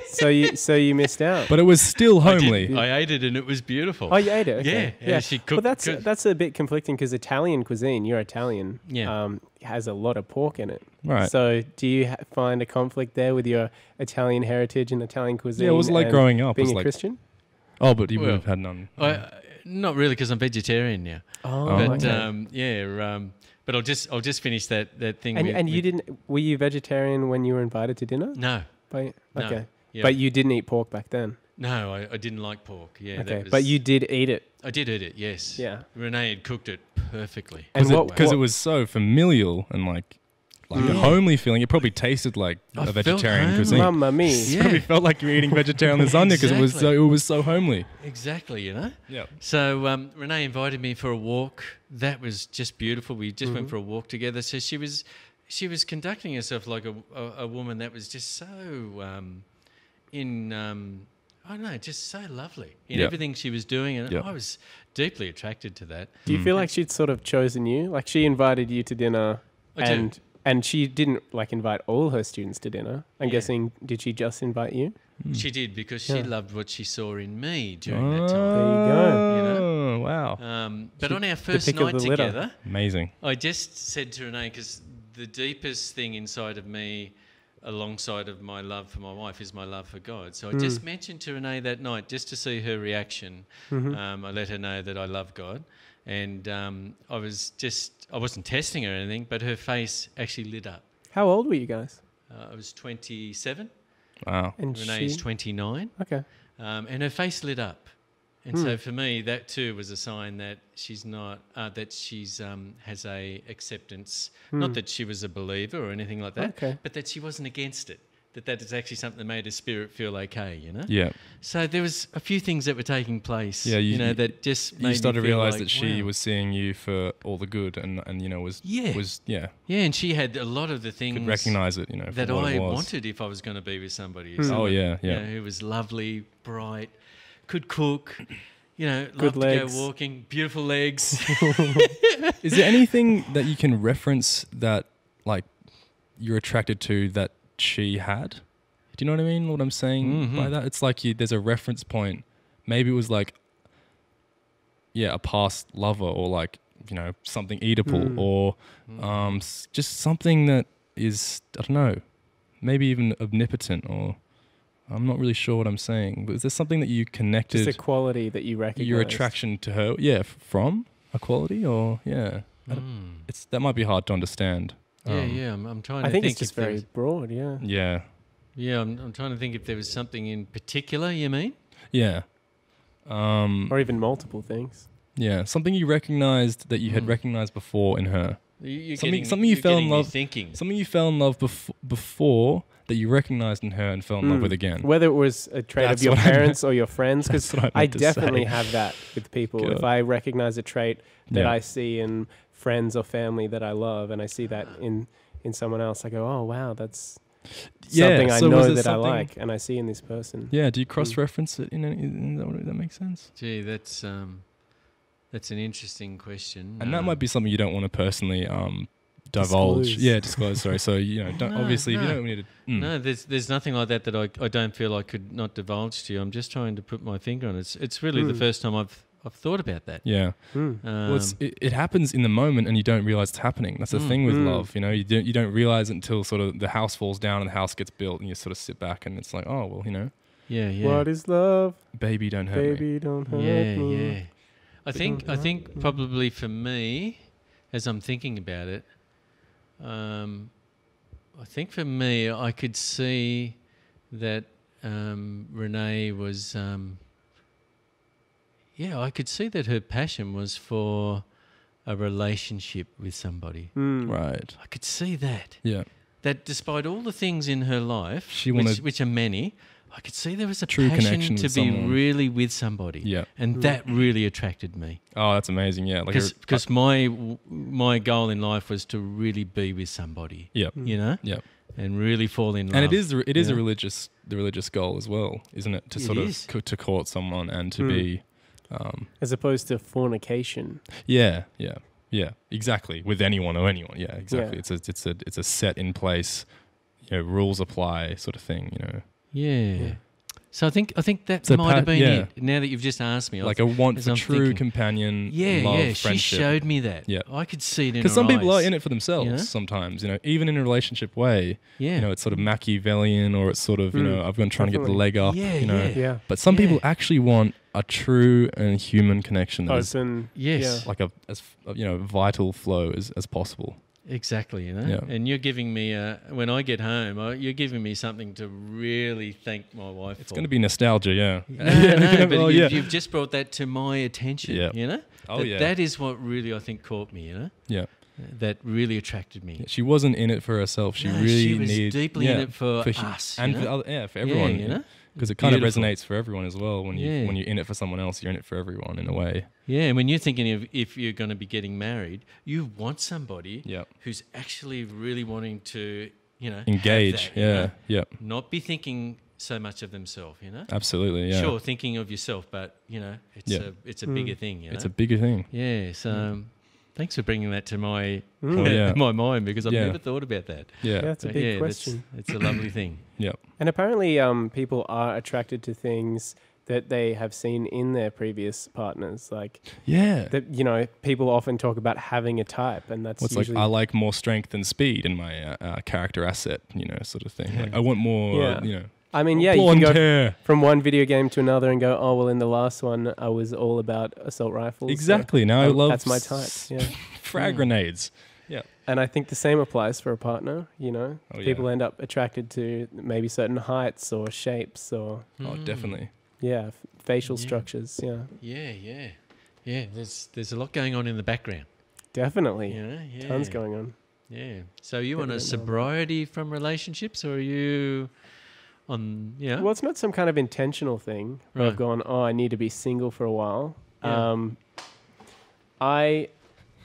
So you missed out. But it was still homely. I ate it, and it was beautiful. Oh, you ate it? Okay. Yeah, she cooked. Well, good. that's a bit conflicting because Italian cuisine, you're Italian, Yeah. has a lot of pork in it. Right. So do you find a conflict there with your Italian heritage and Italian cuisine? Yeah, it was like and growing up. It being was a like, Christian? oh, but you would Well, have had none. Not really, because I'm vegetarian now. Oh, But okay. but I'll just finish that thing. And you didn't? Were you vegetarian when you were invited to dinner? No, Okay. No. Yeah. But you didn't eat pork back then. no, I didn't like pork. Yeah, Okay. that was, But you did eat it. I did eat it. Yes. Yeah. Renee had cooked it perfectly. And Because it was so familial and like like a homely feeling. It probably tasted like a vegetarian homely. cuisine. Mamma mia. It probably felt like you were eating vegetarian lasagna because it was so homely. Exactly, you know. Yeah. So Renee invited me for a walk. That was just beautiful. We just went for a walk together. So she was conducting herself like a woman that was just so I don't know, just so lovely in everything she was doing, and I was deeply attracted to that. Do you feel like she'd sort of chosen you? Like she invited you to dinner, and she didn't like invite all her students to dinner. I'm guessing, did she just invite you? She did, because she loved what she saw in me during that time. There you go. You know? Oh, wow. But on our first night together, amazing. I just said to Renee, because the deepest thing inside of me, alongside of my love for my wife, is my love for God. So I just mentioned to Renee that night, just to see her reaction. I let her know that I love God. And I wasn't testing her or anything, but her face actually lit up. How old were you guys? I was 27. Wow. And Renee's 29. Okay. And her face lit up. And so for me, that too was a sign that she's not, that she's has a acceptance, not that she was a believer or anything like that, but that she wasn't against it. That is actually something that made her spirit feel okay, you know? Yeah. So there was a few things that were taking place, Yeah, that just made you started me to feel realize like, that she wow. was seeing you for all the good and was Yeah, and she had a lot of the things could recognize it, for that what I it was. wanted if I was going to be with somebody. Oh, yeah. Who was lovely, bright, could cook, loved Good to legs. go walking, beautiful legs. Is there anything that you can reference that, like, you're attracted to that she had? Do you know what I mean? What I'm saying by that? It's like there's a reference point. Maybe it was like, a past lover, or like, something Oedipal, or just something that is, I don't know, maybe even omnipotent, or I'm not really sure what I'm saying. But is there something that you connected? Just a quality that you recognize. Your attraction to her, from a quality, or that might be hard to understand. I'm trying to I think think it's just very broad, Yeah. Yeah, I'm trying to think if there was something in particular, you mean? Yeah. Or even multiple things. Yeah, something you recognized that you had recognized before in her. Something you fell in love. Thinking. Something you fell in love before that you recognized in her and fell in love with again. Whether it was a trait That's of your what I parents or your friends, because I definitely say. have that with people. God. If I recognize a trait that I see in friends or family that I love, and I see that in someone else, I go, oh wow, that's something I know that I like and I see in this person. Yeah, do you cross-reference it that makes sense? Gee, that's an interesting question. And that might be something you don't want to personally divulge. Disclose, sorry. So, don't obviously if you don't need to. No, there's nothing like that I don't feel I could not divulge to you. I'm just trying to put my finger on it. It's really the first time I've thought about that. Yeah. Well, it happens in the moment and you don't realize it's happening. That's the thing with love. You don't realize it until sort of the house falls down and the house gets built and you sort of sit back and it's like, oh, well, Yeah. What is love? Baby, don't hurt me. Baby, don't hurt me. Yeah. I think probably for me, as I'm thinking about it, I think for me, I could see that Renee was... I could see that her passion was for a relationship with somebody. Right. I could see that. Yeah. That despite all the things in her life, which are many, I could see there was a true passion connection to with be someone. really with somebody. Yeah. And that really attracted me. Oh, that's amazing. Yeah. Because my goal in life was to really be with somebody. Yeah. Yeah. And really fall in love. And it is the religious goal as well, isn't it? To court someone and to be... as opposed to fornication. Yeah, exactly. With anyone. Yeah, exactly. Yeah. It's a set in place, rules apply sort of thing. Yeah. So I think that might have been it. Now that you've just asked me, like a want for true companion, love, friendship. She showed me that. Yeah, I could see it in her eyes. Because some people are in it for themselves sometimes. Even in a relationship way. Yeah. It's sort of Machiavellian, or it's sort of I've been trying to get the leg up. Yeah. But some people actually want a true and human connection that is like a vital flow as possible. Exactly, and you're giving me when I get home, you're giving me something to really thank my wife for. It's going to be nostalgia, but you've just brought that to my attention, that is what really I think caught me, Yeah. that really attracted me. She wasn't in it for herself. She No, really she was needed deeply in it for us, and you know? for everyone. you know? Because it kind of Beautiful. resonates for everyone as well. When Yeah. you're in it for someone else, you're in it for everyone in a way. Yeah, and when you're thinking of if you're going to be getting married, you want somebody Yep. who's actually really wanting to, have Engage. that, you know? Yep. Not be thinking so much of themselves, Absolutely. Yeah. Sure, thinking of yourself, but it's a bigger thing. It's a bigger thing. Yeah. So thanks for bringing that to my yeah. my mind, because I've Yeah. never thought about that. Yeah. That's a But big question. It's a lovely thing. Yep. And apparently, people are attracted to things that they have seen in their previous partners. Like, Yeah. that, people often talk about having a type, and that's What's usually like I like more strength and speed in my character asset, sort of thing. Like I want more, Yeah. I mean, you can blonde go hair. from one video game to another and go, oh, well, in the last one, I was all about assault rifles. so Exactly. Now I love that's my type. Yeah. frag grenades. Yeah. And I think the same applies for a partner. Oh, People end up attracted to maybe certain heights or shapes or Oh, definitely. facial Yeah. structures. Yeah, Yeah. There's a lot going on in the background. definitely. Yeah. Tons going on. Yeah. So are you on a Definitely. sobriety from relationships, or are you on? Yeah. Well, it's not some kind of intentional thing where I've Right. gone, oh, I need to be single for a while. Yeah. I,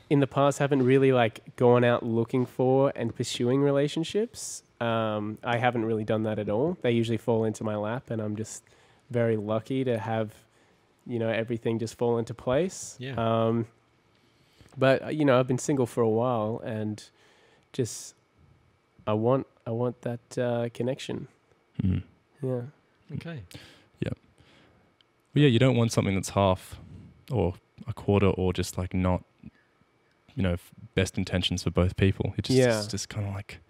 in the past, haven't really gone out looking for and pursuing relationships. I haven't really done that at all. They usually fall into my lap, and I'm just very lucky to have, everything just fall into place. Yeah. But I've been single for a while, and just I want that connection. Mm. Yeah. Okay. Well, yeah, you don't want something that's half or a quarter or just not, best intentions for both people. It's just kind of like,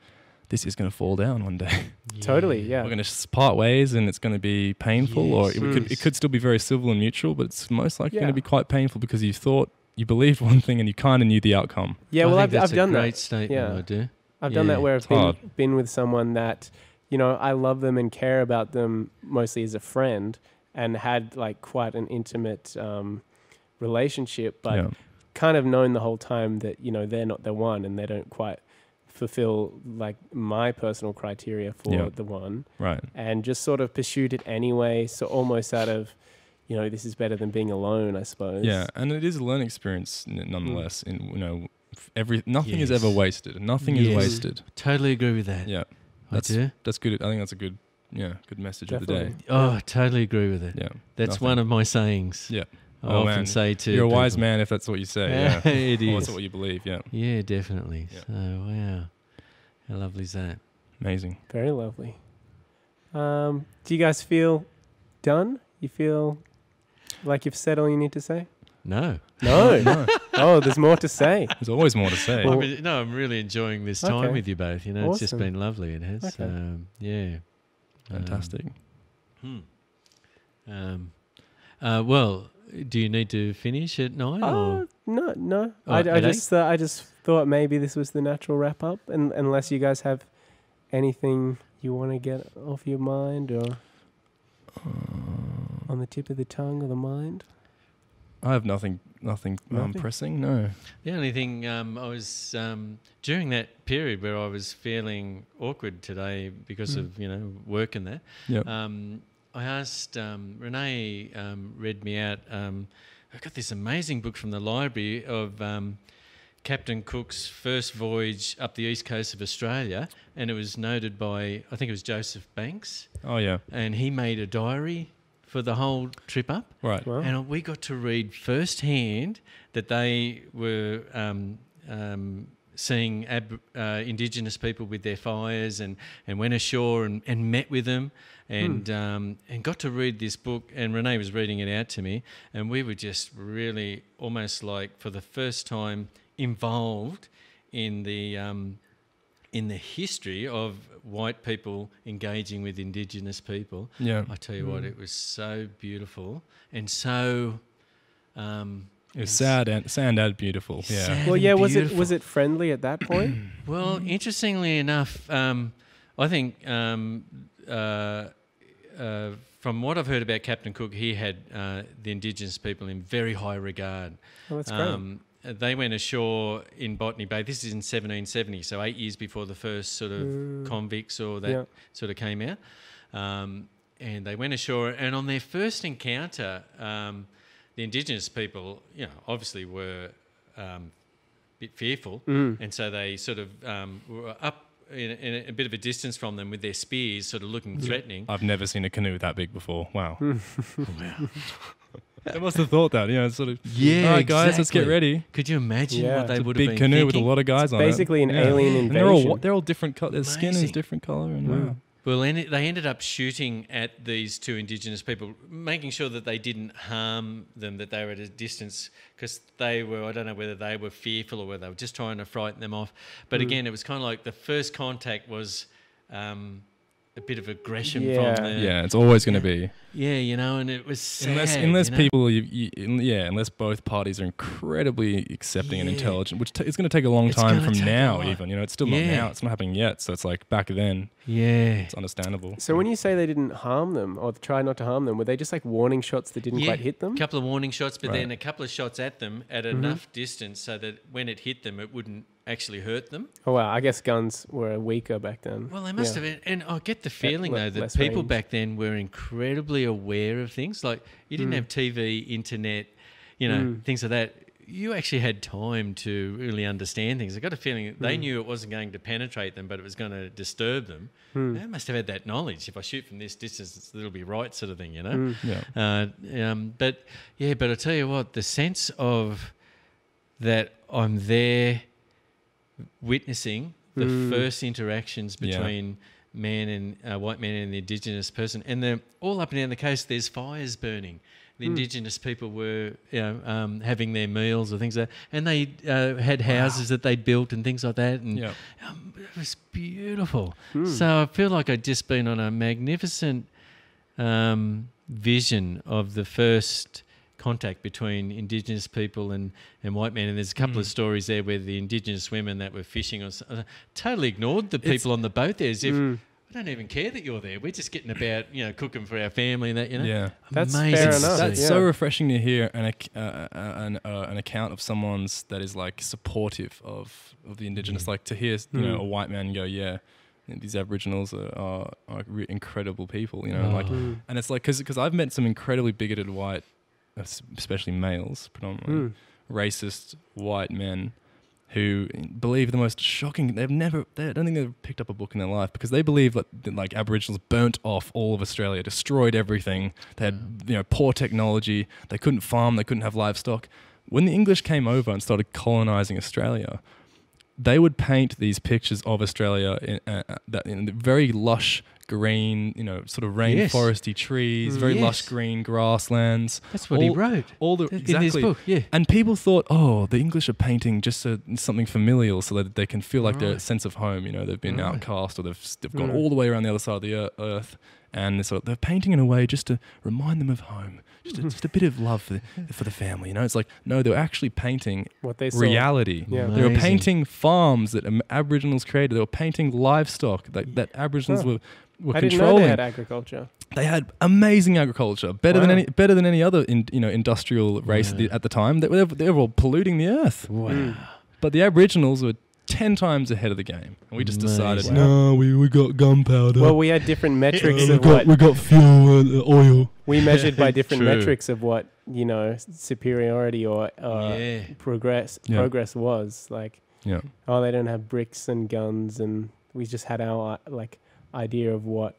this is going to fall down one day. Totally. Yeah. We're going to part ways and it's going to be painful, or Yes. it could still be very civil and mutual, but it's most likely Yeah. going to be quite painful because you believed one thing and you kind of knew the outcome. Yeah. I Well, think I've that's done a that. great statement. Yeah. I do. I've done Yeah. that where It's I've hard. been with someone that, I love them and care about them mostly as a friend, and had quite an intimate relationship, but Yeah. kind of known the whole time that, they're not the one and they don't quite fulfill my personal criteria for the one, Right. and just sort of pursued it anyway. So almost out of, this is better than being alone, I suppose. Yeah, and it is a learning experience nonetheless. Nothing is Yes. ever wasted. Nothing is Yes. wasted. Totally agree with that. Yeah, I do. that's good. I think that's a good message of the day. Definitely. Oh, I totally agree with it. Yeah, That's nothing. one of my sayings. Yeah. I Oh, often man. say to You're a wise people. man if that's what you say. Yeah, It Or is. that's what you believe. Yeah, Yeah, definitely. Yeah. So, wow. How lovely is that? amazing. Very lovely. Do you guys feel done? You feel like you've said all you need to say? No. No. No, Oh, there's more to say. there's always more to say. Well, I'm really enjoying this time Okay. with you both. It's just Awesome. been lovely. It has. Okay. Yeah. Fantastic. Well, do you need to finish at 9? Oh, no. Oh, I at just thought maybe this was the natural wrap up, and unless you guys have anything you want to get off your mind or on the tip of the tongue or the mind. I have nothing Nothing? pressing. No. The only thing I was during that period where I was feeling awkward today because of work and that. Yep. I asked Renee read me out. I got this amazing book from the library of Captain Cook's first voyage up the east coast of Australia, and it was noted by, I think it was Joseph Banks, Oh yeah. and he made a diary for the whole trip up. Right. Wow. And we got to read firsthand that they were seeing Indigenous people with their fires, and went ashore and met with them, and got to read this book. And Renee was reading it out to me, and we were just really almost like for the first time involved in the history of white people engaging with Indigenous people. Yeah. I tell you what, it was so beautiful and so. It was sad and beautiful. Yeah. Sad Well, and yeah. beautiful. Was it friendly at that point? Well, interestingly enough, I think from what I've heard about Captain Cook, he had the Indigenous people in very high regard. Oh, that's great. they went ashore in Botany Bay. This is in 1770, so 8 years before the first sort of convicts or that sort of came out. And they went ashore, and on their first encounter, the Indigenous people, obviously were a bit fearful, and so they sort of were up in a bit of a distance from them with their spears, sort of looking threatening. I've never seen a canoe that big before. Wow. Wow. They must have thought that, sort of. Yeah, all right, guys, let's get ready. Could you imagine what they would have been big canoe thinking? with a lot of guys on it. Basically an alien invasion. And they're all different color. Their skin is different color. And wow. Well, they ended up shooting at these two Indigenous people, making sure that they didn't harm them, that they were at a distance, because they were, I don't know whether they were fearful or whether they were just trying to frighten them off. But again, it was kind of like the first contact was a bit of aggression from them. Yeah, it's always going to be. Yeah, and it was sad. Unless people, unless both parties are incredibly accepting and intelligent, which it's going to take a long time from now even. It's still not now. It's not happening yet. So it's like back then. Yeah. It's understandable. So when you say they didn't harm them or try not to harm them, were they just like warning shots that didn't quite hit them? A couple of warning shots, but then a couple of shots at them at enough distance so that when it hit them, it wouldn't actually hurt them. Oh, wow. I guess guns were weaker back then. Well, they must have been. And I get the feeling, though, that people range. back then were incredibly aware of things. Like, you didn't have TV, internet, things like that. You actually had time to really understand things. I got a feeling they knew it wasn't going to penetrate them, but it was going to disturb them. They must have had that knowledge. If I shoot from this distance, it'll be right, sort of thing, But I tell you what, the sense of that I'm there witnessing the first interactions between man and white man and the Indigenous person, and they're all up and down the coast. There's fires burning. The Indigenous people were, having their meals or things like that, and they had houses that they'd built and things like that, and it was beautiful. So I feel like I'd just been on a magnificent vision of the first contact between Indigenous people and white men. And there's a couple of stories there where the Indigenous women that were fishing totally ignored the people on the boat there as if, I don't even care that you're there. We're just getting about, cooking for our family and that, Yeah. That's amazing. fair enough. That's so refreshing to hear an account of someone's that is like supportive of the Indigenous. Like to hear, a white man go, these Aboriginals are incredible people, and it's like, because I've met some incredibly bigoted white, especially males, predominantly racist white men who believe the most shocking. I don't think they've picked up a book in their life because they believe that like Aboriginals burnt off all of Australia, destroyed everything. They had poor technology. They couldn't farm. They couldn't have livestock. When the English came over and started colonizing Australia, they would paint these pictures of Australia in the very lush green, sort of rainforesty trees, very lush green grasslands. That's what he wrote. Exactly. In his book, And people thought, the English are painting just something familial so that they can feel like their sense of home. They've been outcast or they've gone all the way around the other side of the earth. And they're painting in a way just to remind them of home, just a bit of love for the family. It's like, no, they're actually painting what they saw. reality. Yeah. They were painting farms that Aboriginals created. They were painting livestock that Aboriginals were I controlling. didn't know they had agriculture. They had amazing agriculture, better than any other industrial race at the time. They were all polluting the earth. Wow. But the Aboriginals were 10 times ahead of the game, and we just decided, Amazing. no, we got gunpowder. Well, we had different metrics of we got fuel and oil. We measured by different True. metrics of what superiority or progress was. Like, they don't have bricks and guns, and we just had our idea of what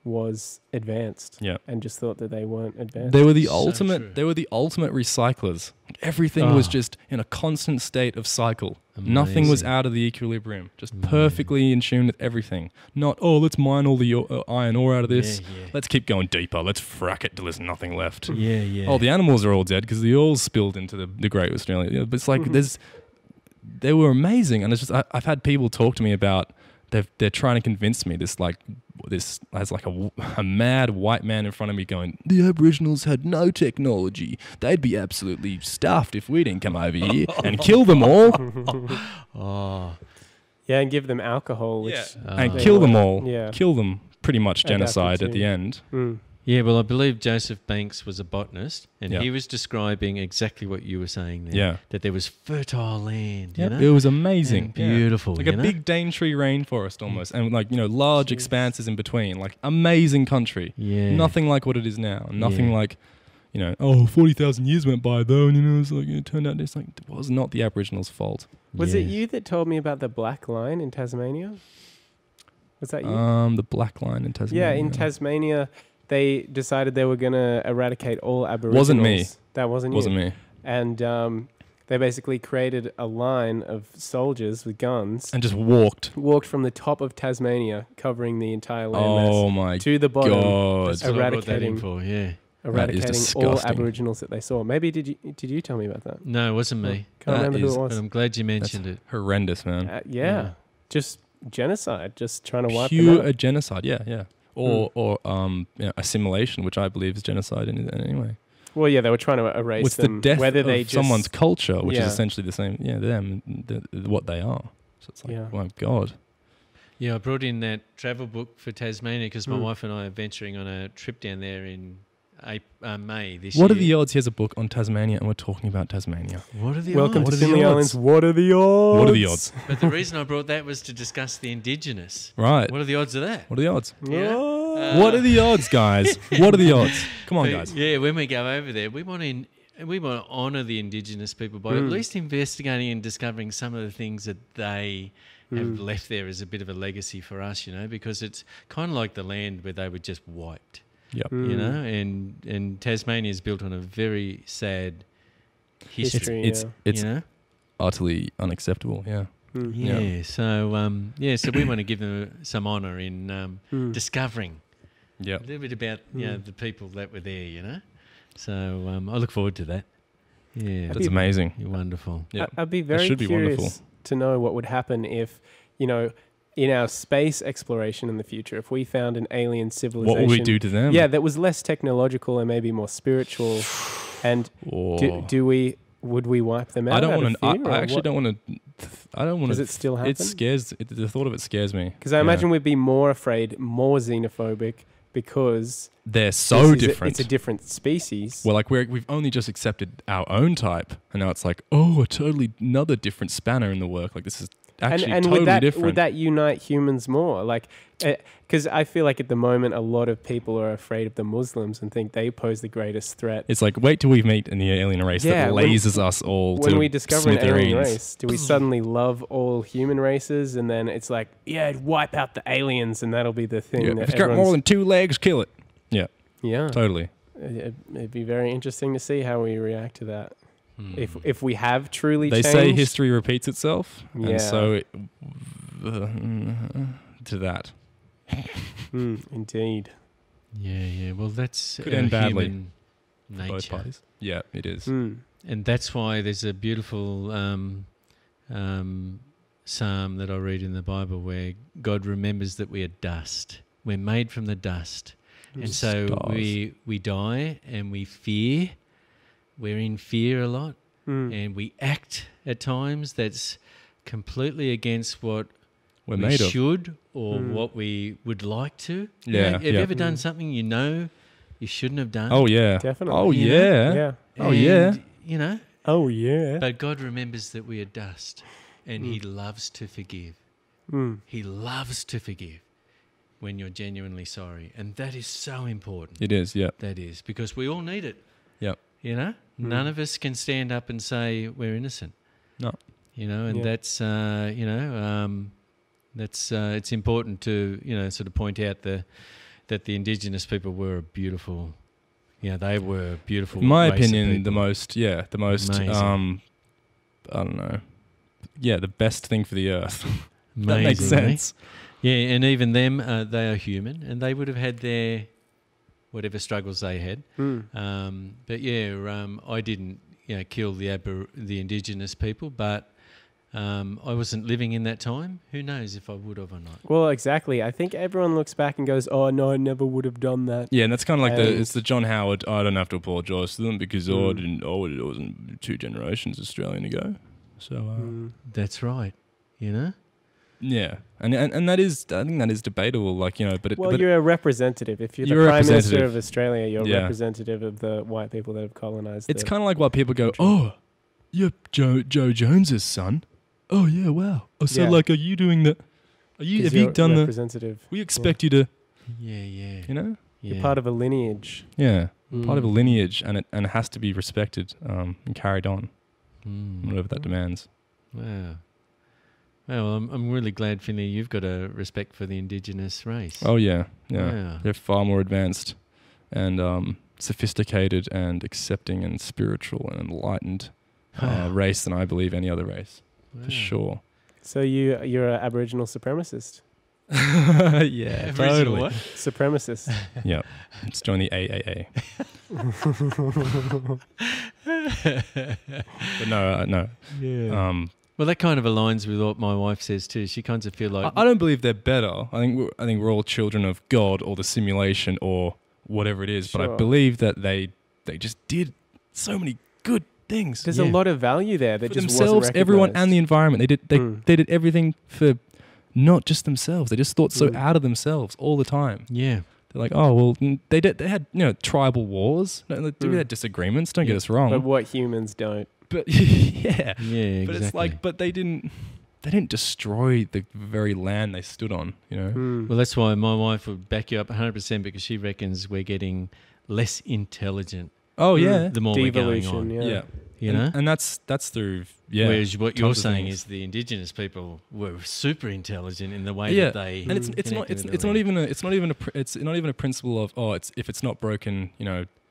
was advanced, and just thought that they weren't advanced. They were the So ultimate. true. They were the ultimate recyclers. Everything was just in a constant state of cycle. Nothing was out of the equilibrium. Just perfectly in tune with everything. Not let's mine all the iron ore out of this. Let's keep going deeper. Let's frack it till there's nothing left. Oh, the animals are all dead because the oil's spilled into the Great Australia. But it's like they were amazing, and it's just I've had people talk to me about. They're trying to convince me this as like a mad white man in front of me going, the Aboriginals had no technology. They'd be absolutely stuffed if we didn't come over here and kill them all. Yeah, and give them alcohol, which and kill them all. Yeah. Kill them, pretty much Adapted genocide to. at the end. Yeah, well, I believe Joseph Banks was a botanist, and Yeah. he was describing exactly what you were saying there. Yeah. That there was fertile land, Yeah, you know? it was amazing. And beautiful, Like you a know? big Daintree rainforest almost. And like, large Jeez. expanses in between. Like amazing country. Yeah. Nothing like what it is now. Nothing Yeah. like, 40,000 years went by though, and it's like it turned out it's like it was not the Aboriginals' fault. Was Yeah. it you that told me about the black line in Tasmania? Was that you? The black line in Tasmania. Yeah, in Tasmania, they decided they were going to eradicate all Aboriginals. Wasn't me. That wasn't you. Wasn't me. And they basically created a line of soldiers with guns, And just walked. walked from the top of Tasmania, covering the entire landmass, Oh my to the bottom, god. That's what I brought that in eradicating- for, yeah. eradicating all disgusting. Aboriginals that they saw. Maybe did you tell me about that? No, it wasn't me. Can't That remember who is- it But was. I'm glad you That's mentioned it. horrendous, man. Yeah, Yeah. just genocide, just trying to wipe Pure them out. genocide, yeah. Or assimilation, which I believe is genocide in anyway. Well, yeah, they were trying to erase What's the them. death whether of they just, someone's culture, which Yeah. is essentially the same, what they are. So it's like, Yeah. my God. Yeah, I brought in that travel book for Tasmania because my Mm. wife and I are venturing on a trip down there in May this year. What are the odds? Here's a book on Tasmania, and we're talking about Tasmania. What are the Welcome odds? to What are the Finley odds? Islands. What are the odds? What are the odds? But the reason I brought that was to discuss the Indigenous. Right. What are the odds of that? What are the odds? Yeah. What are the odds, guys? What are the odds? Come on, But, guys. Yeah, when we go over there, we want to honour the Indigenous people by at least investigating and discovering some of the things that they have left there as a bit of a legacy for us, because it's kind of like the land where they were just wiped, Yep. and Tasmania is built on a very sad history, It's you know? utterly unacceptable. Yeah. Yeah. Yeah. So we want to give them some honour in discovering Yeah. a little bit about the people that were there, So I look forward to that. Yeah, That's amazing. you're wonderful. Yeah. I'd be very should be curious wonderful. to know what would happen if, in our space exploration in the future, if we found an alien civilization. What would we do to them? Yeah, that was less technological and maybe more spiritual. And Oh. would we wipe them out? I don't out want of to. fear, or I actually what? don't want to. I don't want to. Does it still happen? It scares. The thought of it scares me. Because I imagine we'd be more afraid, more xenophobic, because they're so this is different. it's a different species. Well, like we've only just accepted our own type, and now it's like, a totally another different spanner in the work. Like this is actually and totally different. would that unite humans more? Like, because I feel like at the moment a lot of people are afraid of the Muslims and think they pose the greatest threat. It's like, wait till we meet in the alien race Yeah, that when- lasers us all When to we discover an alien smithereens. race, do we suddenly love all human races? And then it's like, wipe out the aliens, and that'll be the thing. Yeah. That If it's got more everyone's- than 2 legs, kill it. Yeah, yeah, totally. it'd be very interesting to see how we react to that. If we have truly They changed. say history repeats itself, Yeah. and so to that. Indeed. Yeah. Well, that's Could end badly. human Both nature, parties. Yeah, it is. Mm. and that's why there's a beautiful psalm that I read in the Bible where God remembers that we are dust. We're made from the dust. And so Stars. we die and we fear. We're in fear a lot, and we act at times that's completely against what We're we made of. should or what we would like to. Yeah, Have you yeah. ever done something you shouldn't have done? Oh yeah. Definitely. Oh You know? yeah. Yeah. Oh yeah. And, Oh yeah. but God remembers that we are dust, and He loves to forgive. He loves to forgive when you're genuinely sorry, and that is so important. It is. Yeah. That is because we all need it. Yep. None of us can stand up and say we're innocent. No. And Yeah. that's it's important to sort of point out that the Indigenous people were a beautiful. They were beautiful. In my race of opinion, people. the most Amazing. I don't know. Yeah, the best thing for the earth. That Amazing, makes eh? sense. Yeah, and even them, they are human, and they would have had their whatever struggles they had. But I didn't kill the Indigenous people, but I wasn't living in that time. Who knows if I would have or not? Well, exactly. I think everyone looks back and goes, "Oh no, I never would have done that." Yeah, and that's kind of like And- it's the John Howard. I don't have to apologise to them because it wasn't 2 generations Australian ago. So That's right. Yeah, and that is, I think that is debatable. Like, you know, but you're a representative. If you're the Prime Minister of Australia, you're a representative of the white people that have colonized. It's kind of like why people go, "Oh, you're Joe Jones's son." Oh yeah, wow. Oh, so like, are you doing the? Have you done the? We expect you to. Yeah. You know, you're part of a lineage. Yeah, part of a lineage, and it has to be respected and carried on, whatever that demands. Wow. Well, I'm really glad, Finley, you've got a respect for the Indigenous race. Oh yeah. Wow. They're far more advanced and sophisticated and accepting and spiritual and enlightened race than I believe any other race, for sure. So you're an Aboriginal supremacist. Yeah, totally. What? Supremacist. Yeah, let's join the AAA. But no. Yeah. Well, that kind of aligns with what my wife says too. She kind of feel like I don't believe they're better. I think we're all children of God or the simulation or whatever it is. Sure. But I believe that they just did so many good things. There's a lot of value there that for just themselves, wasn't everyone, and the environment. They did everything for not just themselves. They just thought so out of themselves all the time. Yeah. They're like, oh well, they had tribal wars. We had disagreements. Don't get us wrong. But what humans don't. But yeah, exactly. But it's like, but they didn't destroy the very land they stood on. You know. Well, that's why my wife would back you up 100% because she reckons we're getting less intelligent. Oh yeah, the more we're going on. Yeah. You know, and that's through Whereas what you're saying is the Indigenous people were super intelligent in the way that they. And it's not even a principle of if it's not broken,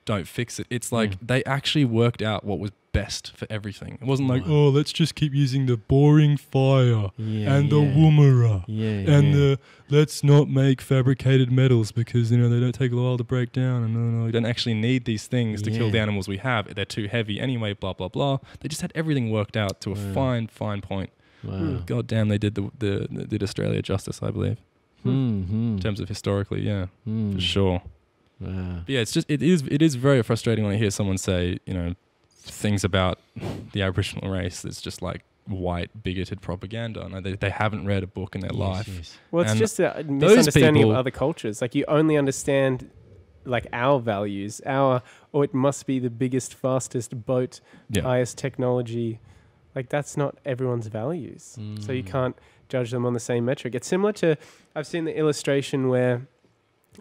don't fix it. It's like they actually worked out what was best for everything. It wasn't like, let's just keep using the boring fire and the woomera and let's not make fabricated metals because they don't take a while to break down and we don't actually need these things to kill the animals we have. They're too heavy anyway. Blah blah blah. They just had everything worked out to a fine point. Wow. God damn, they did did Australia justice, I believe, in terms of historically, for sure. Wow. But yeah, it is very frustrating when I hear someone say, things about the Aboriginal race that's just like white bigoted propaganda. No, they haven't read a book in their life. Yes. Well, it's just a misunderstanding of other cultures. Like you only understand like our values, it must be the biggest, fastest boat, highest technology. Like that's not everyone's values. So you can't judge them on the same metric. It's similar to, I've seen the illustration where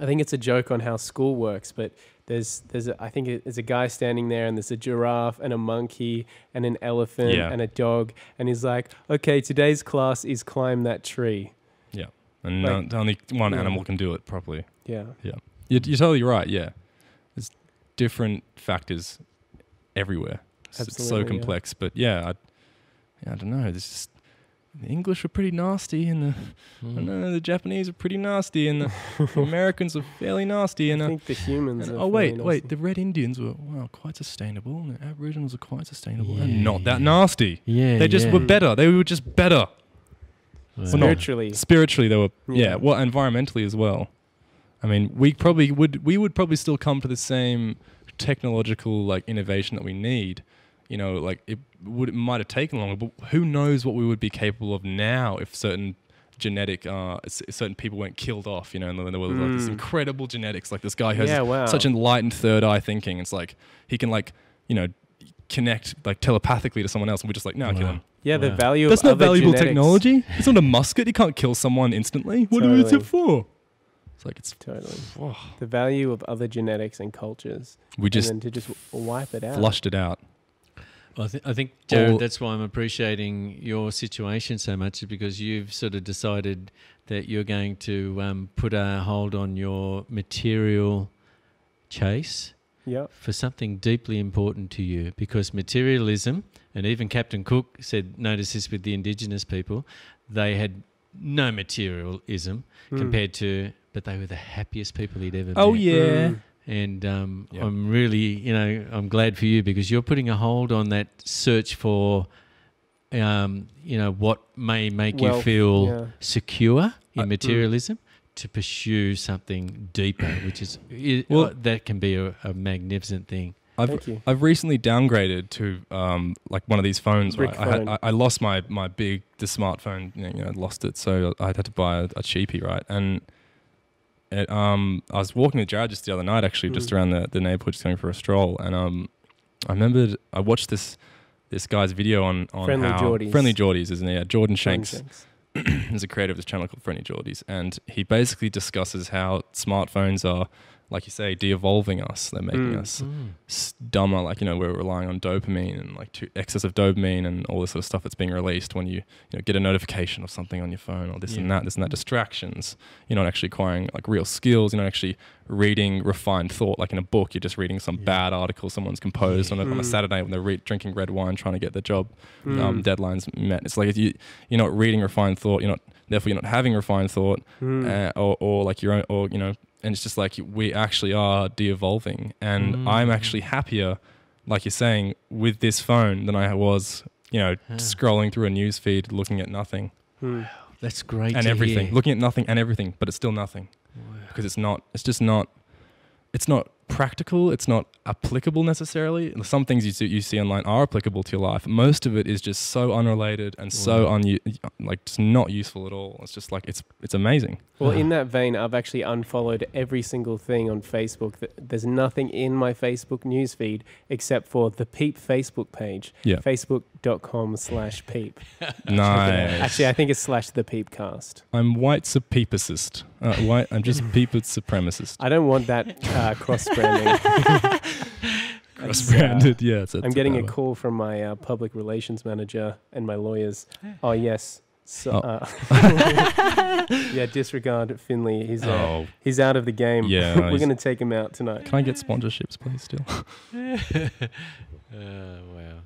I think it's a joke on how school works, but there's a guy standing there and there's a giraffe and a monkey and an elephant and a dog. And he's like, okay, today's class is climb that tree. Yeah. And only one animal can do it properly. Yeah. Yeah. You're totally right. Yeah. There's different factors everywhere. It's so complex, but I don't know. The English are pretty nasty, and the Japanese are pretty nasty, and the Americans are fairly nasty. And I think the humans. Wait, the Red Indians were quite sustainable, and the Aboriginals are quite sustainable, and not that nasty. Yeah, they just were better. They were just better. Wow. Spiritually, they were. Yeah, well, environmentally as well. I mean, we would probably still come to the same technological like innovation that we need. It might have taken longer, but who knows what we would be capable of now if certain certain people weren't killed off, and there was like this incredible genetics, like this guy who has such enlightened third eye thinking. It's like he can connect like telepathically to someone else, and we're just like, no, kill him. Yeah, the value that's of not valuable genetics. Technology. It's not a musket. You can't kill someone instantly. What is it for? It's like it's totally the value of other genetics and cultures. We just and then to just wipe it out, flushed it out. Well, I think, Jarrod, that's why I'm appreciating your situation so much, is because you've sort of decided that you're going to put a hold on your material chase for something deeply important to you, because materialism, and even Captain Cook noticed this with the Indigenous people, they had no materialism compared to, but they were the happiest people he'd ever met. Oh, yeah. And I'm really, I'm glad for you, because you're putting a hold on that search for, what may make you feel secure in materialism, to pursue something deeper, which is that can be a magnificent thing. Thank you. I've recently downgraded to like one of these phones. Brick Right, phone. I lost the smartphone. You know, lost it, so I had to buy a cheapie, right? And it, I was walking with Jarrod just the other night, actually, just around the neighborhood, just going for a stroll, and I remembered I watched this guy's video on Friendly how Geordies. Friendly Geordies, isn't it? Yeah, Jordan Jordan Shanks is a creator of this channel called Friendly Geordies, and he basically discusses how smartphones are, like you say, de-evolving us. They're making us dumber. Like, you know, we're relying on dopamine and like excess of dopamine and all this sort of stuff that's being released when you know, get a notification of something on your phone or this and that distractions. You're not actually acquiring like real skills. You're not actually reading refined thought. Like in a book, you're just reading some bad article someone's composed on a Saturday when they're drinking red wine trying to get the job deadlines met. It's like you're not reading refined thought. Therefore you're not having refined thought or like your own, or, you know, and it's just like we actually are de-evolving. And I'm actually happier, like you're saying, with this phone than I was, you know, scrolling through a news feed, looking at nothing. Wow, that's great. And to everything. hear. Looking at nothing and everything, but it's still nothing. Wow. Because it's not practical. It's not applicable necessarily. Some things you see online are applicable to your life. Most of it is just so unrelated and so like just not useful at all. It's just like it's amazing. Well, in that vein, I've actually unfollowed every single thing on Facebook. There's nothing in my Facebook newsfeed except for the PeeP Facebook page. Yeah. Facebook.com/PeeP. Nice. Actually, I think it's /the PeePcast. I'm white supremacist. I'm just peeped supremacist. I don't want that cross-branding. Cross-branded, yes. I'm getting a call from my public relations manager and my lawyers. Oh, yes. So, yeah, disregard Finley. He's out of the game. Yeah, we're going to take him out tonight. Can I get sponsorships, please, still? Wow.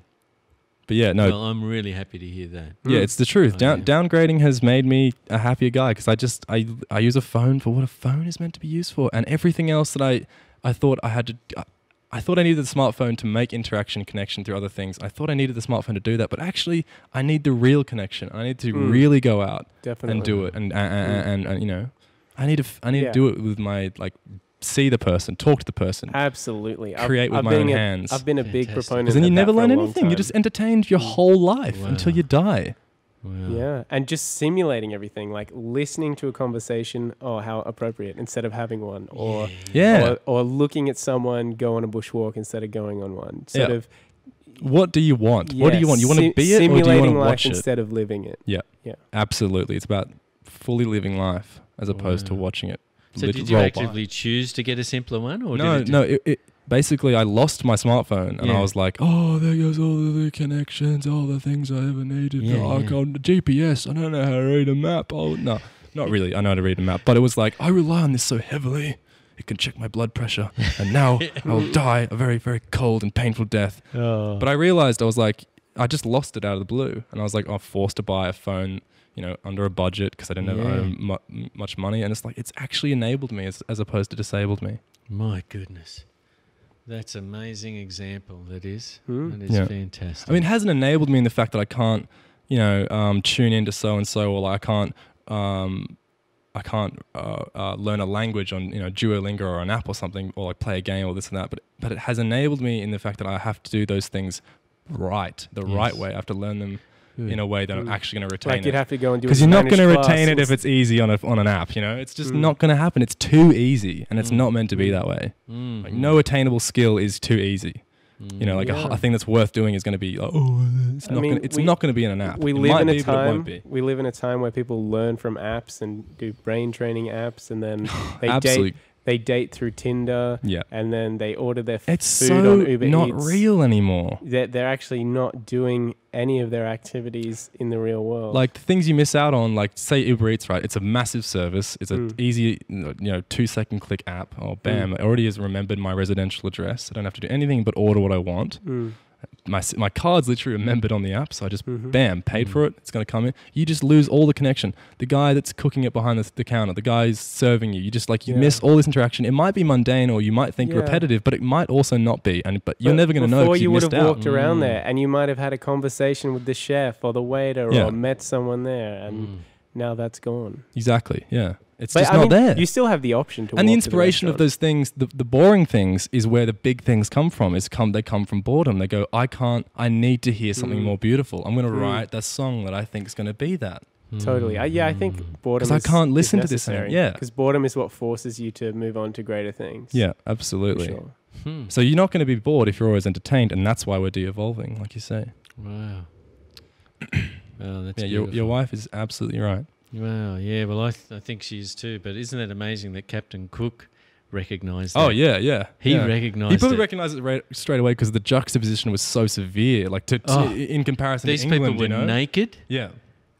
But yeah, no. Well, I'm really happy to hear that. Yeah, it's the truth. Downgrading has made me a happier guy because I use a phone for what a phone is meant to be used for, and everything else that I thought I had to. I thought I needed the smartphone to make interaction and connection through other things. I thought I needed the smartphone to do that, but actually, I need the real connection. I need to really go out and do it, and you know, I need to do it with my see the person, talk to the person. Absolutely. Create with my own hands. I've been a big proponent. Because then you never learn for a long anything. time. You just entertained your whole life until you die. Wow. Yeah, and just simulating everything, like listening to a conversation, how appropriate, instead of having one, or looking at someone go on a bushwalk instead of going on one. Sort of. What do you want? What do you want? You want to be it, or do you want to simulating watch life it? instead of living it. Yeah, absolutely. It's about fully living life as opposed to watching it. So did you actively choose to get a simpler one, or no? It basically, I lost my smartphone, and I was like, "Oh, there goes all the connections, all the things I ever needed. I got the GPS. I don't know how to read a map. Oh, no, not really. I know how to read a map, but it was like I rely on this so heavily. It can check my blood pressure, and now I will die a very, very cold and painful death." But I realized I was like, I just lost it out of the blue, and I was like, I'm forced to buy a phone, you know, under a budget because I didn't have much money, and it's like it's actually enabled me as opposed to disabled me. My goodness. That's an amazing example. That is. That is fantastic. I mean, it hasn't enabled me in the fact that I can't, you know, tune into so and so, or like I can't learn a language on, you know, Duolingo or an app or something, or like play a game or this and that. But it has enabled me in the fact that I have to do those things right way. I have to learn them in a way that I'm actually going to retain it. Like you'd have to go and do because you're not going to retain it if it's easy on an app, you know. It's just not going to happen. It's too easy, and it's not meant to be that way. Like no attainable skill is too easy. You know, like a thing that's worth doing is going to be like, it's not going to be in an app. We live in a time where people learn from apps and do brain training apps, and then they date through Tinder, and then they order their food on Uber Eats. It's not real anymore. They're actually not doing any of their activities in the real world. Like the things you miss out on, like say Uber Eats, right? It's a massive service. It's an easy, 2-second click app. Oh, bam! It already has remembered my residential address. I don't have to do anything but order what I want. My card's literally remembered on the app, so I just bam, paid for it. It's going to come in. You just lose all the connection. The guy that's cooking it behind the counter, the guy who's serving you, you just you miss all this interaction. It might be mundane, or you might think repetitive, but it might also not be. But you're never going to know because you missed out. Before you would have walked around there, and you might have had a conversation with the chef or the waiter, or met someone there, and now that's gone. Exactly. Yeah. It's But just I not mean, there. You still have the option to. And the walk to inspiration of restaurant. those things, the boring things, is where the big things come from. They come from boredom. They go, I need to hear something more beautiful. I'm going to write that song that I think is going to be that. Totally. I think boredom. 'Cause I can't listen to this necessary. anymore. Yeah. Because boredom is what forces you to move on to greater things. Yeah, For absolutely. sure. So you're not going to be bored if you're always entertained, and that's why we're de-evolving, like you say. Wow. Well, that's Yeah, beautiful. your wife is absolutely right. Wow, yeah, well, I think she is too. But isn't it amazing that Captain Cook recognised that? Oh yeah. He yeah. recognised He probably it. recognised it straight away because the juxtaposition was so severe. Like in comparison These to England, people were naked, Yeah,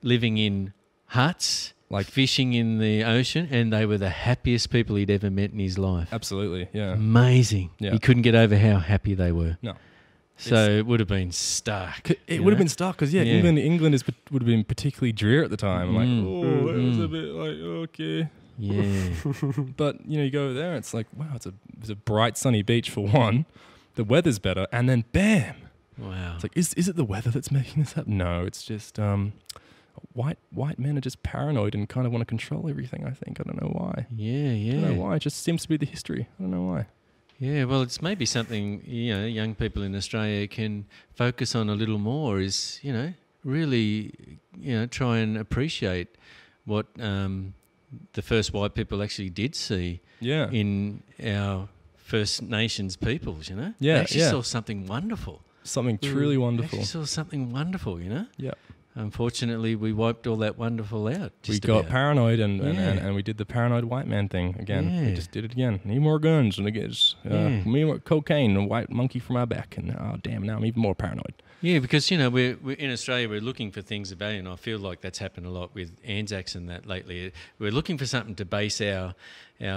living in huts, Like- fishing in the ocean, and they were the happiest people he'd ever met in his life. absolutely. Yeah, Amazing. Yeah. He couldn't get over how happy they were. no. So it would have been stark. It would have been stuck because England would have been particularly drear at the time. Like, it was a bit like okay, Yeah. but you go over there, it's like wow, it's a bright sunny beach for one. The weather's better, and then bam, Wow. it's like is it the weather that's making this happen? No, it's just white men are just paranoid and kind of want to control everything. I think I don't know why. Yeah, I don't know yeah. why. It just seems to be the history. I don't know why. Yeah, well, it's maybe something, young people in Australia can focus on a little more is, really, try and appreciate what the first white people actually did see Yeah. in our First Nations peoples, Yeah, They actually yeah. saw something wonderful. Something truly They wonderful. actually saw something wonderful, Yeah. Unfortunately, we wiped all that wonderful out. We got paranoid and Yeah. we did the paranoid white man thing again. Yeah. We just did it again. Need more guns and more cocaine and white monkey from our back. And damn, now I'm even more paranoid. Yeah, because we're in Australia. We're looking for things about it, and I feel like that's happened a lot with Anzacs and that lately. We're looking for something to base our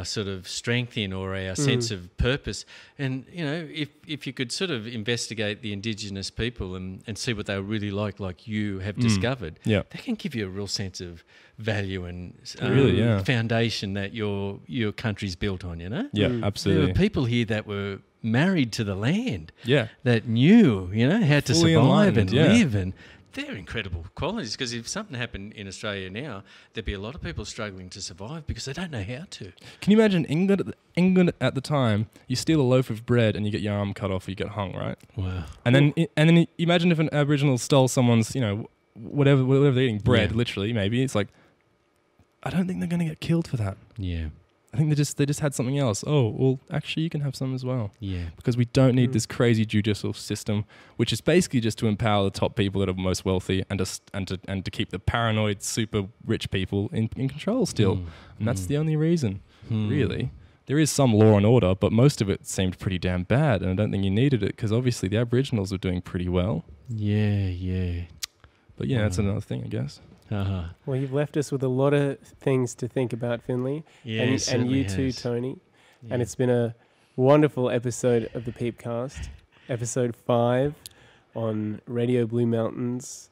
sort of strength in, or our sense of purpose. And if you could sort of investigate the Indigenous people and see what they were really like you have discovered, Yeah. that can give you a real sense of value and Really, yeah. foundation that your country's built on. Yeah, There were absolutely. people here that were married to the land, Yeah. that knew, how to Fully survive and enlightened, yeah. live, and they're incredible qualities. Because if something happened in Australia now, there'd be a lot of people struggling to survive because they don't know how to. Can you imagine England at the time? You steal a loaf of bread and you get your arm cut off, or you get hung, right? Wow. And then imagine if an Aboriginal stole someone's, whatever they're eating, bread, Yeah. literally, maybe. It's like, I don't think they're going to get killed for that. Yeah. I think they just had something else. Oh, well, actually, you can have some as well. Yeah. Because we don't need this crazy judicial system, which is basically just to empower the top people that are most wealthy and to keep the paranoid, super rich people in control still. And that's the only reason, really. There is some law and order, but most of it seemed pretty damn bad, and I don't think you needed it because obviously the Aboriginals were doing pretty well. Yeah. Yeah. But yeah, that's another thing, I guess. Uh-huh. Well, you've left us with a lot of things to think about, Finley. Yeah, and it certainly you too, has. Tony. Yeah. And it's been a wonderful episode of the PeePcast, episode 5 on Radio Blue Mountains,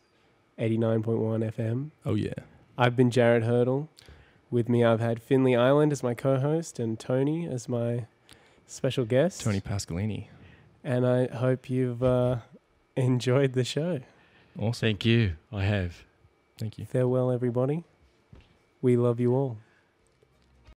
89.1 FM. Oh yeah. I've been Jarrod Hurdle. With me, I've had Finley Island as my co-host and Tony as my special guest. Tony Pascalini. And I hope you've enjoyed the show. Awesome. Thank you. I have. Thank you. Farewell, everybody. We love you all.